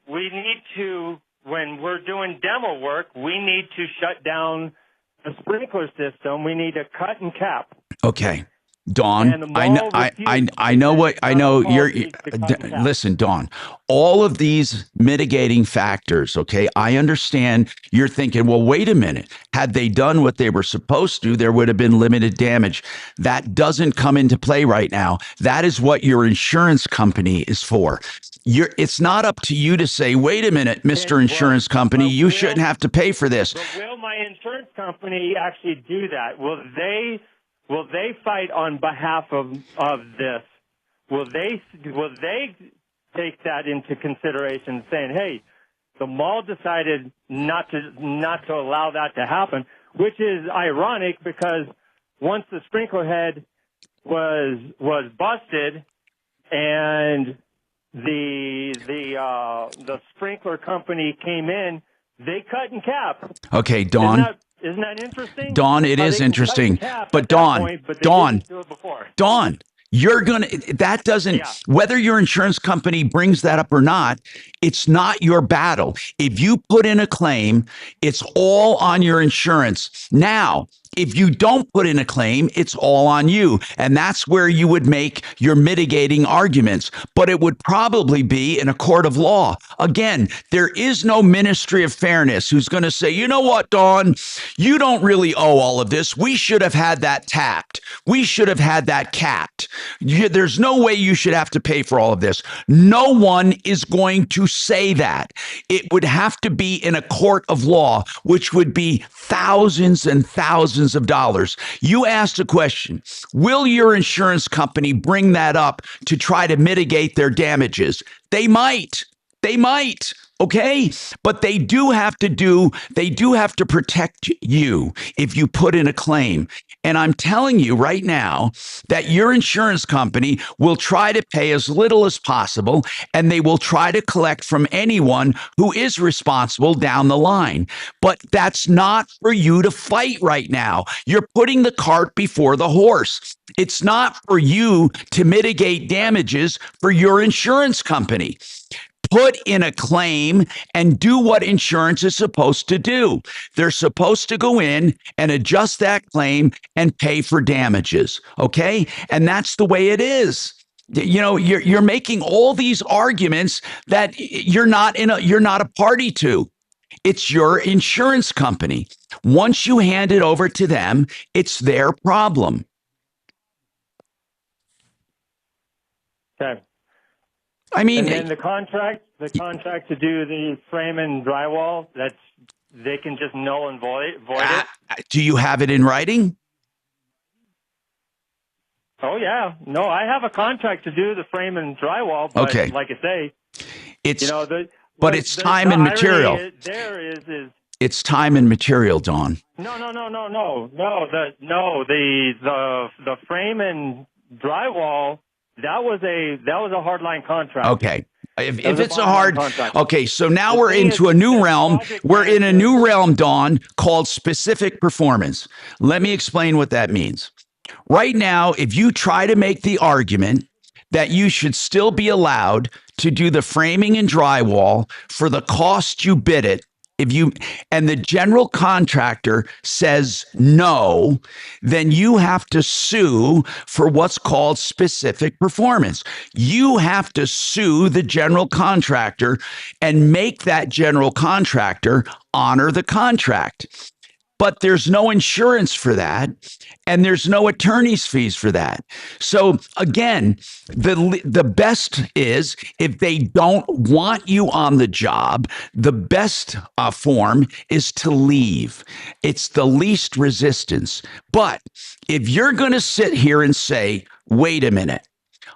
need to, when we're doing demo work, we need to shut down the sprinkler system. We need to cut and cap." Okay. Dawn, I know you're listen, Dawn, all of these mitigating factors, okay? I understand you're thinking, well, wait a minute. Had they done what they were supposed to, there would have been limited damage. That doesn't come into play right now. That is what your insurance company is for. It's not up to you to say, wait a minute, Mr. Insurance Company, you shouldn't have to pay for this. But will my insurance company actually do that? Will they fight on behalf of this? Will they take that into consideration, saying, "Hey, the mall decided not to allow that to happen," which is ironic because once the sprinkler head was busted and the sprinkler company came in, they cut and cap. Okay, Dawn. Isn't that interesting? Dawn, it is interesting. But Dawn, you're going to, that doesn't, whether your insurance company brings that up or not, it's not your battle. If you put in a claim, it's all on your insurance. Now, if you don't put in a claim, it's all on you. And that's where you would make your mitigating arguments. But it would probably be in a court of law. Again, there is no Ministry of Fairness who's going to say, you know what, Dawn, you don't really owe all of this. We should have had that tapped. We should have had that capped. There's no way you should have to pay for all of this. No one is going to say that. It would have to be in a court of law, which would be thousands and thousands of dollars. You asked a question, will your insurance company bring that up to try to mitigate their damages? They might. Okay, but they do have to protect you if you put in a claim. And I'm telling you right now that your insurance company will try to pay as little as possible, and they will try to collect from anyone who is responsible down the line. But that's not for you to fight right now. You're putting the cart before the horse. It's not for you to mitigate damages for your insurance company. Put in a claim and do what insurance is supposed to do. They're supposed to go in and adjust that claim and pay for damages. Okay. And that's the way it is. You know, you're making all these arguments that you're not a party to. It's your insurance company. Once you hand it over to them, it's their problem. Okay. I mean, and then the contract to do the frame and drywall, they can just null and void it. Do you have it in writing? Oh yeah, no, I have a contract to do the frame and drywall. But okay, like I say, it's but it's time and material. It's time and material, Dawn. No. The frame and drywall. That was a hardline contract. Okay. If it's a hard contract. Okay, so now we're into a new realm. We're in a new realm, Dawn, called specific performance. Let me explain what that means. Right now, if you try to make the argument that you should still be allowed to do the framing and drywall for the cost you bid it, and the general contractor says no, then you have to sue for what's called specific performance. You have to sue the general contractor and make that general contractor honor the contract. but there's no insurance for that, and there's no attorney's fees for that. So again, the best is if they don't want you on the job, the best form is to leave. It's the least resistance. But if you're going to sit here and say, wait a minute,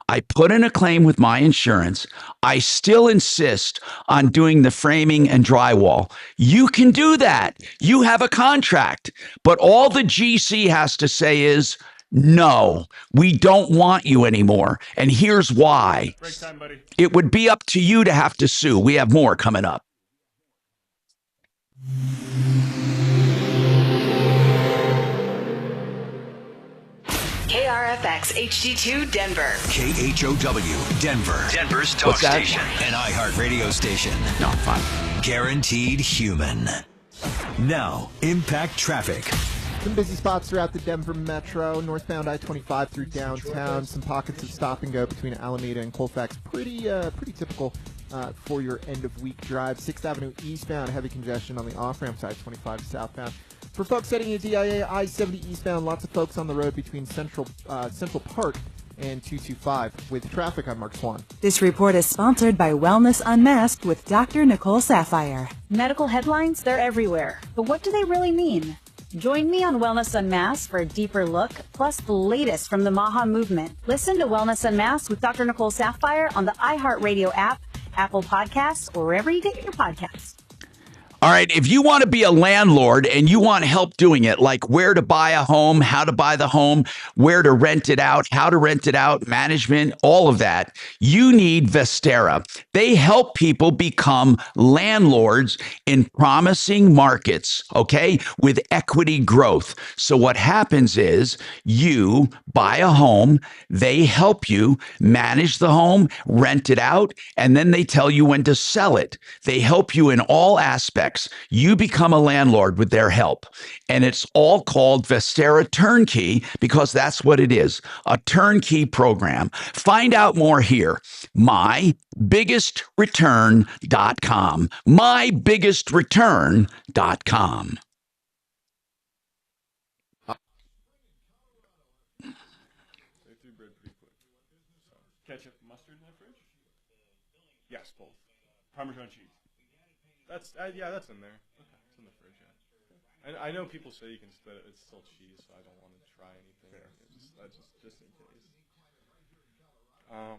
I put in a claim with my insurance, I still insist on doing the framing and drywall. You can do that. You have a contract. But all the GC has to say is, no, we don't want you anymore. And here's why. Break time, buddy. It would be up to you to have to sue. We have more coming up. KRFX HD2 Denver. KHOW Denver. Denver's talk What's that? station. An iHeartRadio station. No, fine. Guaranteed human. Now, impact traffic. Some busy spots throughout the Denver metro. Northbound I-25 through downtown. Some pockets of stop and go between Alameda and Colfax. Pretty typical for your end of week drive. 6th Avenue eastbound, heavy congestion on the off-ramp side, 25 southbound. For folks heading to DIA, I-70 eastbound, lots of folks on the road between Central Park and 225. With traffic, I'm Mark Swan. This report is sponsored by Wellness Unmasked with Dr. Nicole Sapphire. Medical headlines, they're everywhere. But what do they really mean? Join me on Wellness Unmasked for a deeper look, plus the latest from the Maha movement. Listen to Wellness Unmasked with Dr. Nicole Sapphire on the iHeartRadio app, Apple Podcasts, or wherever you get your podcasts. All right, if you want to be a landlord and you want help doing it, like where to buy a home, how to buy the home, where to rent it out, how to rent it out, management, all of that, you need Vestera. They help people become landlords in promising markets, okay, with equity growth. So what happens is you buy a home, they help you manage the home, rent it out, and then they tell you when to sell it. They help you in all aspects. You become a landlord with their help. And it's all called Vestera Turnkey because that's what it is, a turnkey program. Find out more here. MyBiggestReturn.com. MyBiggestReturn.com. Ketchup, mustard in the fridge? Yes, both. Parmesan cheese. That's that's in there. Okay. It's in the fridge. Yeah. I know people say you can split it. It's still cheese, so I don't want to try anything. That's just in case. I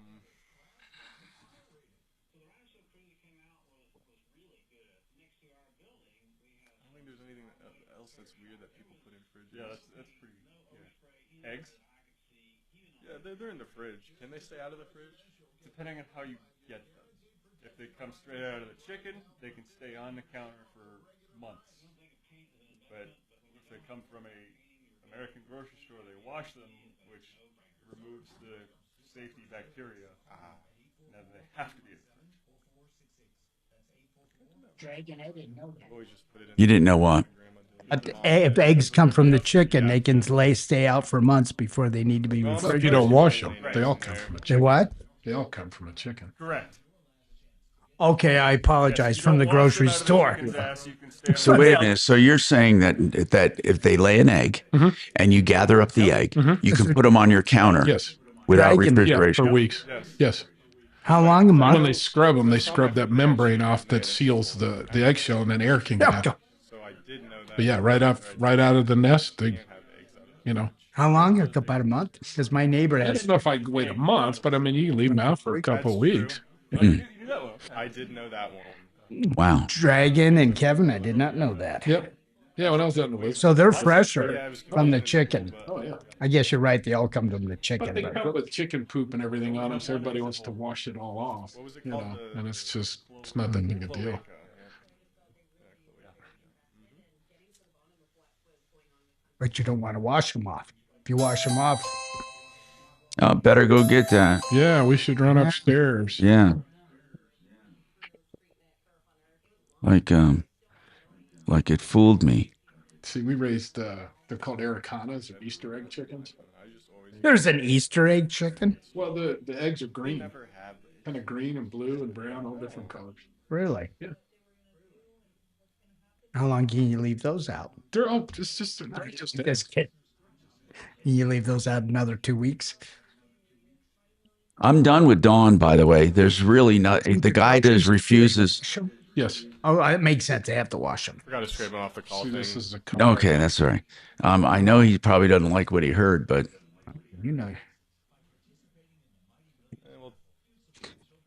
don't think there's anything else that's weird that people put in fridges. Yeah, that's pretty. Yeah. Eggs. Yeah, they're in the fridge. Can they stay out of the fridge? Depending on how you get them. If they come straight out of the chicken, they can stay on the counter for months. But if they come from a American grocery store, they wash them, which removes the safety bacteria. Now they have to be in the fridge. Dragon, I didn't know that. You didn't know what? If eggs come from the chicken, they can stay out for months before they need to be refrigerated. If you don't wash them, they all come from a chicken. They what? They all come from a chicken. Correct. Okay, I apologize. From the grocery store. So wait a minute. So you're saying that if they lay an egg and you gather up the egg, you can put them on your counter without refrigeration? Yeah, for weeks. Yes. How long a month? When they scrub them, they scrub that membrane off that seals the eggshell, and then air can get out. But yeah, right out of the nest, they, How long? About a month? Because my neighbor I has. don't know if I can wait a month, but I mean, you can leave them out for a couple of weeks. I did know that one. Wow. Dragon and Kevin, I did not know that. Yep. Yeah, when I was out in the woods. So they're fresher from the chicken. Oh, yeah. I guess you're right. They all come from the chicken. But they come with chicken poop and everything on them, so everybody wants to wash it all off. And it's not that big a deal. But you don't want to wash them off. If you wash them off. Oh, better go get that. Yeah, we should run upstairs. Yeah. Like it fooled me. See, we raised, they're called Aracanas, or Easter egg chickens. There's an Easter egg chicken? Well, the eggs are green. Kind of green and blue and brown, all different colors. Really? Yeah. How long can you leave those out? They're just Just kidding. You leave those out another 2 weeks. I'm done with Dawn, by the way. There's really not the guy that refuses. Yes. Oh, it makes sense. They have to wash them. Forgot to scrape them off the call thing. This is a Okay, that's all right. I know he probably doesn't like what he heard, but You know.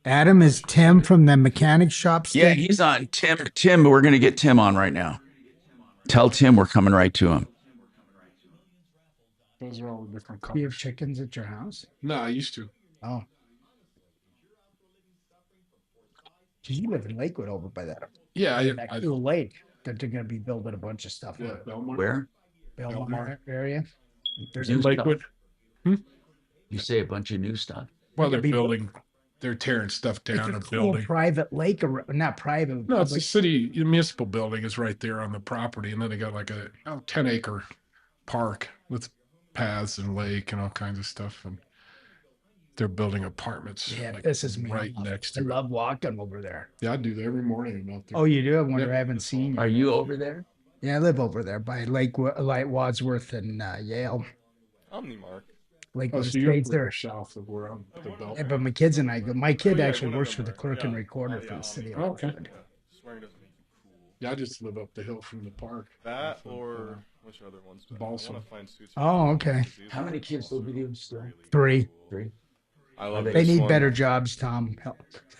Adam, is Tim from the mechanic shop still? yeah, he's on. Tim, we're going to get Tim on right now. Tell Tim we're coming right to him. Those are all the different Do you colors. have chickens at your house? No, I used to. Oh. You live in Lakewood over by that. Yeah, that cool lake that they're going to be building a bunch of stuff. Yeah, Belmar. Where? Belmar area. There's New Lakewood. You say a bunch of new stuff. Well, they're building. They're tearing stuff down and cool building. private lake, or not private. No, it's a public. city municipal building is right there on the property, and then they got like a 10-acre park with paths and lake and all kinds of stuff, and they're building apartments. Yeah, like, this is me. right next to I it. love walking over there. Yeah, I do that every morning. I'm out there. Oh, you do? I wonder. I haven't seen you. Are you over there? Yeah, I live over there by Lake Wadsworth and Yale. Omnimark. Oh, Lakewood so you're Estates there. south of where I'm the belt. Yeah, but my kids and I go. My kid actually works for the clerk and recorder for the city. Of Okay. Lakewood. Swearing doesn't make you cool. Yeah, I just live up the hill from the park. That or which other ones? I Balsam. want to find suits. Oh, okay. How many kids live with you still? 3. I love They this need one. better jobs, Tom,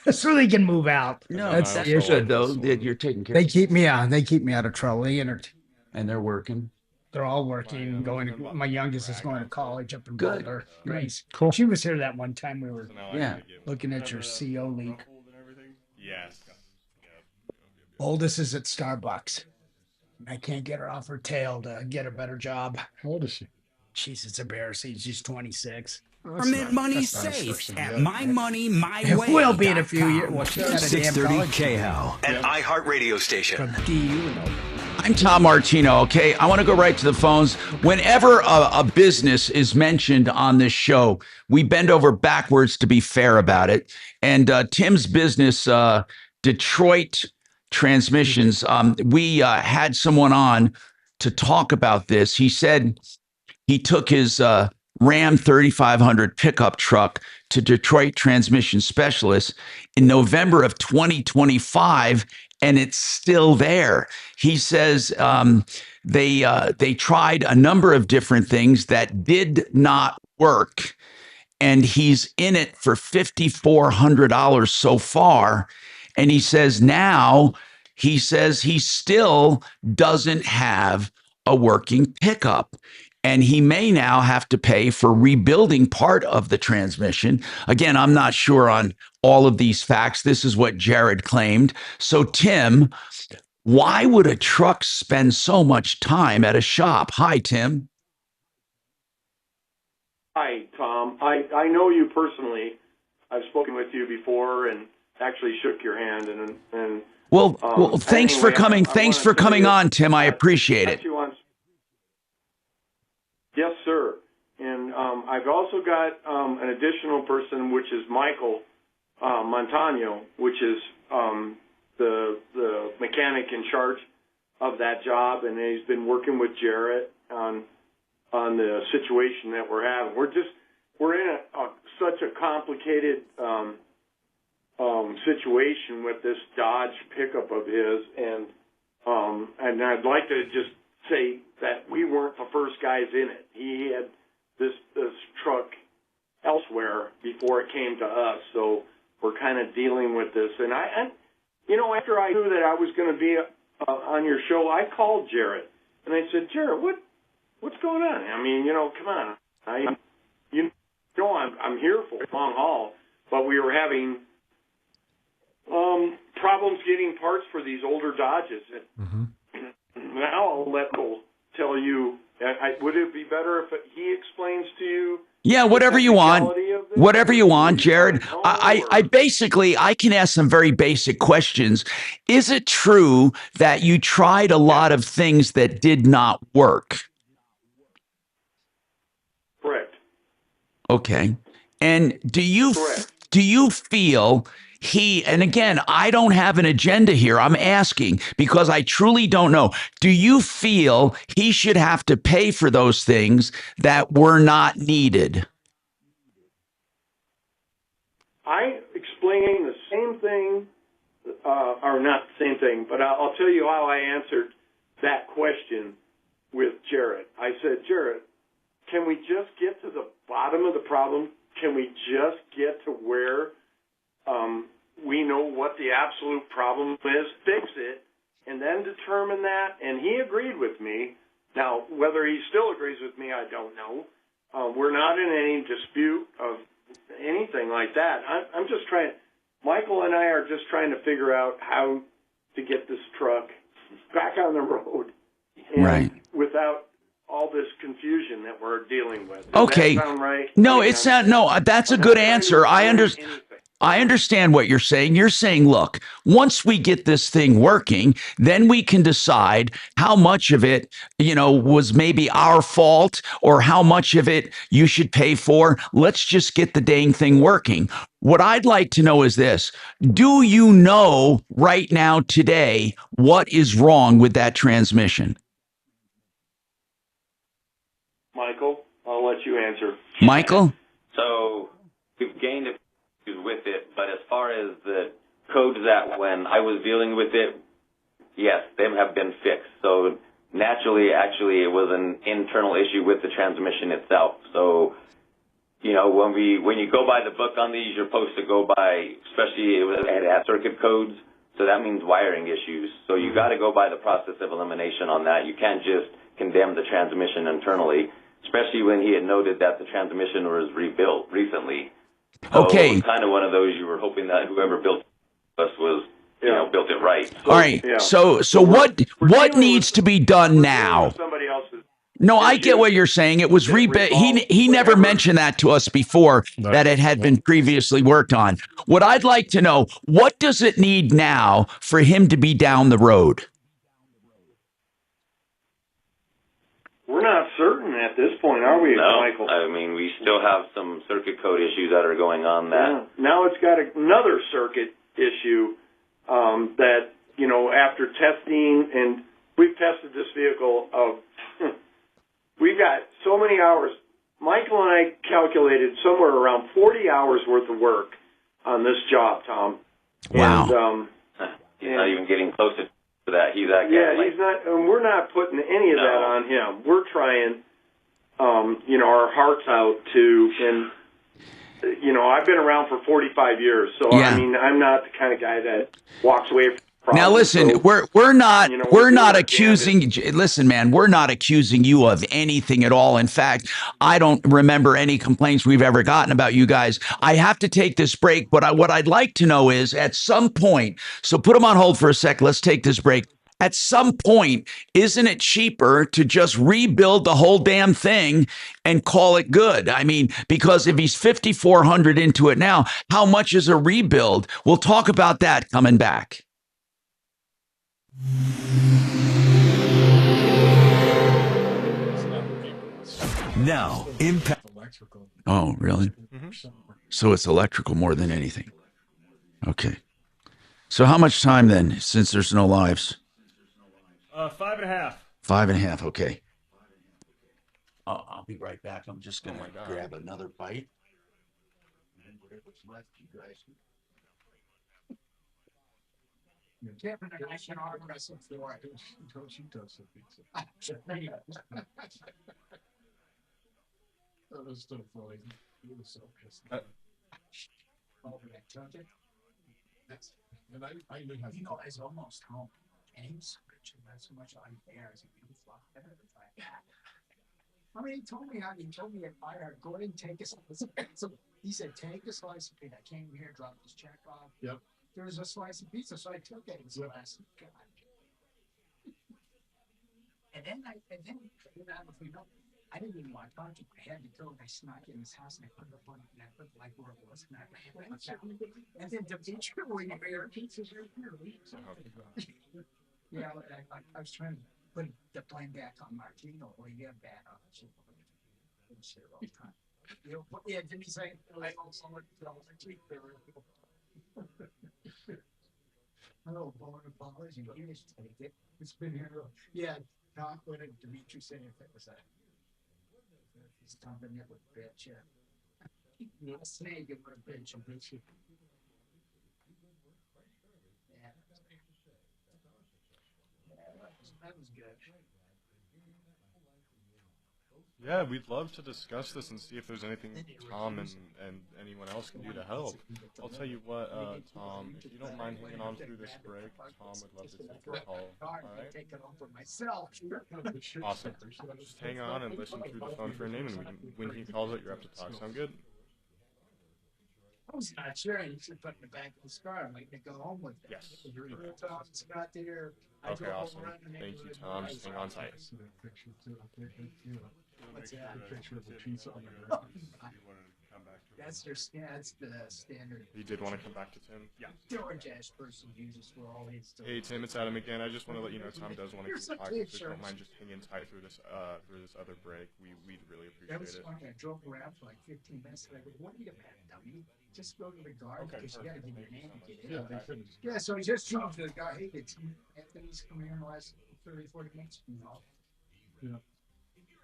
so they can move out. No, that's that's the issue. good though. That you're taking care. They keep me out. They keep me out of trouble. And they're working. They're all working. My youngest is going to college up in Good. Boulder. Grace. Cool. She was here that one time we were Yeah. looking at your CO leak. Yes. Oldest is at Starbucks. I can't get her off her tail to get a better job. How old is she? Jeez, it's embarrassing. She's 26. Permit money safe at My Money, My It Way. will be in a few years. Well, she got a damn 630 college KHOW, an iHeartRadio station. from DU and over. I'm Tom Martino, okay? I want to go right to the phones. Whenever a business is mentioned on this show, we bend over backwards to be fair about it. And Tim's business, Detroit Transmissions, we had someone on to talk about this. He said he took his Ram 3500 pickup truck to Detroit Transmission Specialists in November of 2025, and it's still there. He says they tried a number of different things that did not work, and he's in it for $5,400 so far. And he says now, he still doesn't have a working pickup. And he may now have to pay for rebuilding part of the transmission. Again, I'm not sure on all of these facts. This is what Jared claimed. So, Tim, why would a truck spend so much time at a shop? Hi, Tim. Hi, Tom. I know you personally. I've spoken with you before and actually shook your hand. And well, thanks for coming. Thanks for coming on, Tim. I appreciate it. Yes, sir. And I've also got an additional person, which is Michael Montano, which is the mechanic in charge of that job, and he's been working with Jarrett on the situation that we're having. We're in such a complicated situation with this Dodge pickup of his, and I'd like to just say that we weren't the first guys in it. He had this truck elsewhere before it came to us, so we're kind of dealing with this. And after I knew that I was going to be on your show, I called Jarrett and I said, Jarrett, what's going on? I mean, come on. I'm here for the long haul, but we were having problems getting parts for these older Dodges. Mm-hmm. Now I'll let Cole tell you. Would it be better if he explains to you? Yeah, whatever you want. Whatever you want, Jared. I basically, I can ask some very basic questions. Is it true that you tried a lot of things that did not work? Correct. Okay. And do you feel and again, I don't have an agenda here. I'm asking because I truly don't know. Do you feel he should have to pay for those things that were not needed? I explained the same thing, or not the same thing, but I'll tell you how I answered that question with Jarrett. I said, Jarrett, can we just get to the bottom of the problem? Can we just get to where we know what the absolute problem is, fix it, and then determine that? And he agreed with me. Now, whether he still agrees with me, I don't know. We're not in any dispute of anything like that. I'm just trying, Michael and I are just trying to figure out how to get this truck back on the road, and right, without all this confusion that we're dealing with. Does that sound right? No, it's not. No, that's a good answer. I understand what you're saying. You're saying, look, once we get this thing working, then we can decide how much of it, was maybe our fault or how much of it you should pay for. Let's just get the dang thing working. What I'd like to know is this. Do you know right now today what is wrong with that transmission? Michael, I'll let you answer. Michael? So we've gained a few with it, but as far as the codes that when I was dealing with it, yes, they have been fixed. So naturally, actually, it was an internal issue with the transmission itself. So, when you go by the book on these, you're supposed to go by, especially it had circuit codes. So that means wiring issues. So you got to go by the process of elimination on that. You can't just condemn the transmission internally, especially when he had noted that the transmission was rebuilt recently. So okay. It was kind of one of those you were hoping that whoever built us was, built it right. All right. Yeah. So what needs to be done now? Somebody else's. No, I get what you're saying. It was rebuilt. He never mentioned that to us before, that it had been previously worked on. What I'd like to know, what does it need now for him to be down the road? We're not certain at this point, are we, No, Michael? I mean, we still have some circuit code issues that are going on that. Yeah. Now it's got another circuit issue that, after testing, and we've tested this vehicle we've got so many hours. Michael and I calculated somewhere around 40 hours worth of work on this job, Tom. Wow. And, he's not even getting close to that. He's that guy. Yeah, he's not, and we're not putting any of that on him. We're trying, our hearts out to, and, I've been around for 45 years, so yeah. I mean, I'm not the kind of guy that walks away from problems. Now listen, so, we're not accusing. Listen, man, we're not accusing you of anything at all. In fact, I don't remember any complaints we've ever gotten about you guys. I have to take this break, but what I'd like to know is at some point. So put them on hold for a sec. Let's take this break. At some point, isn't it cheaper to just rebuild the whole damn thing and call it good? I mean, because if he's $5,400 into it now, how much is a rebuild? We'll talk about that coming back. Now, impact. Oh, really? So it's electrical more than anything. Okay. So how much time then, since there's no lives? 5.5. 5.5. Okay. I'll be right back. I'm just gonna grab another bite. That was so funny. He was so pissed. And I knew how. I was almost home, and he was so rich and had so much on air. I mean, he told me at fire, go ahead and take a slice of pizza. He said, take a slice of pizza. I came here, dropped this check off. Yep. There was a slice of pizza, so I took it. God. And then I didn't even want to talk to him. I had to go, and I snuck in his house, and I put it up on, and I put like where it was, and and then Demetri, we made pizzas right here. Yeah, I was trying to put the blame back on Martino. Well, you have bad on it. All the time. Yeah, didn't he say? Oh, bone apology. You just take it. It's been here. Yeah, Tom, what did Dimitri say if it was that? He's stomping it with a bitch, yeah. Not a snake, it would a bitch, a bitch. Yeah. That was good. Yeah, we'd love to discuss this and see if there's anything Tom and anyone else can do to help. I'll tell you what, Tom, if you don't mind hanging on through this break, Tom would love to take your call. All right? Take it over myself. Awesome. Just hang on and listen through the phone for a name, and when he calls it, you're up to talk. Sound good? I was not sure. You should put it in the back of his car. I'm like to go home with it. Yes. Tom's not there. Okay, awesome. Thank you, Tom. Just hang on tight. What's that? That's their that's the standard. He did want to come back to Tim? Yeah. George Ashperson uses for all his. Hey Tim, it's Adam again. I just want to let you know Tom does want to keep talking, so if you don't mind just hanging tight through this other break. We'd really appreciate it. That was funny. I drove around for like 15 minutes and I go, what are you mad, dummy? Just go to the guard because you got to give your name to get in. Yeah, so he just told the guy, hey, did Anthony's come here in the last 30, 40 minutes? No. Yeah.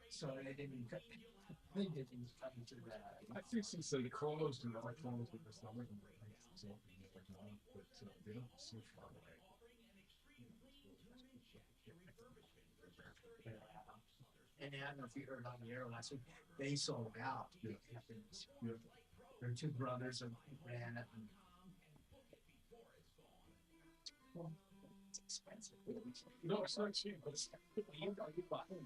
So they didn't cut. They didn't cut into that. I think since they closed and I closed with this number, so like no, but they don't so far away. And I don't know if you heard on the air last week, they sold out. Yeah. Their two brothers ran it. And, well, it's expensive. No, it's not cheap, but it's you buy it.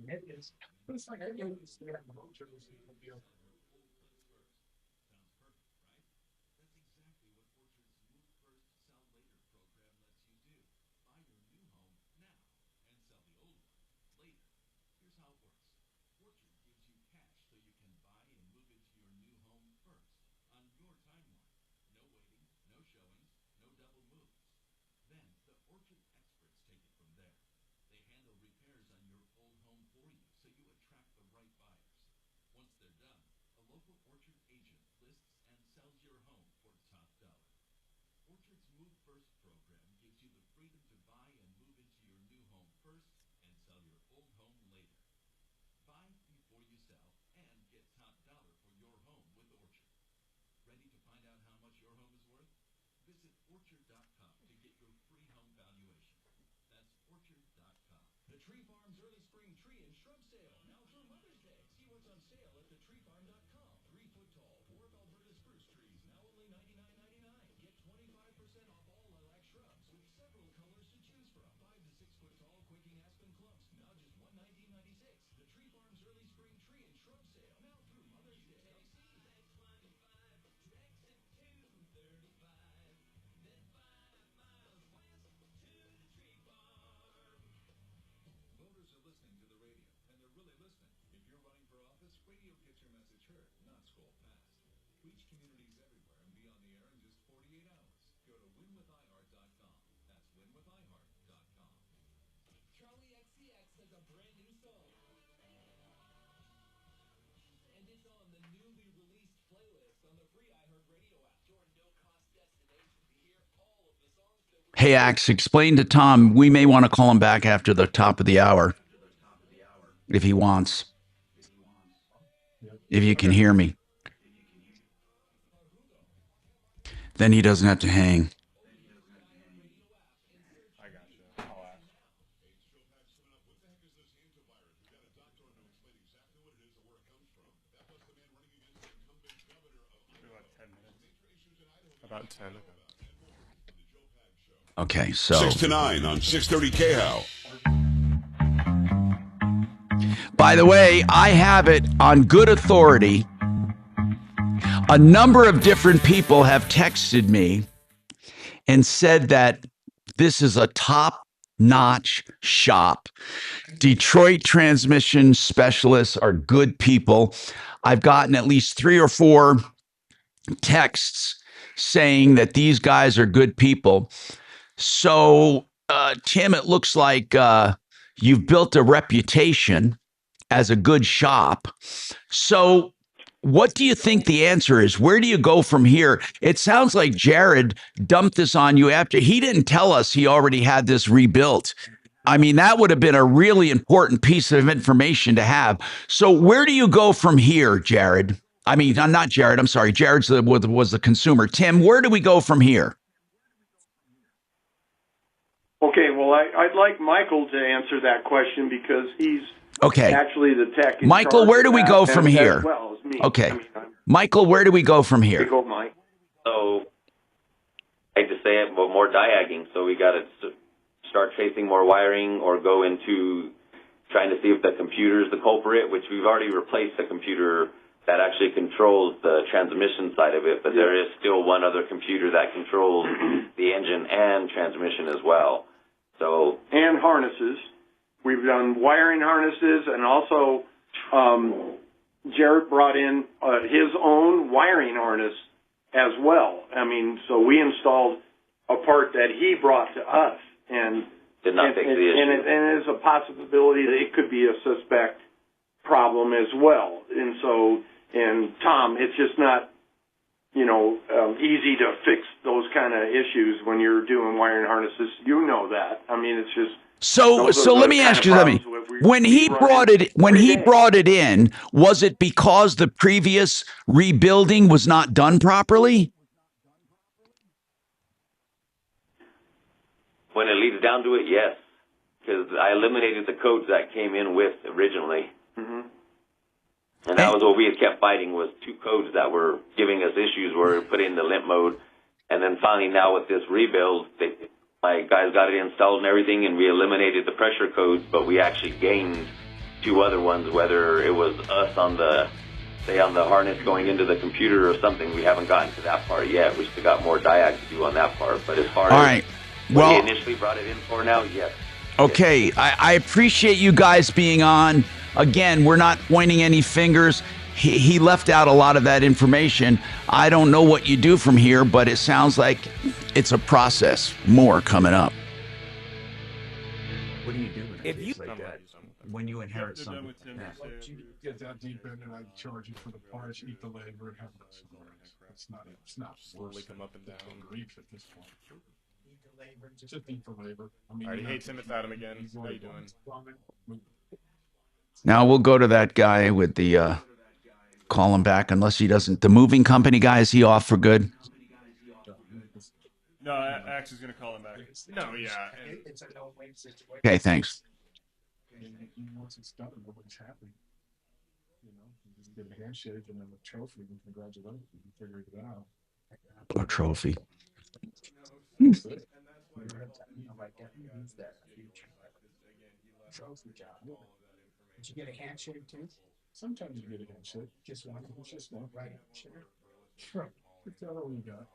It is. But it's like I get this thing at the voucher, this is a deal. Hey, Axe, explain to Tom, we may want to call him back after the top of the hour if he wants. If you can hear me. Then he doesn't have to hang. About 10. Okay, so 6 to 9 on 630 KHOW. By the way, I have it on good authority. A number of different people have texted me and said that this is a top-notch shop. Detroit transmission specialists are good people. I've gotten at least 3 or 4 texts saying that these guys are good people. So, Tim, it looks like you've built a reputation as a good shop. So what do you think the answer is? Where do you go from here? It sounds like Jared dumped this on you after he didn't tell us he already had this rebuilt. I mean, that would have been a really important piece of information to have. So where do you go from here, Jared? I mean, I'm not Jared. I'm sorry. Jared's was the consumer. Tim, where do we go from here? Okay, well, I'd like Michael to answer that question because he's Okay. actually the tech. In Michael, charge where of do we that, go from as here? well as me. Okay. I mean, Michael, where do we go from here? go, Mike. So, I hate to say it, but more diagging. So we got to start tracing more wiring or go into trying to see if the computer is the culprit, which we've already replaced the computer that actually controls the transmission side of it, but there is still one other computer that controls the engine and transmission as well. So, and harnesses. We've done wiring harnesses, and also Jarrett brought in his own wiring harness as well. I mean, so we installed a part that he brought to us, and did not fix the issue. And it is a possibility that it could be a suspect problem as well. And so, and Tom, it's just not, easy to fix those kind of issues when you're doing wiring harnesses. You know that. I mean, it's just. So let me ask you something. When he brought it in, was it because the previous rebuilding was not done properly? When it leads down to it, yes, because I eliminated the codes that came in with originally. Mm-hmm. And that was what we had kept fighting, was two codes that were giving us issues where we put in the limp mode. And then finally now with this rebuild, my guys got it installed and everything, and we eliminated the pressure codes, but we actually gained two other ones, whether it was us on the harness going into the computer or something. We haven't gotten to that part yet. We still got more diag to do on that part. But as far as what he initially brought it in for now, yes. Okay, I appreciate you guys being on. Again, we're not pointing any fingers. He left out a lot of that information. I don't know what you do from here, but it sounds like it's a process. More coming up. What do you do with things like that when you inherit something? Once you get that deep in, and I charge you for the parts, eat the labor, and have no cigars. It's not worth come up and down grief at this point. Just eat the labor. I mean, all right, hey, Tim, it's Adam again. How you doing? Now we'll go to that guy with the call him back unless he doesn't. The moving company guy, is he off for good? No, Axe is going to call him back. No, yeah. It's a no-win situation. Okay, thanks. Once it's done, nobody's happy. You just get a handshake and then a trophy and congratulations. You figured it out. A trophy. Trophy job. Did you get a handshake too? Sometimes you get a handshake. Just one. Just one. Right. Sure. Sure. That's all we got.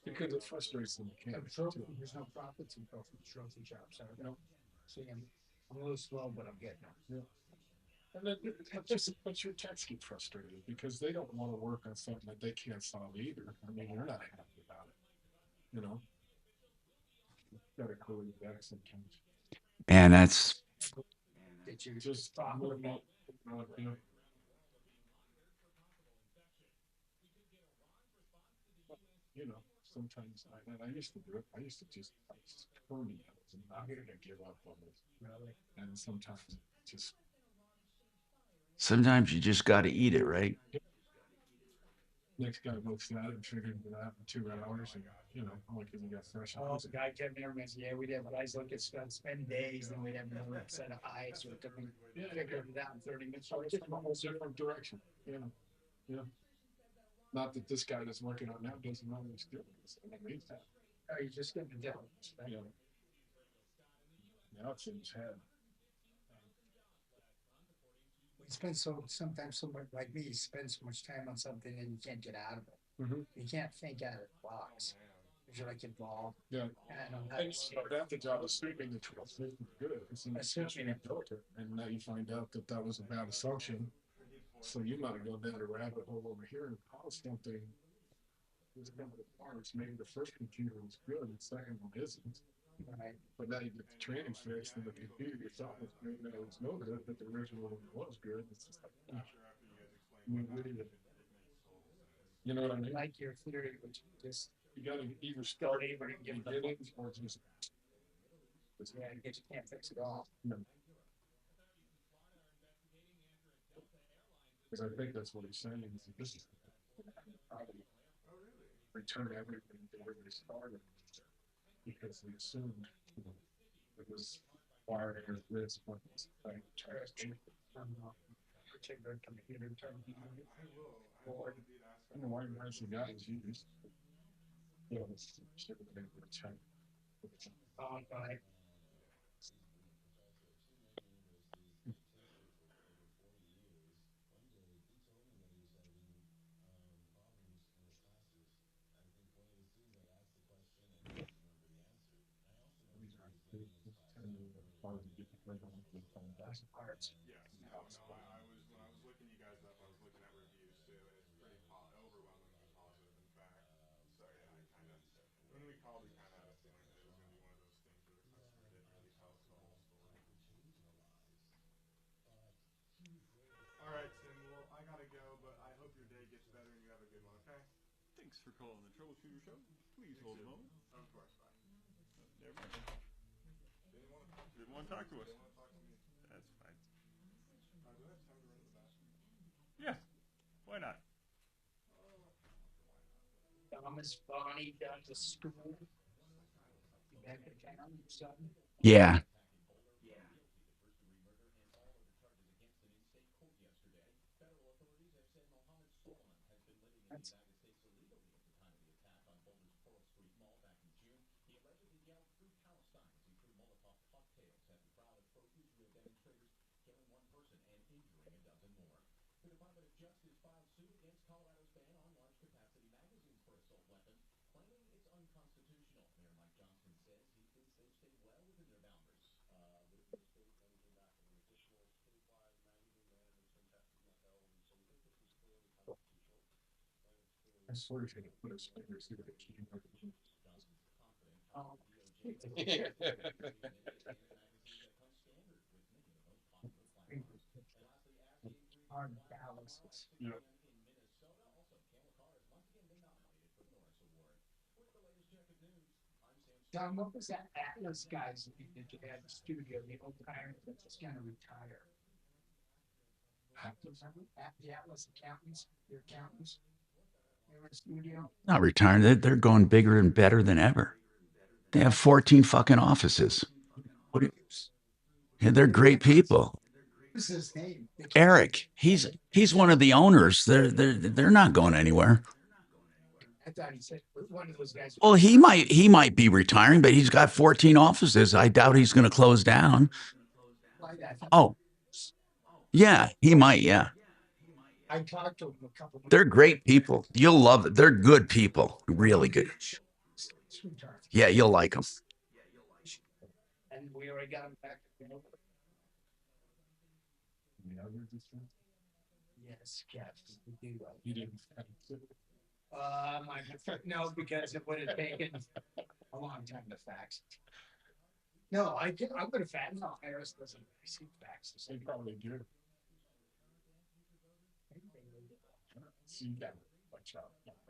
Because it frustrates them. There's no profits in trophy jobs. No. See, I'm a little slow, but I'm getting there. Yeah. And then, but your techs get frustrated because they don't want to work on something that they can't solve either. I mean, you're not happy about it. Got to call you back sometimes. And that's. Did you just talk about? Sometimes I used to do it. I used to just turn me out and I'm going to give up on it. Really? And sometimes just. Sometimes you just got to eat it, right? Next guy looks at it and figured it out in 2 hours, and only because you got fresh. Oh, the guy kept me mentioned, yeah, we'd have guys look at spend days, and we'd have another set of eyes, or figure it out in 30 minutes. So it's from a whole different direction. Not that this guy that's working on that doesn't know what he's doing. Oh, you just getting the difference. Yeah. Now it's in his head. We spend sometimes so much, like me, you spend so much time on something and you can't get out of it. Mm-hmm. You can't think out of the box. Because you're like involved. Yeah. And that the job of sweeping the trail is good. Assuming it built it. And now you find out that was a bad assumption. So you might go down a rabbit hole over here and cause something There's a couple of parts. Maybe the first computer was good, and the second one isn't. Right. But now you get the training fixed, and the computer yourself was good, and it was no good, but the original one was good. It's just like, you know what I mean? Like your theory, which just you got to either start over and give it or just yeah, you can't fix it all. no. Because I think that's what he's saying. This is probably return everything to where they started because they assumed it was wiring or this one. Like, Particular computer term. Or, I don't know why the guys use. You know, it's return. Right. Parts. Yeah. No, when I was looking you guys up, I was looking at reviews too, and it's pretty overwhelmingly positive, in fact. So yeah, I kind of when we called, we kind of had a feeling that it was going to be one of those things where the customer didn't really tell us the whole story. All right, Tim. Well, I gotta go, but I hope your day gets better and you have a good one. Okay? Thanks for calling the Troubleshooter Show. Please hold a moment. Of course. Bye. Never mind. Didn't want to talk to us. That's fine. Do I have time to run to the bathroom? Yeah. Why not? Thomas Bonnie done to school. Back in town or something. Yeah. I swear he should have put his fingers through the key. Hard balances. Yeah. John, what was that Atlas guys that you had in the studio, the old guy that's just gonna retire? The Atlas accountants, your accountants, they were in the studio. Not retiring. They're going bigger and better than ever. They have 14 fucking offices. Yeah, they're great people. What's his name? Eric, he's one of the owners. They're not going anywhere. I thought he said one of those guys. Well, he might be retiring, but he's got 14 offices. I doubt he's going to close down. Oh, yeah, he might. Yeah, I talked to him a couple. They're great people. You'll love it. They're good people. Really good. Yeah, you'll like them. And we already got him back. Yes, yes, we do. You didn't. No, because it would have taken a long time to fax. No, I'm going to fax. No, Harris doesn't receive faxes. They probably do.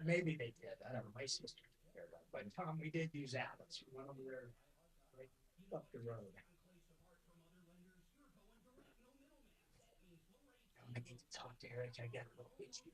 Maybe they did. I don't know. My sister did. But Tom, we did use Atlas. We went over there right up the road. I need to talk to Eric. I got a little itchy.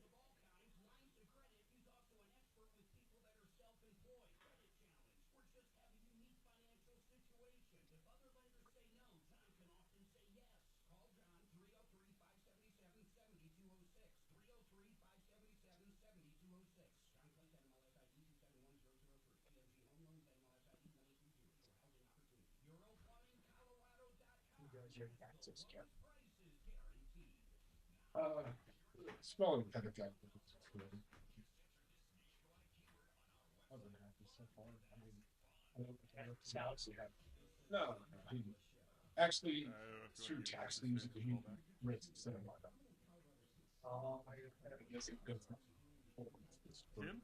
Your taxes, Jeff. Smaller kind of guy. No, actually, through tax things, he raises them. Oh, I guess it goes. Tim?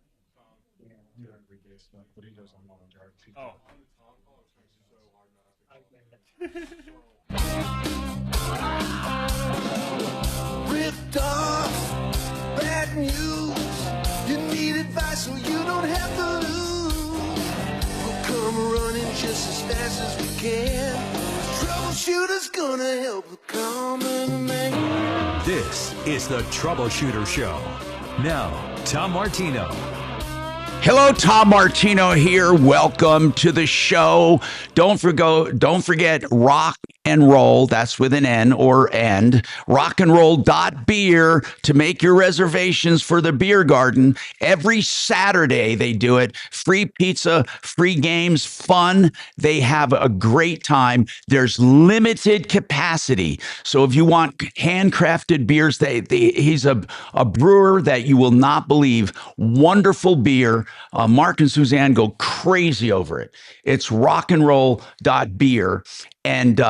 Yeah, weekday stuff, but he does on long drive. Oh. Ripped off, bad news. You need advice so you don't have to lose. We'll come running just as fast as we can. Troubleshooter's gonna help the common man. This is the Troubleshooter Show. Now, Tom Martino. Hello, Tom Martino here. Welcome to the show. Don't forget rock and roll. That's with an N or end. Rockandroll.beer to make your reservations for the beer garden. Every Saturday they do it. Free pizza, free games, fun. They have a great time. There's limited capacity. So if you want handcrafted beers, he's a brewer that you will not believe. Wonderful beer. Mark and Suzanne go crazy over it. It's rockandroll.beer and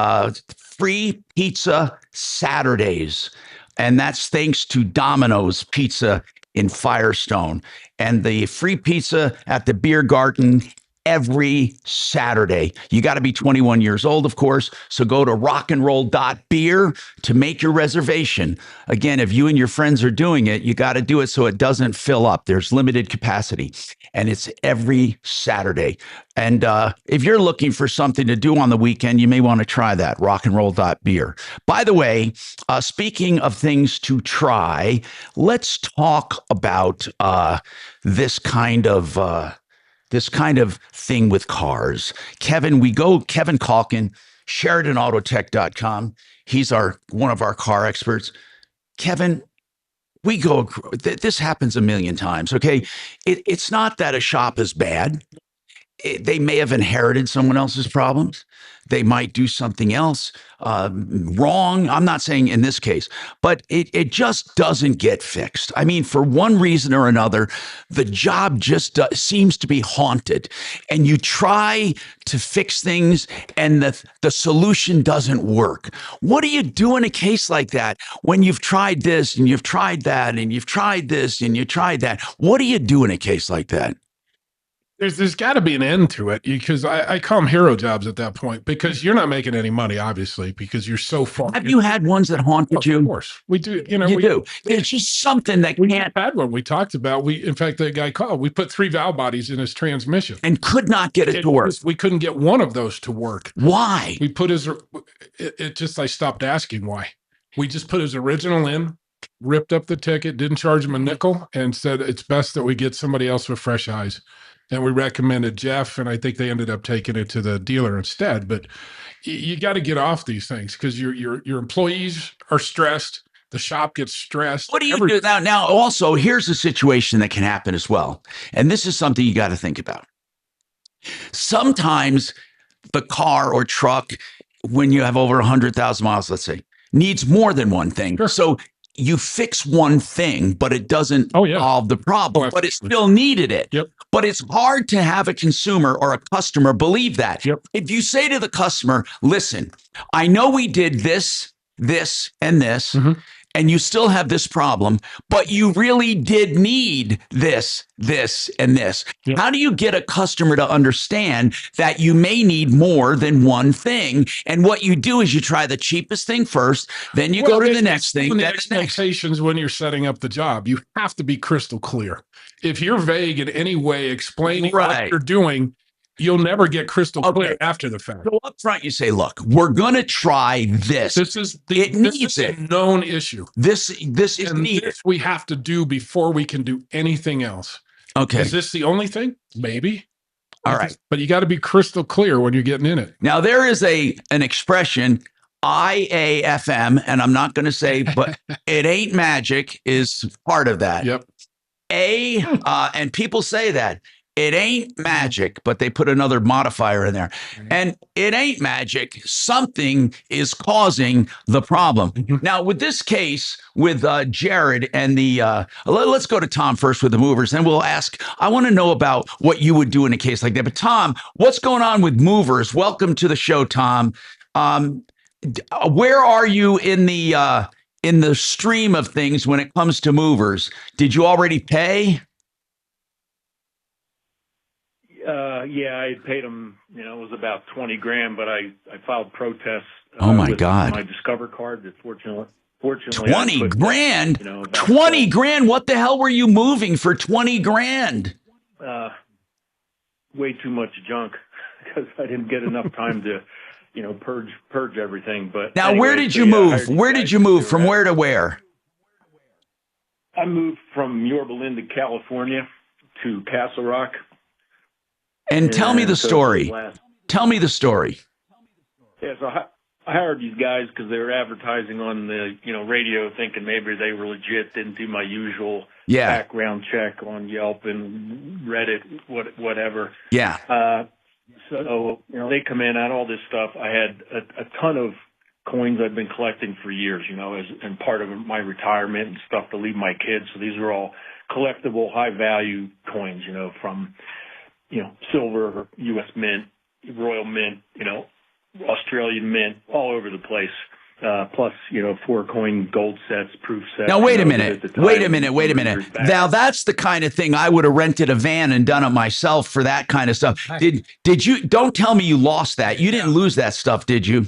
free pizza Saturdays. And that's thanks to Domino's Pizza in Firestone. And the free pizza at the beer garden every Saturday. You got to be 21 years old, of course. So go to rockandroll.beer to make your reservation. Again, if you and your friends are doing it, you got to do it so it doesn't fill up. There's limited capacity. And it's every Saturday. And if you're looking for something to do on the weekend, you may want to try that, rockandroll.beer. By the way, speaking of things to try, let's talk about this kind of thing with cars. Kevin Calkin, SheridanAutotech.com. He's one of our car experts. Kevin, this happens a million times, okay? It's not that a shop is bad. They may have inherited someone else's problems. They might do something else wrong. I'm not saying in this case, but it just doesn't get fixed. I mean, for one reason or another, the job just seems to be haunted. And you try to fix things and the solution doesn't work. What do you do in a case like that when you've tried this and you've tried that and you've tried this and you tried that? What do you do in a case like that? There's got to be an end to it, because I call them hero jobs at that point, because you're not making any money, obviously, because you're so far. Have you had ones that haunted you? Of course, we do. You do. There's just something that we had one. We talked about. In fact, the guy called. We put 3 valve bodies in his transmission and could not get it to work. We couldn't get one of those to work. Why? We put his. I stopped asking why. We just put his original in, ripped up the ticket, didn't charge him a nickel, and said it's best that we get somebody else with fresh eyes. And we recommended Jeff, and I think they ended up taking it to the dealer instead. But you got to get off these things, because your employees are stressed. The shop gets stressed. What do you do now? Now, also, here's a situation that can happen as well. And this is something you got to think about. Sometimes the car or truck, when you have over 100,000 miles, let's say, needs more than one thing. Sure. So you fix one thing, but it doesn't solve the problem, but it still needed it. Yep. But it's hard to have a consumer or a customer believe that. Yep. If you say to the customer, listen, I know we did this, this, and this, and you still have this problem, but you really did need this, this, and this. Yep. How do you get a customer to understand that you may need more than one thing? And what you do is you try the cheapest thing first, then you go to the next thing. The expectations when you're setting up the job, you have to be crystal clear. If you're vague in any way explaining what you're doing, you'll never get crystal clear after the fact. So up front, you say, look, we're going to try this. This is a known issue. This is needed. This we have to do before we can do anything else. Okay. Is this the only thing? Maybe. All right. But you got to be crystal clear when you're getting in it. Now, there is an expression, IAFM, and I'm not going to say, but it ain't magic is part of that. Yep. And people say that. It ain't magic, but they put another modifier in there. And it ain't magic. Something is causing the problem. Now, with this case, with Jared and let's go to Tom first with the movers, and we'll ask, I want to know about what you would do in a case like that. But Tom, what's going on with movers? Welcome to the show, Tom. Where are you in the stream of things when it comes to movers? Did you already pay? Yeah, I paid them, it was about 20 grand, but I filed protests. Oh my with God. my Discover card that fortunately 20 I put, grand? about 20 grand? What the hell were you moving for 20 grand? way too much junk because I didn't get enough time to, purge everything. But now, anyway, where did so, you yeah, I move? hired these Where guys did you to move? do From it. where to where? I moved from Yorba Linda, California, to Castle Rock. And tell me the so for story. last- Tell me the story. Yeah, so I hired these guys because they were advertising on the radio, thinking maybe they were legit. Didn't do my usual background check on Yelp and Reddit, whatever. Yeah. So they come in, I had all this stuff. I had a ton of coins I've been collecting for years, and part of my retirement and stuff to leave my kids. So these are all collectible, high value coins, from silver, U.S. Mint, Royal Mint, Australian Mint, all over the place. Plus, 4-coin gold sets, proof sets. Now, wait a minute. Wait a minute. Now, that's the kind of thing I would have rented a van and done it myself for that kind of stuff. Did you? Don't tell me you lost that. You didn't lose that stuff, did you?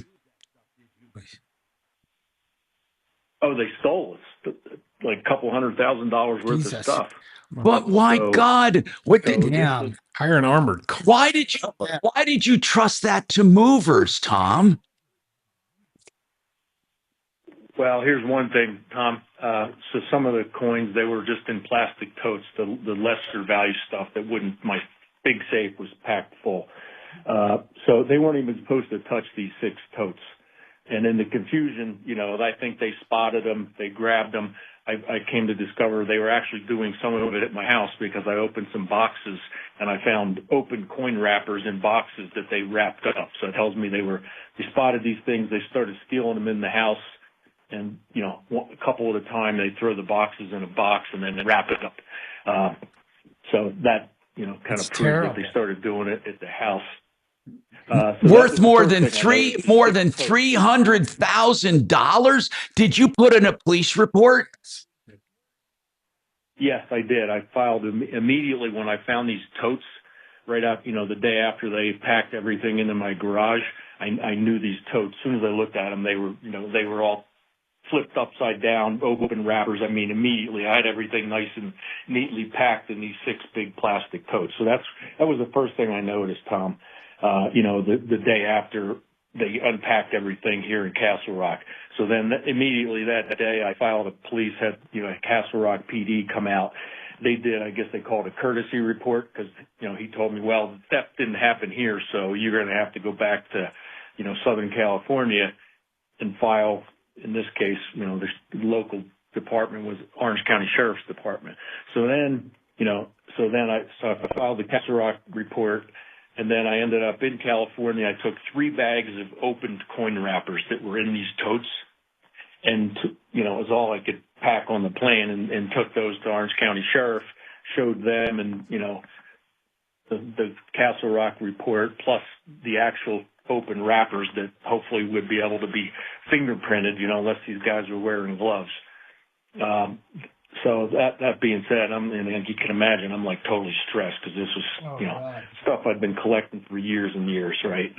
Oh, they stole it. Like a couple $100,000 worth of stuff. But why, God? What did? Hire an armored car. Why did you trust that to movers, Tom? Well, here's one thing, Tom. So some of the coins, they were just in plastic totes, the lesser value stuff that wouldn't, my big safe was packed full. So they weren't even supposed to touch these 6 totes. And in the confusion, I think they spotted them, they grabbed them. I came to discover they were actually doing some of it at my house because I opened some boxes and I found open coin wrappers in boxes that they wrapped up. So it tells me they spotted these things, they started stealing them in the house. And, a couple at a time, they throw the boxes in a box and then they wrap it up. So that, kind of proves that they started doing it at the house. Worth more than $300,000? Did you put in a police report? Yes, I did. I filed immediately when I found these totes right out, the day after they packed everything into my garage. I knew these totes. As soon as I looked at them, they were all flipped upside down, open wrappers. I mean, immediately I had everything nice and neatly packed in these 6 big plastic totes. So that was the first thing I noticed, Tom. The day after they unpacked everything here in Castle Rock. So then immediately that day I filed had Castle Rock PD come out. They did, I guess they called a courtesy report because, he told me, well, the theft didn't happen here, so you're going to have to go back to, Southern California and file. In this case, the local department was Orange County Sheriff's Department. So then, I filed the Castle Rock report, and then I ended up in California. I took 3 bags of opened coin wrappers that were in these totes, and it was all I could pack on the plane, and took those to Orange County Sheriff, showed them, and the Castle Rock report plus the actual open wrappers that hopefully would be able to be fingerprinted, unless these guys were wearing gloves. So that being said, and you can imagine, I'm like totally stressed because this was, stuff I'd been collecting for years and years, right?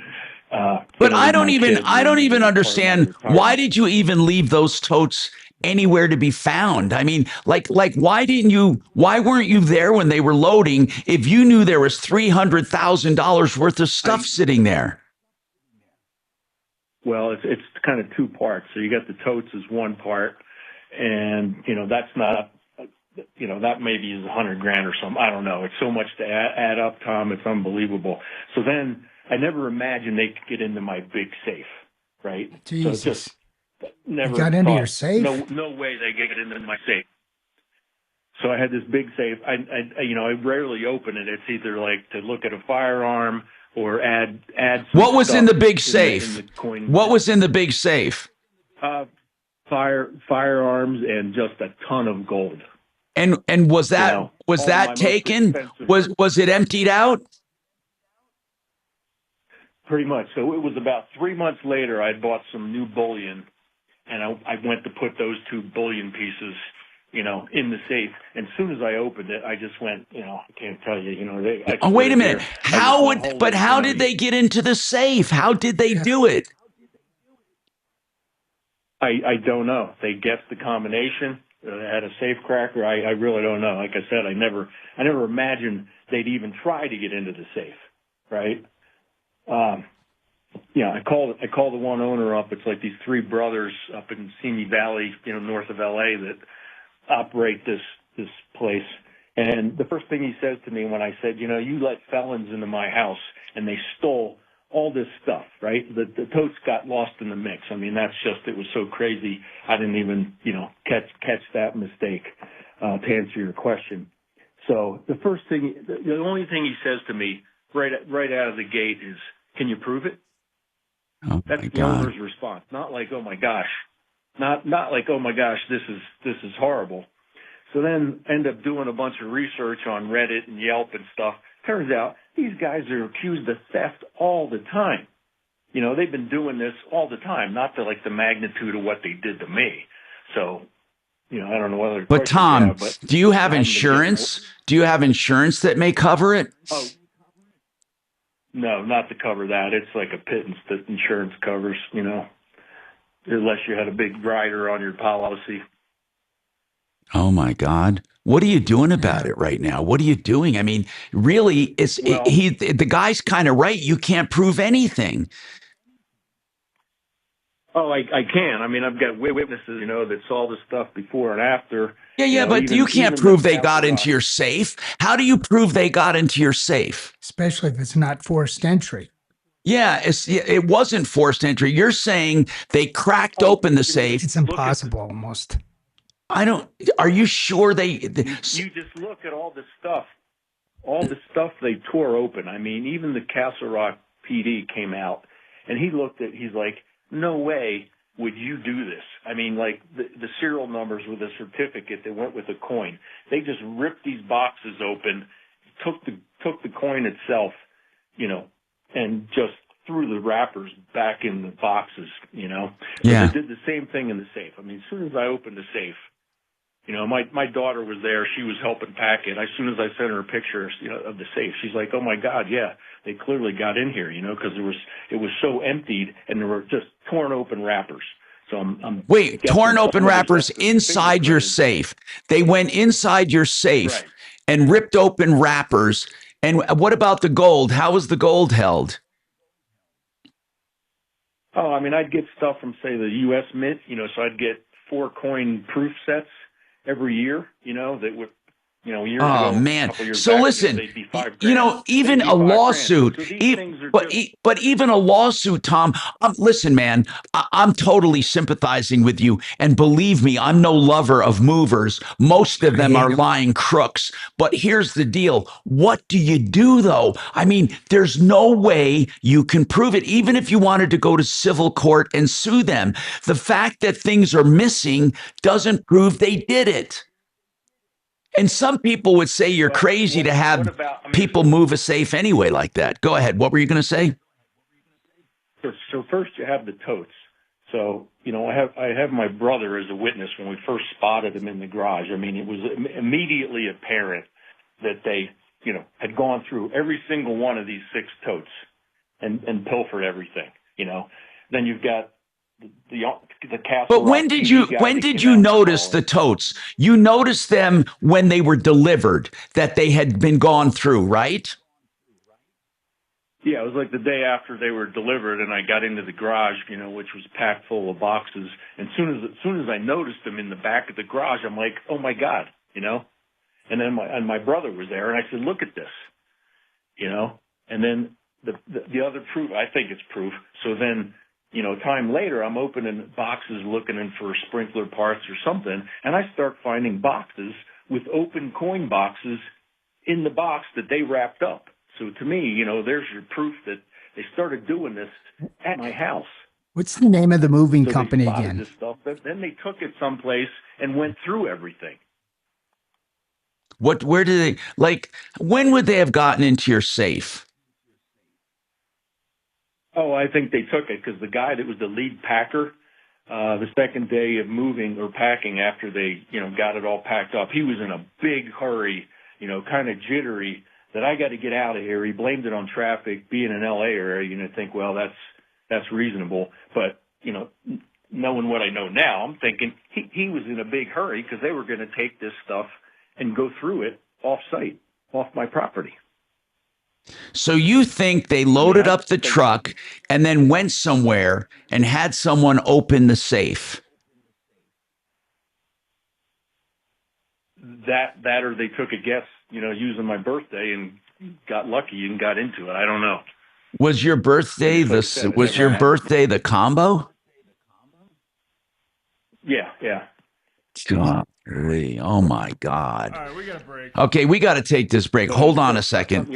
But I don't even understand, why did you even leave those totes anywhere to be found? I mean, like why weren't you there when they were loading if you knew there was $300,000 worth of stuff sitting there? Well, it's kind of 2 parts. So you got the totes as one part, and that's not, that maybe is $100 grand or something. I don't know. It's so much to add up, Tom. It's unbelievable. So then I never imagined they could get into my big safe, right? Jesus. So just never You got into thought, your safe? No way they get into my safe. So I had this big safe. I rarely open it. It's either like to look at a firearm or add. What was in the big safe? What was in the big safe? Firearms and just a ton of gold. And was that taken? Was it emptied out? Pretty much. So it was about 3 months later. I bought some new bullion, and I went to put those 2 bullion pieces in the safe. And as soon as I opened it, I just went, I can't tell you, Oh, wait a minute. How did they get into the safe? How did they do it? I don't know. They guessed the combination. Had a safe cracker. I really don't know. Like I said, I never imagined they'd even try to get into the safe, right? I called the one owner up. It's like these three brothers up in Simi Valley, north of LA, that operate this place. And the first thing he says to me when I said, you let felons into my house and they stole all this stuff, right? The totes got lost in the mix. I mean, it was so crazy. I didn't even, catch that mistake, to answer your question. So the only thing he says to me right out of the gate is, can you prove it? Oh, that's the owner's response. Not like, oh my gosh, not like, oh my gosh, this is horrible. So then end up doing a bunch of research on Reddit and Yelp and stuff. Turns out these guys are accused of theft all the time. They've been doing this all the time, not to like the magnitude of what they did to me. So, I don't know whether. But Tom, do you have insurance? Do you have insurance that may cover it? Oh, no, not to cover that. It's like a pittance that insurance covers, unless you had a big rider on your policy. Oh my God. What are you doing about it right now? What are you doing? I mean, really, the guy's kind of right. You can't prove anything. Oh, I can. I mean, I've got witnesses, that saw the stuff before and after. Yeah, but you can't prove they got into your safe. How do you prove they got into your safe? Especially if it's not forced entry. Yeah, it wasn't forced entry. You're saying they cracked open the safe. It's impossible almost. Are you sure you just look at all the stuff they tore open. I mean, even the Castle Rock PD came out and he's like, no way would you do this? I mean, like the serial numbers with a certificate that went with a coin. They just ripped these boxes open, took the coin itself, and just threw the wrappers back in the boxes, Yeah. They did the same thing in the safe. I mean, as soon as I opened the safe, my daughter was there. She was helping pack it. As soon as I sent her a picture, of the safe, she's like, "Oh my God, yeah, they clearly got in here," because it was so emptied and there were just torn open wrappers. So I'm wait, torn open wrappers inside your safe. They went inside your safe and ripped open wrappers. And what about the gold? How was the gold held? Oh, I mean, I'd get stuff from, say, the U.S. Mint, so I'd get 4 coin proof sets every year, that would, years ago. Oh man! So back, listen, they'd be $5,000. even a lawsuit, but even a lawsuit, Tom. Listen, man, I'm totally sympathizing with you, and believe me, I'm no lover of movers. Most of them are lying crooks. But here's the deal: what do you do, though? I mean, there's no way you can prove it, even if you wanted to go to civil court and sue them. The fact that things are missing doesn't prove they did it. And some people would say you're crazy to have people move a safe anyway like that. Go ahead. What were you going to say? So first you have the totes. So, I have my brother as a witness when we first spotted him in the garage. I mean, it was immediately apparent that they, had gone through every single one of these 6 totes and pilfered everything, Then you've got the Castle. But when did you notice the totes? You noticed them when they were delivered, that they had been gone through, right? Yeah, it was like the day after they were delivered, and I got into the garage, which was packed full of boxes. And as soon as I noticed them in the back of the garage, I'm like, oh my God, And then my brother was there, and I said, look at this, And then the other proof, I think it's proof. So then, time later, I'm opening boxes looking in for sprinkler parts or something, and I start finding boxes with open coin boxes in the box that they wrapped up. So to me, there's your proof that they started doing this at my house. What's the name of the moving company again? This stuff, then they took it someplace and went through everything. Where did they, when would they have gotten into your safe? Oh, I think they took it because the guy that was the lead packer, the second day of moving or packing after they, got it all packed up. He was in a big hurry, kind of jittery that I got to get out of here. He blamed it on traffic, being in LA area. Think, well, that's reasonable. But, knowing what I know now, I'm thinking he was in a big hurry because they were going to take this stuff and go through it off site, off my property. So you think they loaded up the truck and then went somewhere and had someone open the safe? That or they took a guess, using my birthday and got lucky and got into it. I don't know. Was your birthday the combo? Yeah. Golly, oh my God. All right, we got a break. Okay, we got to take this break. Hold on a second.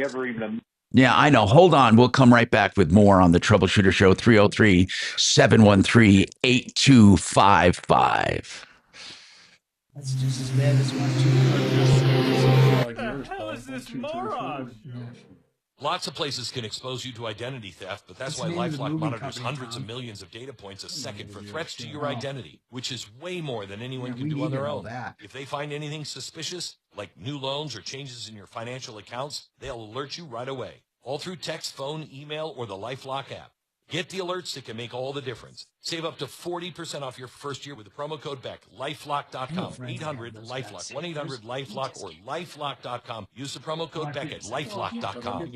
Yeah, I know. Hold on. We'll come right back with more on the Troubleshooter Show, 303-713-8255. That's just as bad as one, What the hell is this moron? Lots of places can expose you to identity theft, but that's why LifeLock monitors hundreds of millions of data points a second for threats to your identity, which is way more than anyone can do on their own. If they find anything suspicious, like new loans or changes in your financial accounts, they'll alert you right away, all through text, phone, email, or the LifeLock app. Get the alerts that can make all the difference. Save up to 40% off your first year with the promo code BECK. LifeLock.com. 800-LifeLock. 1-800-LifeLock or LifeLock.com. Use the promo code BECK at LifeLock.com.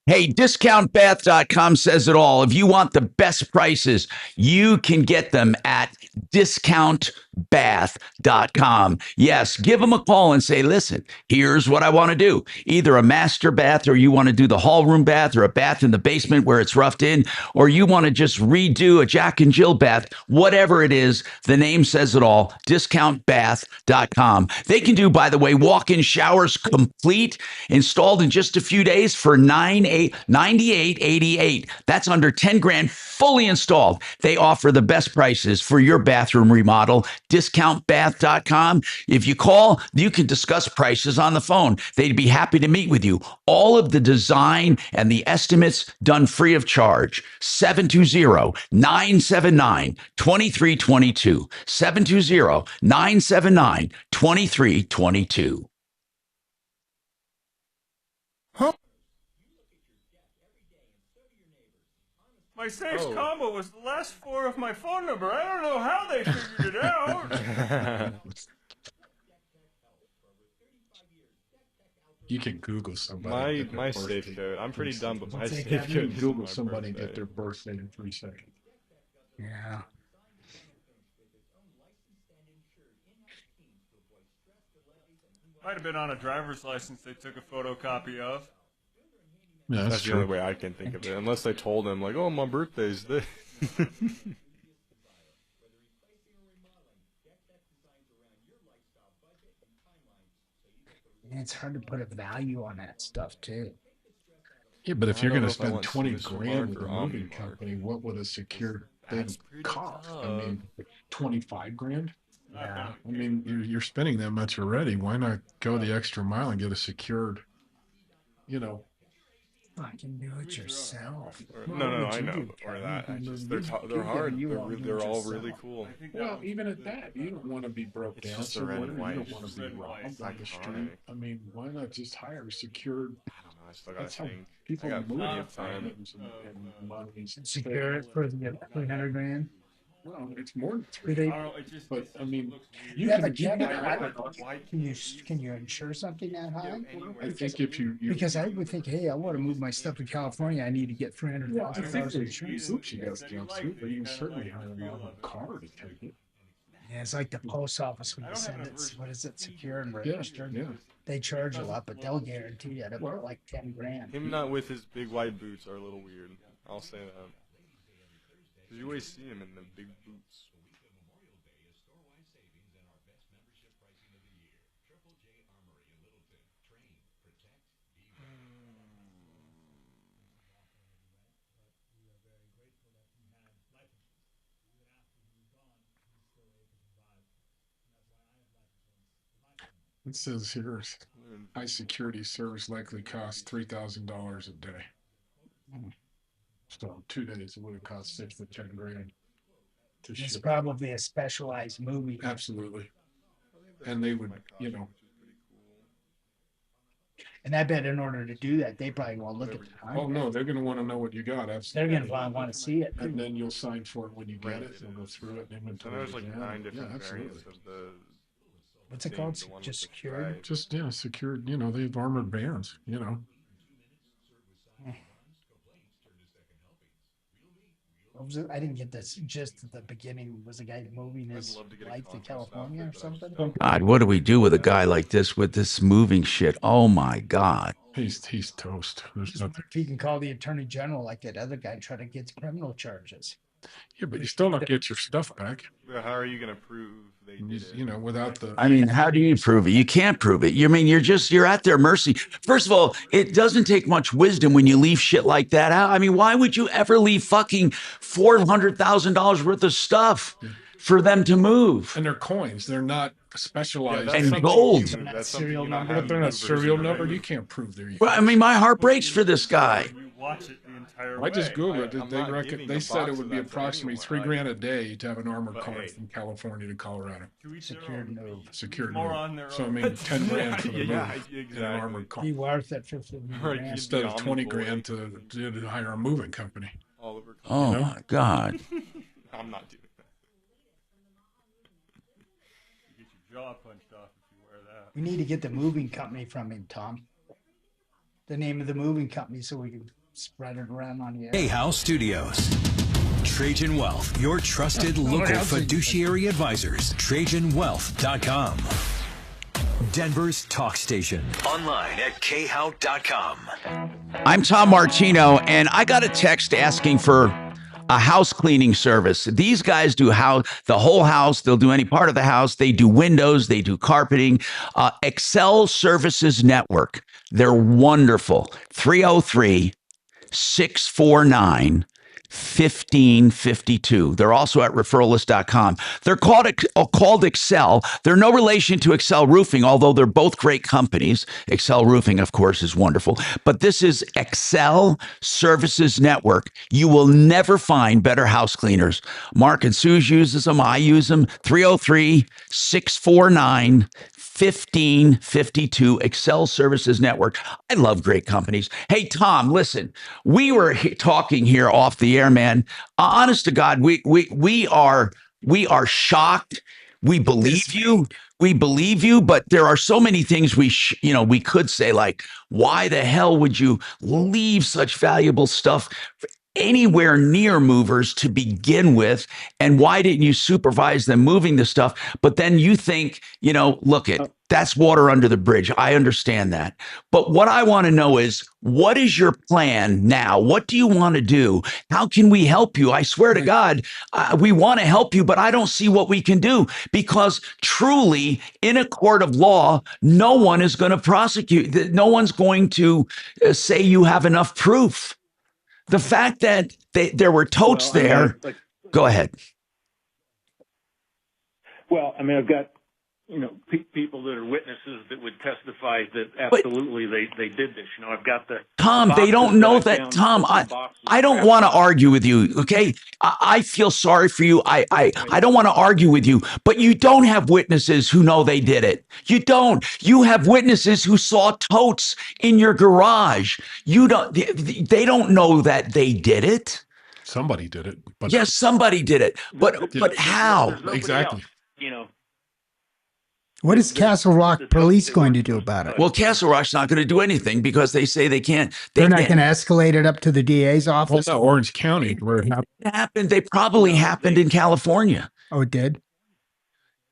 Hey, discountbath.com says it all. If you want the best prices, you can get them at discountbath.com. Yes, give them a call and say, listen, here's what I want to do. Either a master bath, or you want to do the hall room bath, or a bath in the basement where it's roughed in, or you want to just redo a Jack and Jill bath. Whatever it is, the name says it all. Discountbath.com. They can do, by the way, walk-in showers complete, installed in just a few days for $98.88. That's under 10 grand, fully installed. They offer the best prices for your bathroom remodel. Discountbath.com. If you call, you can discuss prices on the phone. They'd be happy to meet with you. All of the design and the estimates done free of charge. 720-979-2322. 720-979-2322. My safe's combo was the last four of my phone number. I don't know how they figured it out. You can Google somebody. My safe code. I'm pretty dumb, but my safe code. You can Google somebody and get their birthday in 3 seconds. Yeah. Might have been on a driver's license they took a photocopy of. Yeah, that's the only way I can think of it. Unless they told him, like, oh, my birthday's this. It's hard to put a value on that stuff, too. Yeah, but if you're going to spend 20 grand with a moving company, what would a secured thing cost? I mean, 25 grand? Yeah. I mean, you're spending that much already. Why not go the extra mile and get a secured, Fucking do it yourself. No, I know. Or that. They're hard. They're all really cool. Well, even at that, you don't want to be broke down. Just So a red you and don't white. want to be robbed on the street. I mean, why not just hire a secured? I don't know. I still gotta That's how think. people I got move plenty of time. and money. Secure it for the 300 grand. Well, it's more than Do they- but I mean, Yeah, can but you Kevin, can can you insure something that high? I think if you Because I would think, hey, I want to move my stuff to California. I need to get $300,000 I think of insurance. she has jumpsuit, but you can certainly hire them on a car to take it. Yeah, it's like the post office when you send it. What is it? Secure and registered. Yeah. They charge a lot, but they'll guarantee you about like 10 grand. Him not with his big white boots are a little weird. I'll say that. Because you always see him in the big boots. It says here, high security service likely costs $3,000 a day. So 2 days it would have cost 6 to 10 grand. It's probably a specialized movie. Absolutely. And they would, And I bet in order to do that, they probably won't look at the contract. Oh no, they're going to want to know what you got. They're going to want to see it. And then you'll sign for it when you get it. They'll go through it. So there's like 9 different variants of the. What's it called? Just secured? Just, secured. They have armored bands, What was it? I didn't get this gist at the beginning. Was the guy moving his life to California or something? God, what do we do with a guy like this with this moving shit? Oh my God. He's toast. There's nothing. If he can call the attorney general like that other guy, try to get criminal charges. Yeah, but you still don't get your stuff back. How are you going to prove they did it? Without the. I mean, how do you prove it? You can't prove it. You're at their mercy. First of all, it doesn't take much wisdom when you leave shit like that out. I mean, why would you ever leave fucking $400,000 worth of stuff for them to move? And they're coins. They're not specialized. And gold. That's serial number. If they're not serial number, you can't prove they're. Well, I mean, my heart breaks for this guy. Watch it the entire I just way. Googled it. They said it would be approximately $3,000 a day to have an armored car from California to Colorado. Secured move. Secured More move. on their So I own. mean, $10,000 for the move Exactly. in an armored car. Be worth it for Instead of $20,000 to hire a moving company. All over. Oh my God. I'm not doing that. You get your jaw punched off if you wear that. We need to get the moving company from him, Tom. The name of the moving company so we can spread it around on the air. K-How Studios. Trajan Wealth, your trusted local fiduciary advisors. TrajanWealth.com. Denver's talk station. Online at khow.com. I'm Tom Martino, and I got a text asking for a house cleaning service. These guys do the whole house. They'll do any part of the house. They do windows. They do carpeting. Excel Services Network. They're wonderful. 303-649-1552. They're also at referralist.com. They're called Excel. They're no relation to Excel Roofing, although they're both great companies. Excel Roofing, of course, is wonderful. But this is Excel Services Network. You will never find better house cleaners. Mark and Suze uses them. I use them. 303-649-1552, Excel Services Network. I love great companies. Hey, Tom, listen, we were talking here off the air, man. Honest to God, we are shocked. We believe you. We believe you, but there are so many things we could say, like, why the hell would you leave such valuable stuff anywhere near movers to begin with? And why didn't you supervise them moving the stuff? But then you think, look, that's water under the bridge. I understand that. But what I want to know is, what is your plan now? What do you want to do? How can we help you? I swear to God, we want to help you, but I don't see what we can do, because truly in a court of law, no one is going to prosecute. No one's going to say you have enough proof. The fact that there were totes there. Go ahead. Well, I mean, I've got, people that are witnesses that would testify that absolutely they did this. I've got the Tom. They don't know that, Tom. I don't want to argue with you. Okay, I feel sorry for you. I don't want to argue with you, but you don't have witnesses who know they did it. You don't. You have witnesses who saw totes in your garage. You don't. They don't know that they did it. Somebody did it. But yes, somebody did it. But how? Exactly. What is Castle Rock Police going to do about it? Well, Castle Rock's not going to do anything because they say they can't. They're not going to escalate it up to the DA's office? Well, no, Orange County, where it happened. They probably happened in California. Oh, it did?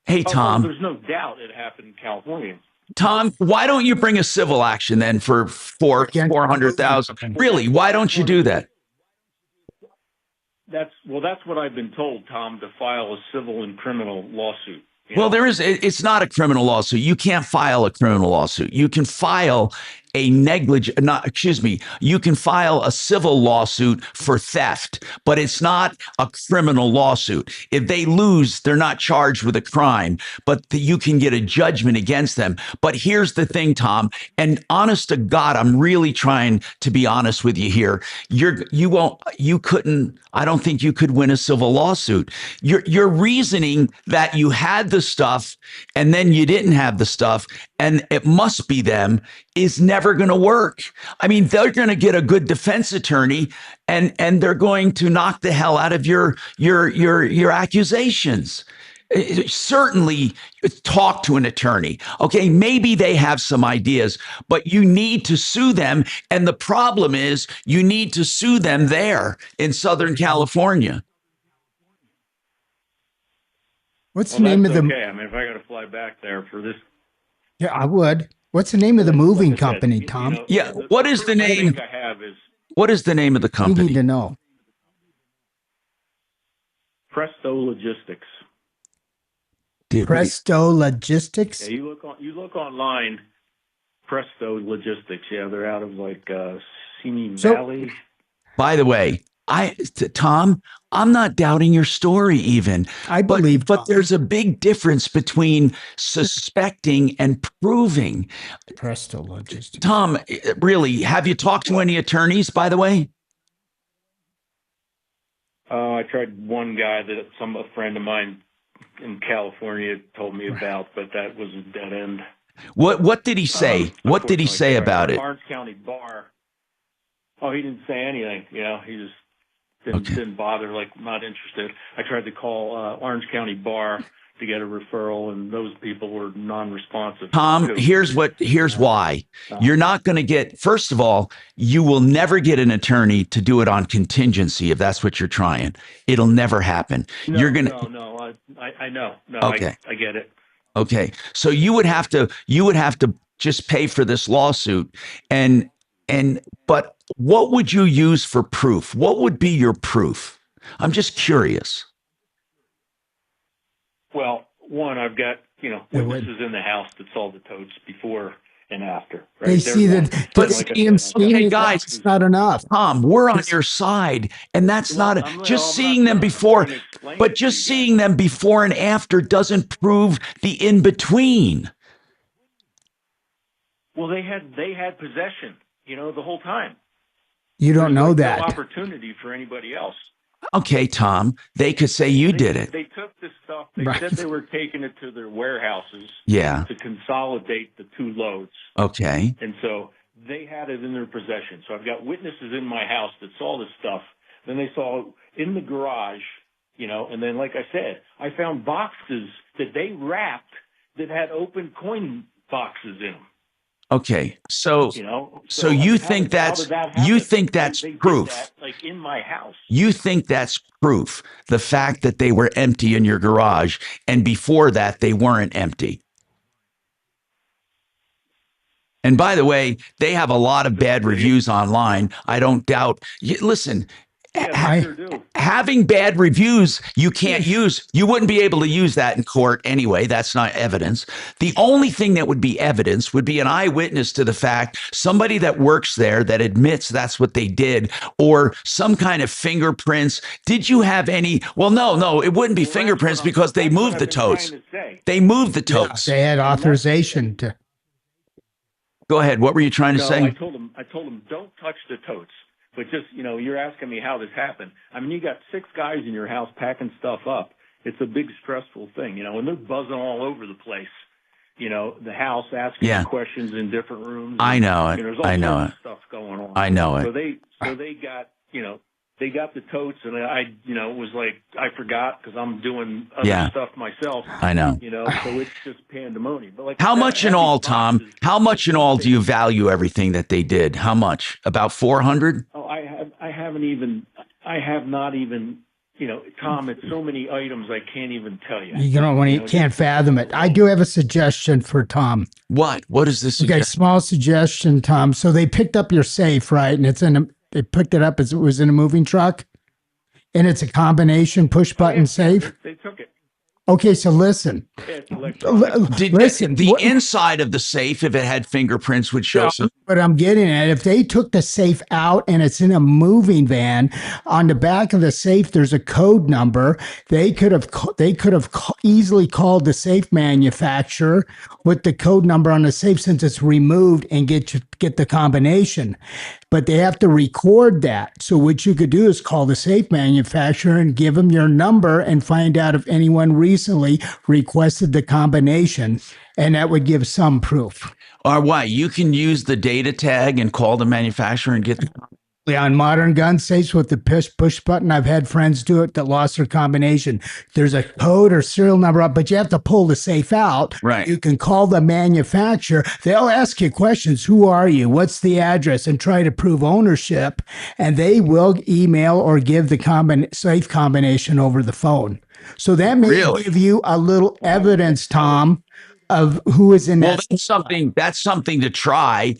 Hey, Tom. There's no doubt it happened in California. Tom, why don't you bring a civil action then for $400,000? Really, why don't you do that? That's what I've been told, Tom, to file a civil and criminal lawsuit. Well, it's not a criminal lawsuit. You can't file a criminal lawsuit. You can file you can file a civil lawsuit for theft, but it's not a criminal lawsuit. If they lose, they're not charged with a crime, but you can get a judgment against them. But here's the thing, Tom, and honest to God, I'm really trying to be honest with you here. I don't think you could win a civil lawsuit. You're reasoning that you had the stuff and then you didn't have the stuff and it must be them is never going to work. I mean, they're going to get a good defense attorney and they're going to knock the hell out of your accusations. Certainly talk to an attorney. Okay, maybe they have some ideas, but you need to sue them. And the problem is you need to sue them there in Southern California. What's the name of the? Okay, I mean, if I got to fly back there for this. Yeah, I would. What's the name of the moving company, Tom? What is the name? What is the name of the company? You need to know. Presto Logistics. Presto Logistics. Yeah, you look online. Presto Logistics. Yeah, they're out of like Simi Valley. By the way, Tom, I'm not doubting your story even. I believe, but there's a big difference between suspecting and proving. Presto Logistics. Tom, really, have you talked to any attorneys, by the way? I tried one guy that a friend of mine in California told me about, but that was a dead end. What did he say? What did he say about it? Orange County Bar. Oh, he didn't say anything. You know, he just didn't bother. Like, not interested. I tried to call Orange County Bar to get a referral, and those people were non-responsive. Tom, here's why. You're not going to get, first of all, you will never get an attorney to do it on contingency if that's what you're trying. It'll never happen. No, you're going to. No, I know. No, okay. I get it. Okay. So you would have to just pay for this lawsuit but what would you use for proof? What would be your proof? I'm just curious. Well, one, I've got, witnesses in the house that saw the totes before and after. Right? They see that, but hey guys, it's not enough. Tom, we're on your side, and that's just seeing them before and after doesn't prove the in between. Well, they had possession, the whole time. You don't know that. No opportunity for anybody else. Okay, Tom, they could say you did it. They took this stuff. They said they were taking it to their warehouses to consolidate the two loads. Okay. And so they had it in their possession. So I've got witnesses in my house that saw this stuff. Then they saw it in the garage, and then, like I said, I found boxes that they wrapped that had open coin boxes in them. Okay, so you think that's proof? That, like in my house. You think that's proof? The fact that they were empty in your garage, and before that they weren't empty. And by the way, they have a lot of bad reviews online. I don't doubt. Listen. Having bad reviews, you can't use. You wouldn't be able to use that in court anyway. That's not evidence. The only thing that would be evidence would be an eyewitness to the fact, somebody that works there that admits that's what they did, or some kind of fingerprints. Did you have any? Well, no, it wouldn't be fingerprints because they moved the totes. They moved the totes. They had authorization to. Go ahead. What were you trying to say? I told them, don't touch the totes. But just, you're asking me how this happened. I mean, you got 6 guys in your house packing stuff up. It's a big stressful thing, and they're buzzing all over the place. The house asking questions in different rooms. I know it. There's all sorts of stuff going on. I know it. So they got, they got the totes, and I was like, I forgot because I'm doing other stuff myself. I know. So it's just pandemonium. But how much in all, Tom? How much in all do you value everything that they did? How much? About 400? Oh, I have not even. Tom, it's so many items I can't even tell you. You can't fathom it. I do have a suggestion for Tom. What? What is this? Okay, small suggestion, Tom. So they picked up your safe, right? And they picked it up as it was in a moving truck, and it's a combination push button safe. They took it. Okay, so listen. Listen, the inside of the safe, if it had fingerprints, would show some. But I'm getting at, if they took the safe out and it's in a moving van, on the back of the safe there's a code number. They could have easily called the safe manufacturer with the code number on the safe since it's removed and get the combination. But they have to record that. So what you could do is call the safe manufacturer and give them your number and find out if anyone recently requested the combination, and that would give some proof. Or why? You can use the data tag and call the manufacturer and get on modern gun safes with the push button. I've had friends do it that lost their combination. There's a code or serial number up, but you have to pull the safe out. Right. You can call the manufacturer. They'll ask you questions. Who are you? What's the address? And try to prove ownership. And they will email or give the safe combination over the phone. So that may give you a little evidence, Tom, of who is in that. Well, that's something to try.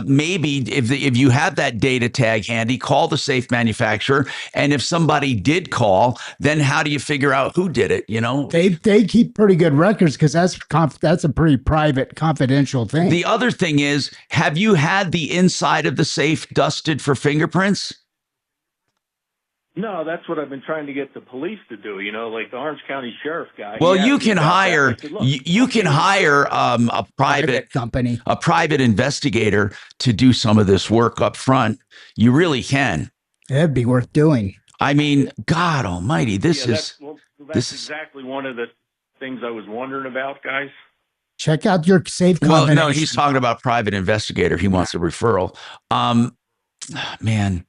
Maybe if you have that data tag handy, call the safe manufacturer. And if somebody did call, then how do you figure out who did it? You know, they keep pretty good records because that's a pretty private, confidential thing. The other thing is, have you had the inside of the safe dusted for fingerprints? No, that's what I've been trying to get the police to do. You know, like the Orange County Sheriff guy. Well, you can hire a private company, a private investigator to do some of this work up front. You really can. That'd be worth doing. I mean, God Almighty, this is exactly one of the things I was wondering about, guys. Check out your safe combination. Well, no, he's talking about private investigator. He wants a referral. Man.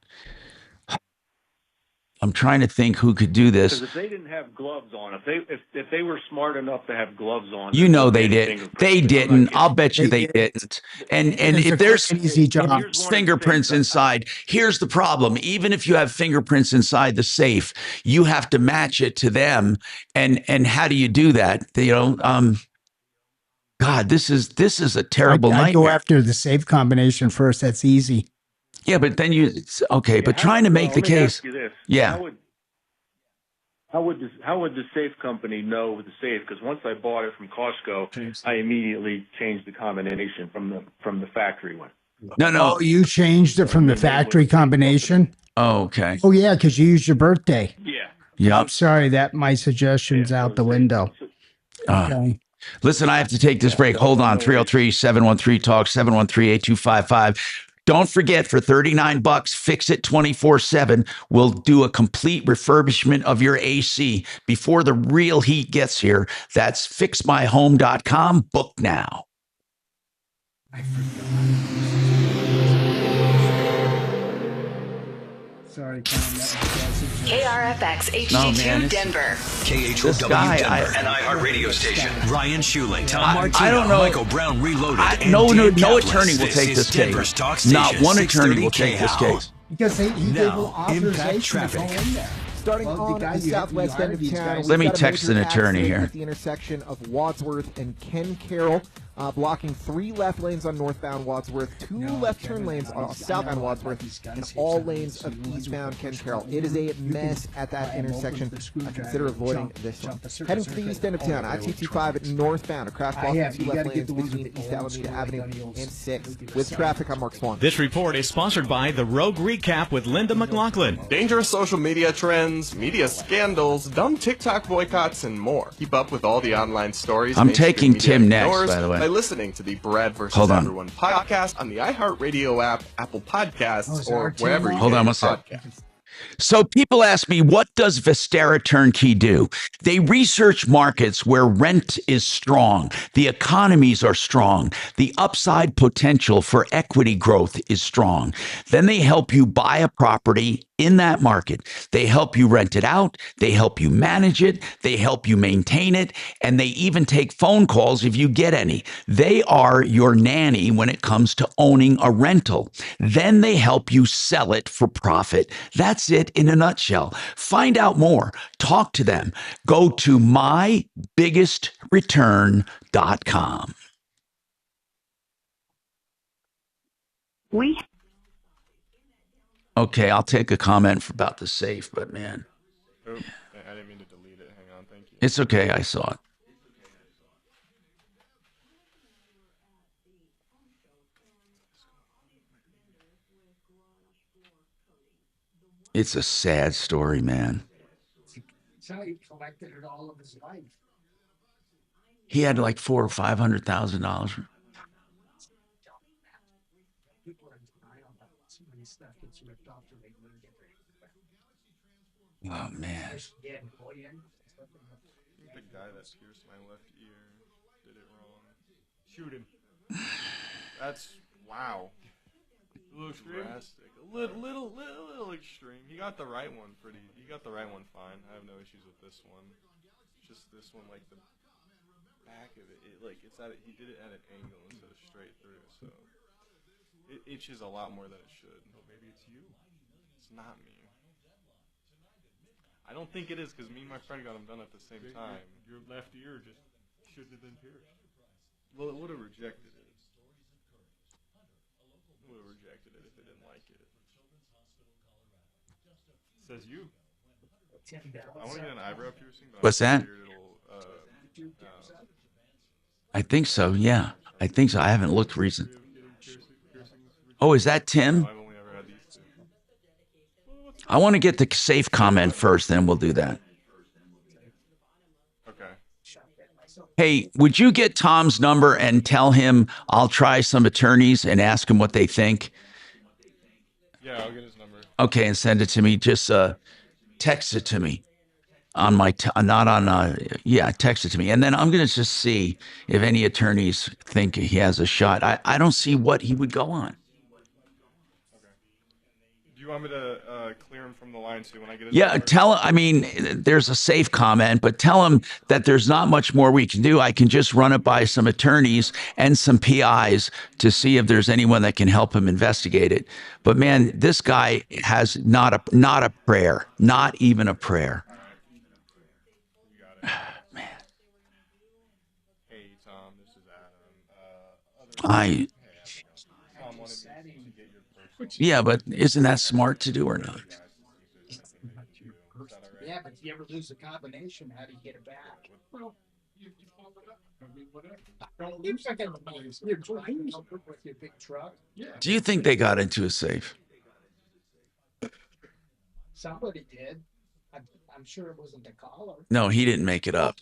I'm trying to think who could do this. Because if they didn't have gloves on, if they were smart enough to have gloves on, you know they did. They didn't. I'll bet you they didn't. And if there's easy job. Fingerprints inside, here's the problem. Even if you have fingerprints inside the safe, you have to match it to them. And how do you do that? You know, God, this is a terrible nightmare. I go after the safe combination first. That's easy. Yeah, but then but trying to make the case. Yeah. How would the safe company know with the safe? Because once I bought it from Costco, I immediately changed the combination from the factory one. No. Oh, you changed it from the factory combination? Oh, okay. Oh, yeah, because you used your birthday. Yeah. I'm sorry that my suggestion's out the window. Okay. Listen, I have to take this break. Hold on. 303-713-TALK, 713-8255. Don't forget, for $39, fix it 24/7. We'll do a complete refurbishment of your AC before the real heat gets here. That's fixmyhome.com. Book now. I forgot. Sorry, Tom. KRFX HD2 Denver. KHOW Denver, an iHeartRadio station. Ryan Schuling, Tom Martino, I don't know. Michael Brown Reloaded. No attorney will take this case. Not one attorney will take this case. Because he gave them authorization to go in there. Starting on the southwest end of town. Let me text an attorney here. At the intersection of Wadsworth and Ken Carroll, blocking 3 left lanes on northbound Wadsworth, 2 left turn lanes on southbound Wadsworth, and all lanes of eastbound Ken Carroll. It is a mess at that intersection. Consider avoiding this one. Heading to the east end of town, I-225 northbound, a crash blocking 2 left lanes between East Alameda Avenue and 6th. With traffic, I'm Mark Swan. This report is sponsored by The Rogue Recap with Linda McLaughlin. Dangerous social media trends, media scandals, dumb TikTok boycotts, and more. Keep up with all the online stories. I'm taking Tim next, by the way. By listening to the Brad vs. Everyone podcast on the iHeartRadio app, Apple Podcasts, or wherever you get podcasts. So people ask me, what does Vistara Turnkey do? They research markets where rent is strong, the economies are strong, the upside potential for equity growth is strong. Then they help you buy a property in that market. They help you rent it out. They help you manage it. They help you maintain it. And they even take phone calls if you get any. They are your nanny when it comes to owning a rental. Then they help you sell it for profit. That's it in a nutshell. Find out more. Talk to them. Go to mybiggestreturn.com. Okay, I'll take a comment about the safe, but man. Oh, I didn't mean to delete it. Hang on, thank you. It's okay. I saw it. It's a sad story, man. So he collected it all of his life. He had like $400,000 or $500,000. People are in denial about so many stuff gets ripped off to make money. Oh man. Yeah, bullion. The guy that pierced my left ear did it wrong. Shoot him. That's wow. A little extreme. Drastic. A little extreme. He got the right one He got the right one fine. I have no issues with this one. Just this one, like the back of it, he did it at an angle instead of straight through, so it itches a lot more than it should. Well, maybe it's you. It's not me. I don't think it is, because me and my friend got them done at the same time. Your left ear just shouldn't have been pierced. Well, it would have rejected it. It would have rejected it if it didn't like it. Says you. I want to get an eyebrow piercing. But What's that? I think so. Yeah, I think so. I haven't looked recent. Oh, is that Tim? I want to get the safe comment first, then we'll do that. Okay. Hey, would you get Tom's number and tell him I'll try some attorneys and ask him what they think? Yeah, I'll get his number. Okay, and send it to me. Just text it to me on my text it to me, and then I'm gonna just see if any attorneys think he has a shot. I don't see what he would go on. Do you want me to clear him from the line too when I get his Yeah, number? tell him. I mean, there's a safe comment, but tell him that there's not much more we can do. I can just run it by some attorneys and some PIs to see if there's anyone that can help him investigate it. But man, this guy has not a prayer, not even a prayer. Man. Hey Tom, this is Adam. Tom wanted me to get your personal. Yeah, but isn't that smart to do or not? Yeah, but if you ever lose the combination, how do you get it back? Well, you follow it up. I mean, whatever. Don't lose like you're driving with your big truck. Yeah. Do you think they got into a safe? Somebody did. I'm sure it wasn't the caller. No, he didn't make it up.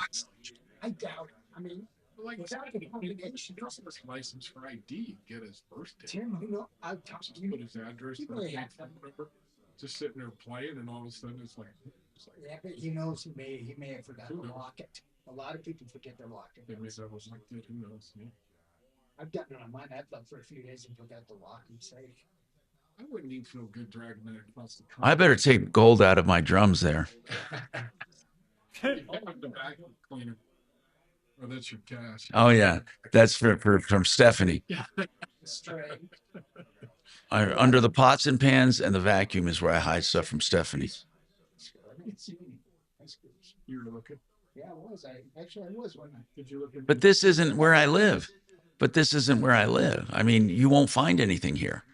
I doubt it. I mean, Like, without the combination, his license for ID, get his birthday. Tim, you know, I've talked to you. Put his address, You their really phone have number, just sitting there playing, and all of a sudden it's like Yeah, but he knows he may have forgotten to lock it. A lot of people forget to lock it. maybe that was like that. Who knows? Yeah. I've done it on mine. I've left for a few days and forgot to lock and safe. I wouldn't even feel good dragging that across the I better take gold out of my drums there. Oh, the vacuum cleaner. Oh, that's your cash. Oh yeah, that's from Stephanie. Yeah. Straight. Under the pots and pans and the vacuum is where I hide stuff from Stephanie. You were looking. Yeah, I was. I was one. Did you look at? But this isn't where I live. I mean, you won't find anything here.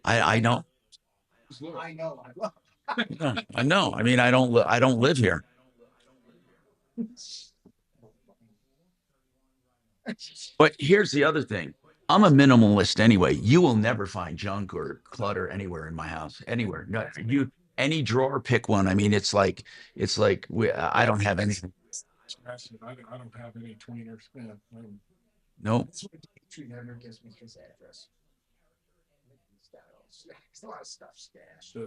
I know. I know. I know. I mean, I don't live here. But here's the other thing. I'm a minimalist anyway. You will never find junk or clutter anywhere in my house. Anywhere. No, any drawer, pick one. I mean, it's like I don't have anything. I don't have any tweeners. Yeah, Nope. That's what Dimitri never gives me his address. There's a lot of stuff stashed. Yeah.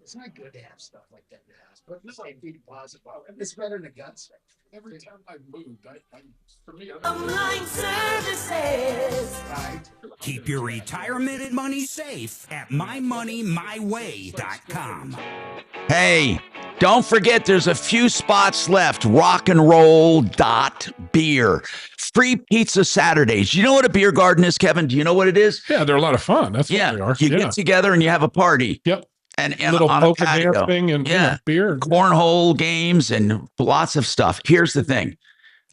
It's not good to have stuff like that in the house, but safety deposit. It's better than a gun safe. Every time I moved, for me, Online services. Right. Keep your retirement money safe at mymoneymyway.com. Hey, don't forget there's a few spots left. Rock and roll beer. Free pizza Saturdays. You know what a beer garden is, Kevin? Do you know what it is? Yeah, they're a lot of fun. That's what they are. You get together and you have a party. Yep. And little on polka a patio. dancing and beer, cornhole games, and lots of stuff. Here's the thing: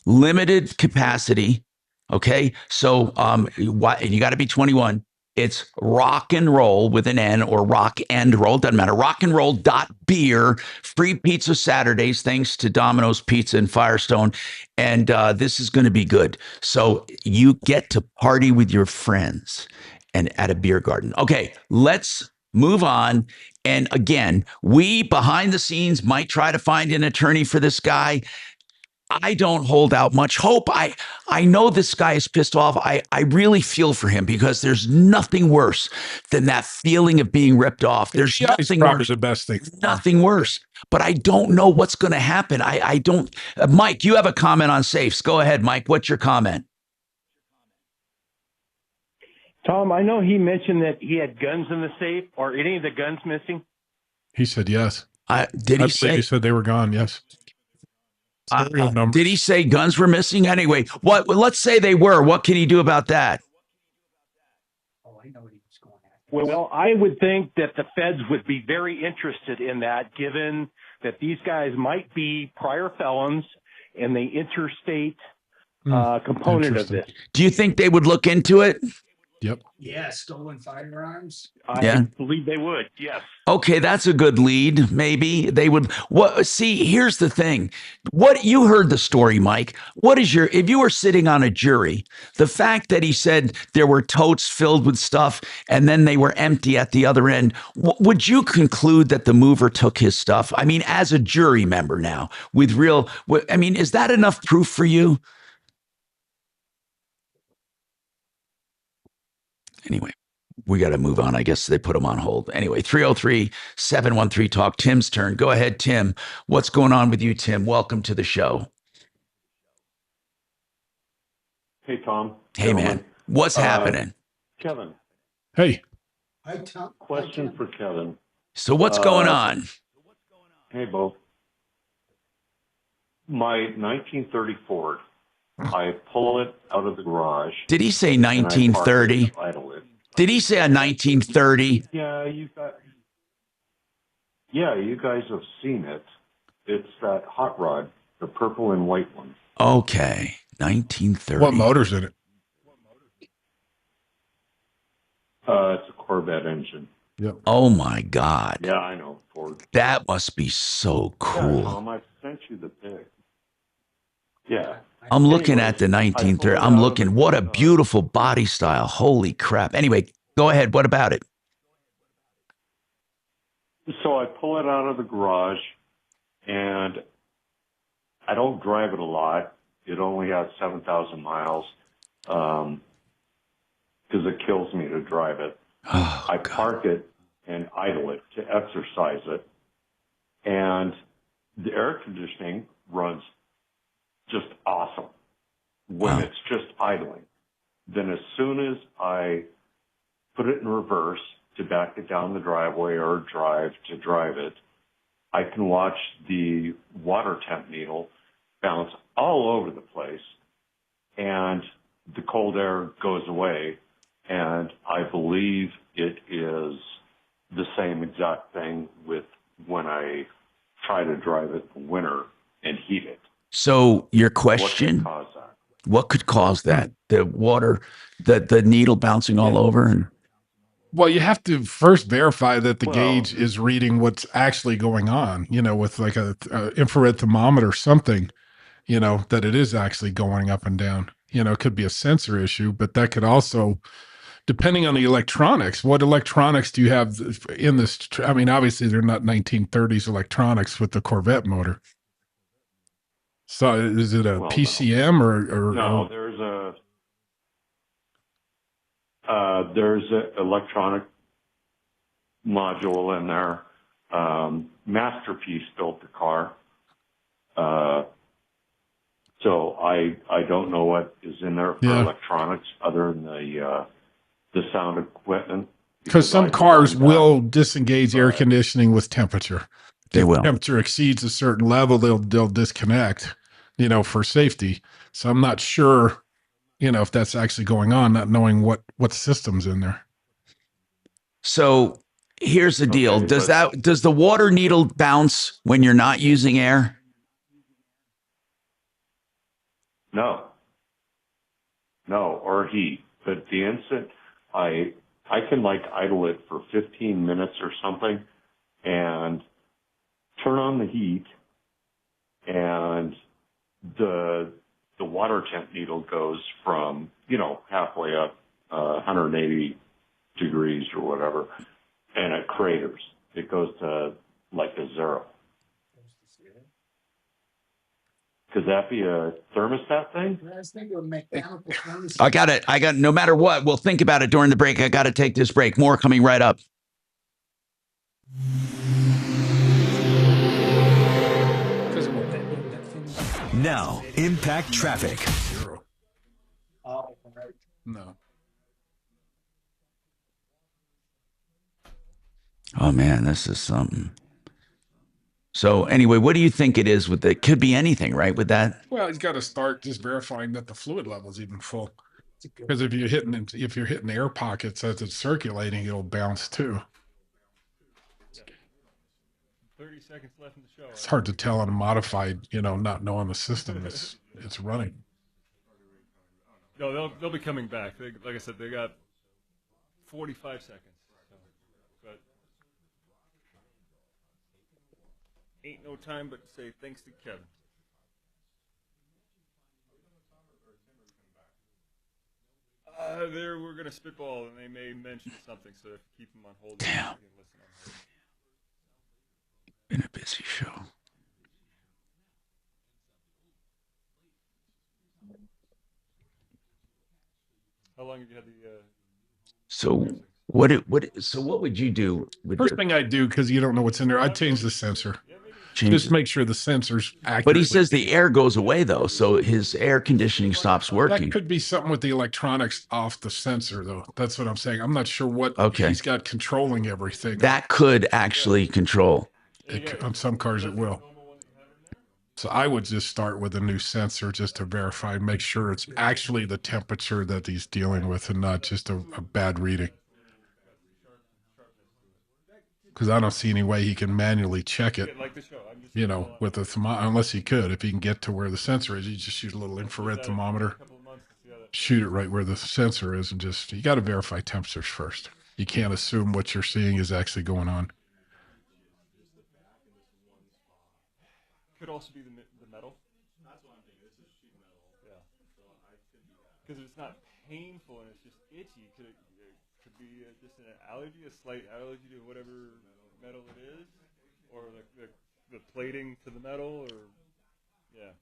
limited capacity. Okay, so you got to be 21. It's rock and roll with an N or rock and roll. Doesn't matter. Rock and roll.beer. Free pizza Saturdays, thanks to Domino's Pizza and Firestone. And this is going to be good. So you get to party with your friends and at a beer garden. Okay, let's move on. And again, we behind the scenes might try to find an attorney for this guy. I don't hold out much hope. I know this guy is pissed off. I really feel for him because there's nothing worse than that feeling of being ripped off. There's nothing worse. The best thing. Nothing worse. But I don't know what's going to happen. I don't. Mike, you have a comment on safes. Go ahead, Mike. What's your comment? Tom, I know he mentioned that he had guns in the safe. Are any of the guns missing? He said yes. Did he say? He said they were gone. Yes. Did he say guns were missing? Anyway, what? Well, let's say they were. What can he do about that? Well, I would think that the feds would be very interested in that, given that these guys might be prior felons and the interstate component of this. Do you think they would look into it? Yep. Yeah, stolen firearms. I believe they would. Yes. Okay, that's a good lead. Maybe they would. What? See, here's the thing. What you heard the story, Mike. What is your? If you were sitting on a jury, the fact that he said there were totes filled with stuff and then they were empty at the other end, would you conclude that the mover took his stuff? I mean, as a jury member now, with real. I mean, is that enough proof for you? Anyway, we got to move on. I guess they put them on hold. Anyway, 303-713-TALK. Tim's turn. Go ahead, Tim. What's going on with you, Tim? Welcome to the show. Hey, Tom. Hey, man. What's happening? Kevin. Hey. Hi, Tom. Question for Kevin. So what's going on? Hey, Bo. My 1930 Ford. I pull it out of the garage. Did he say 1930? Did he say a 1930? Yeah, you guys have seen it. It's that hot rod, the purple and white one. Okay, 1930. What motor's in it? It's a Corvette engine. Yep. Oh my God. Yeah, I know, Ford. That must be so cool. Yeah, Tom, I sent you the pic. Yeah. I'm looking at the 1930. I'm looking. What a beautiful body style. Holy crap. Anyway, go ahead. What about it? So I pull it out of the garage, and I don't drive it a lot. It only has 7,000 miles because it kills me to drive it. I park it and idle it to exercise it, and the air conditioning runs just awesome when it's just idling. Then as soon as I put it in reverse to back it down the driveway or drive to drive it, I can watch the water temp needle bounce all over the place, and the cold air goes away, and I believe it is the same exact thing with when I try to drive it in winter and heat it. So your question, what could cause that? The water, the needle bouncing all over? And well, you have to first verify that the gauge is reading what's actually going on, with like a infrared thermometer or something, that it is actually going up and down. It could be a sensor issue, but that could also, depending on the electronics, what electronics do you have in this? I mean, obviously they're not 1930s electronics with the Corvette motor. So is it a PCM or no? There's a electronic module in there. Masterpiece built the car, so I don't know what is in there for electronics other than the sound equipment. Because some cars will disengage air conditioning with temperature. They will. If temperature exceeds a certain level, they'll disconnect, for safety. So I'm not sure, if that's actually going on, not knowing what system's in there. So here's the deal. Does the water needle bounce when you're not using air? No, or heat. But the instant I I can like idle it for 15 minutes or something and turn on the heat, and the water temp needle goes from, halfway up, 180 degrees or whatever, and it craters. It goes to like a 0. Could that be a thermostat thing? I was thinking of mechanical thermostat. I got it. No matter what, we'll think about it during the break. I got to take this break. More coming right up. Now, impact traffic. No. Oh man, this is something. So anyway, what do you think it is with it? Could be anything, right? With that? Well, he's got to start just verifying that the fluid level is even full. Because if you're hitting air pockets as it's circulating, it'll bounce too. 30 seconds left in the show. It's hard to tell on a modified, not knowing the system it's running. No, they'll be coming back. Like I said, they got 45 seconds. But ain't no time but to say thanks to Kevin. We're going to spitball, and they may mention something, so if you keep them on hold, you can listen on hold. Been a busy show. How long have you had the... So what would you do? With First thing I'd do, because you don't know what's in there, I'd change the sensor. Change Just it. make sure the sensor's accurate. But he says the air goes away, though, so his air conditioning stops working. That could be something with the electronics off the sensor, though. That's what I'm saying. I'm not sure what he's got controlling everything. That could actually control. On some cars, it will. So I would just start with a new sensor just to verify, make sure it's actually the temperature that he's dealing with and not just a bad reading. Because I don't see any way he can manually check it, with a thermometer, unless he could. If he can get to where the sensor is, you just shoot a little infrared thermometer, shoot it right where the sensor is, and you got to verify temperatures first. You can't assume what you're seeing is actually going on. Could also be the metal. That's what I'm thinking. This is sheet metal. Yeah. Because if it's not painful and it's just itchy, could be just an allergy, a slight allergy to whatever metal it is, or the plating to the metal, or yeah.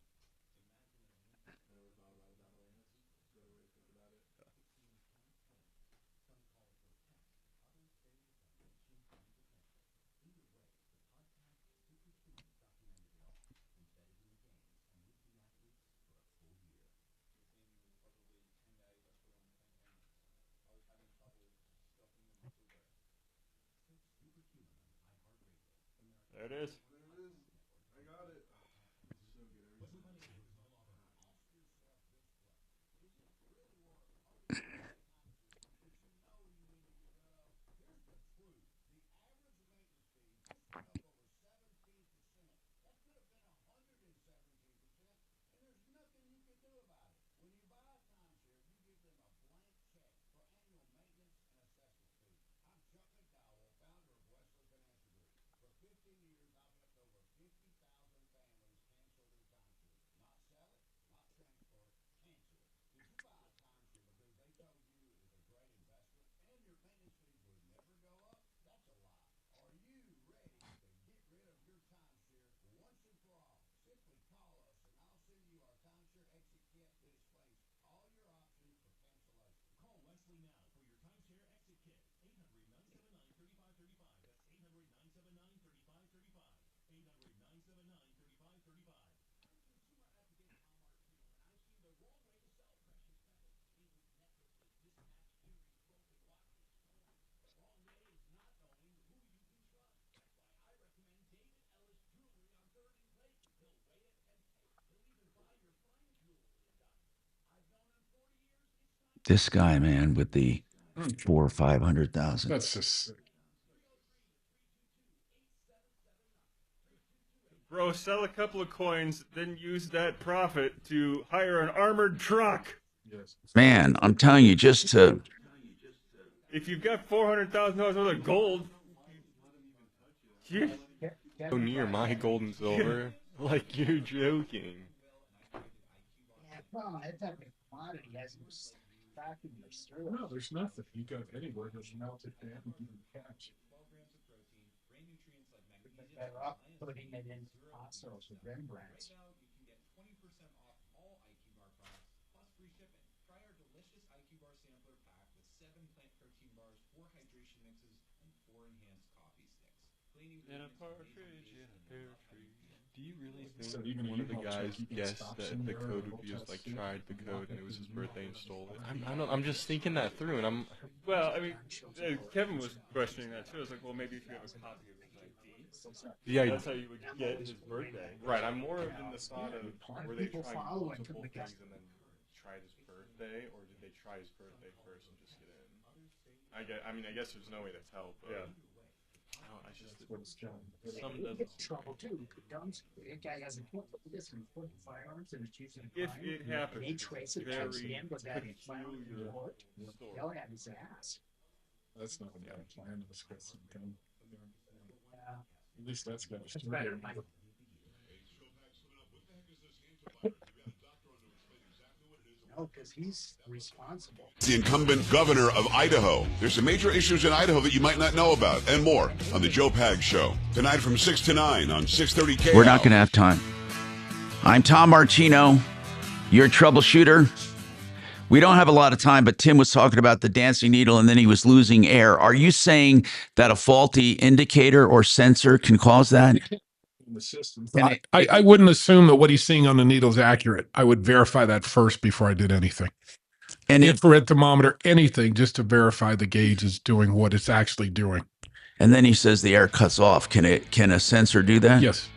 There it is. I got it. This guy, man, with the 400,000 or 500,000. That's just. Bro, sell a couple of coins, then use that profit to hire an armored truck. Man, I'm telling you, just to If you've got $400,000 worth of gold, you go near my gold and silver. Like you're joking. Yeah, well, that type of commodity hasn't back in your store. No, there's nothing. You go anywhere, there's melted down and you can catch. Better off putting it in hospitals with Rembrandts. And a partridge in a pear tree. Do you really think one of the guys guessed that the code would be just like tried the code and it was his birthday and stole it? I'm just thinking that through, and I'm. Well, I mean, Kevin was questioning that too. I was like, well, maybe if you have a copy of his ID, that's how you would get his birthday. Right. I'm more in the thought of were they trying multiple things and then tried his birthday, or did they try his birthday first and just get in? I guess there's no way to tell, but. Yeah. Trouble too. That guy has a point. This important firearms and it's using if it happens, they trace it to him with that firearm report. They'll have his ass. That's not what the plan was. Yeah. At least that's got That's better. No, because he's responsible. The incumbent governor of Idaho. There's some major issues in Idaho that you might not know about, and more on the Joe Pags Show. Tonight from 6 to 9 on 630 KHOW. We're not going to have time. I'm Tom Martino, your troubleshooter. We don't have a lot of time, but Tim was talking about the dancing needle and then he was losing air. Are you saying that a faulty indicator or sensor can cause that? The system. I wouldn't assume that what he's seeing on the needle is accurate. I would verify that first before I did anything. And infrared thermometer, anything, just to verify the gauge is doing what it's actually doing. And then he says the air cuts off. Can a sensor do that? Yes.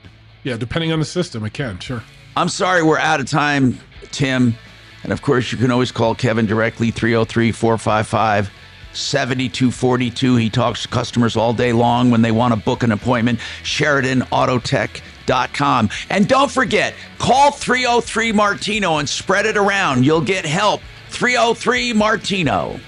Yeah, depending on the system, it can, sure. I'm sorry, we're out of time, Tim. And of course, you can always call Kevin directly, 303-455-7242. He talks to customers all day long when they want to book an appointment. SheridanAutotech.com. And don't forget, call 303-MARTINO and spread it around. You'll get help. 303-MARTINO.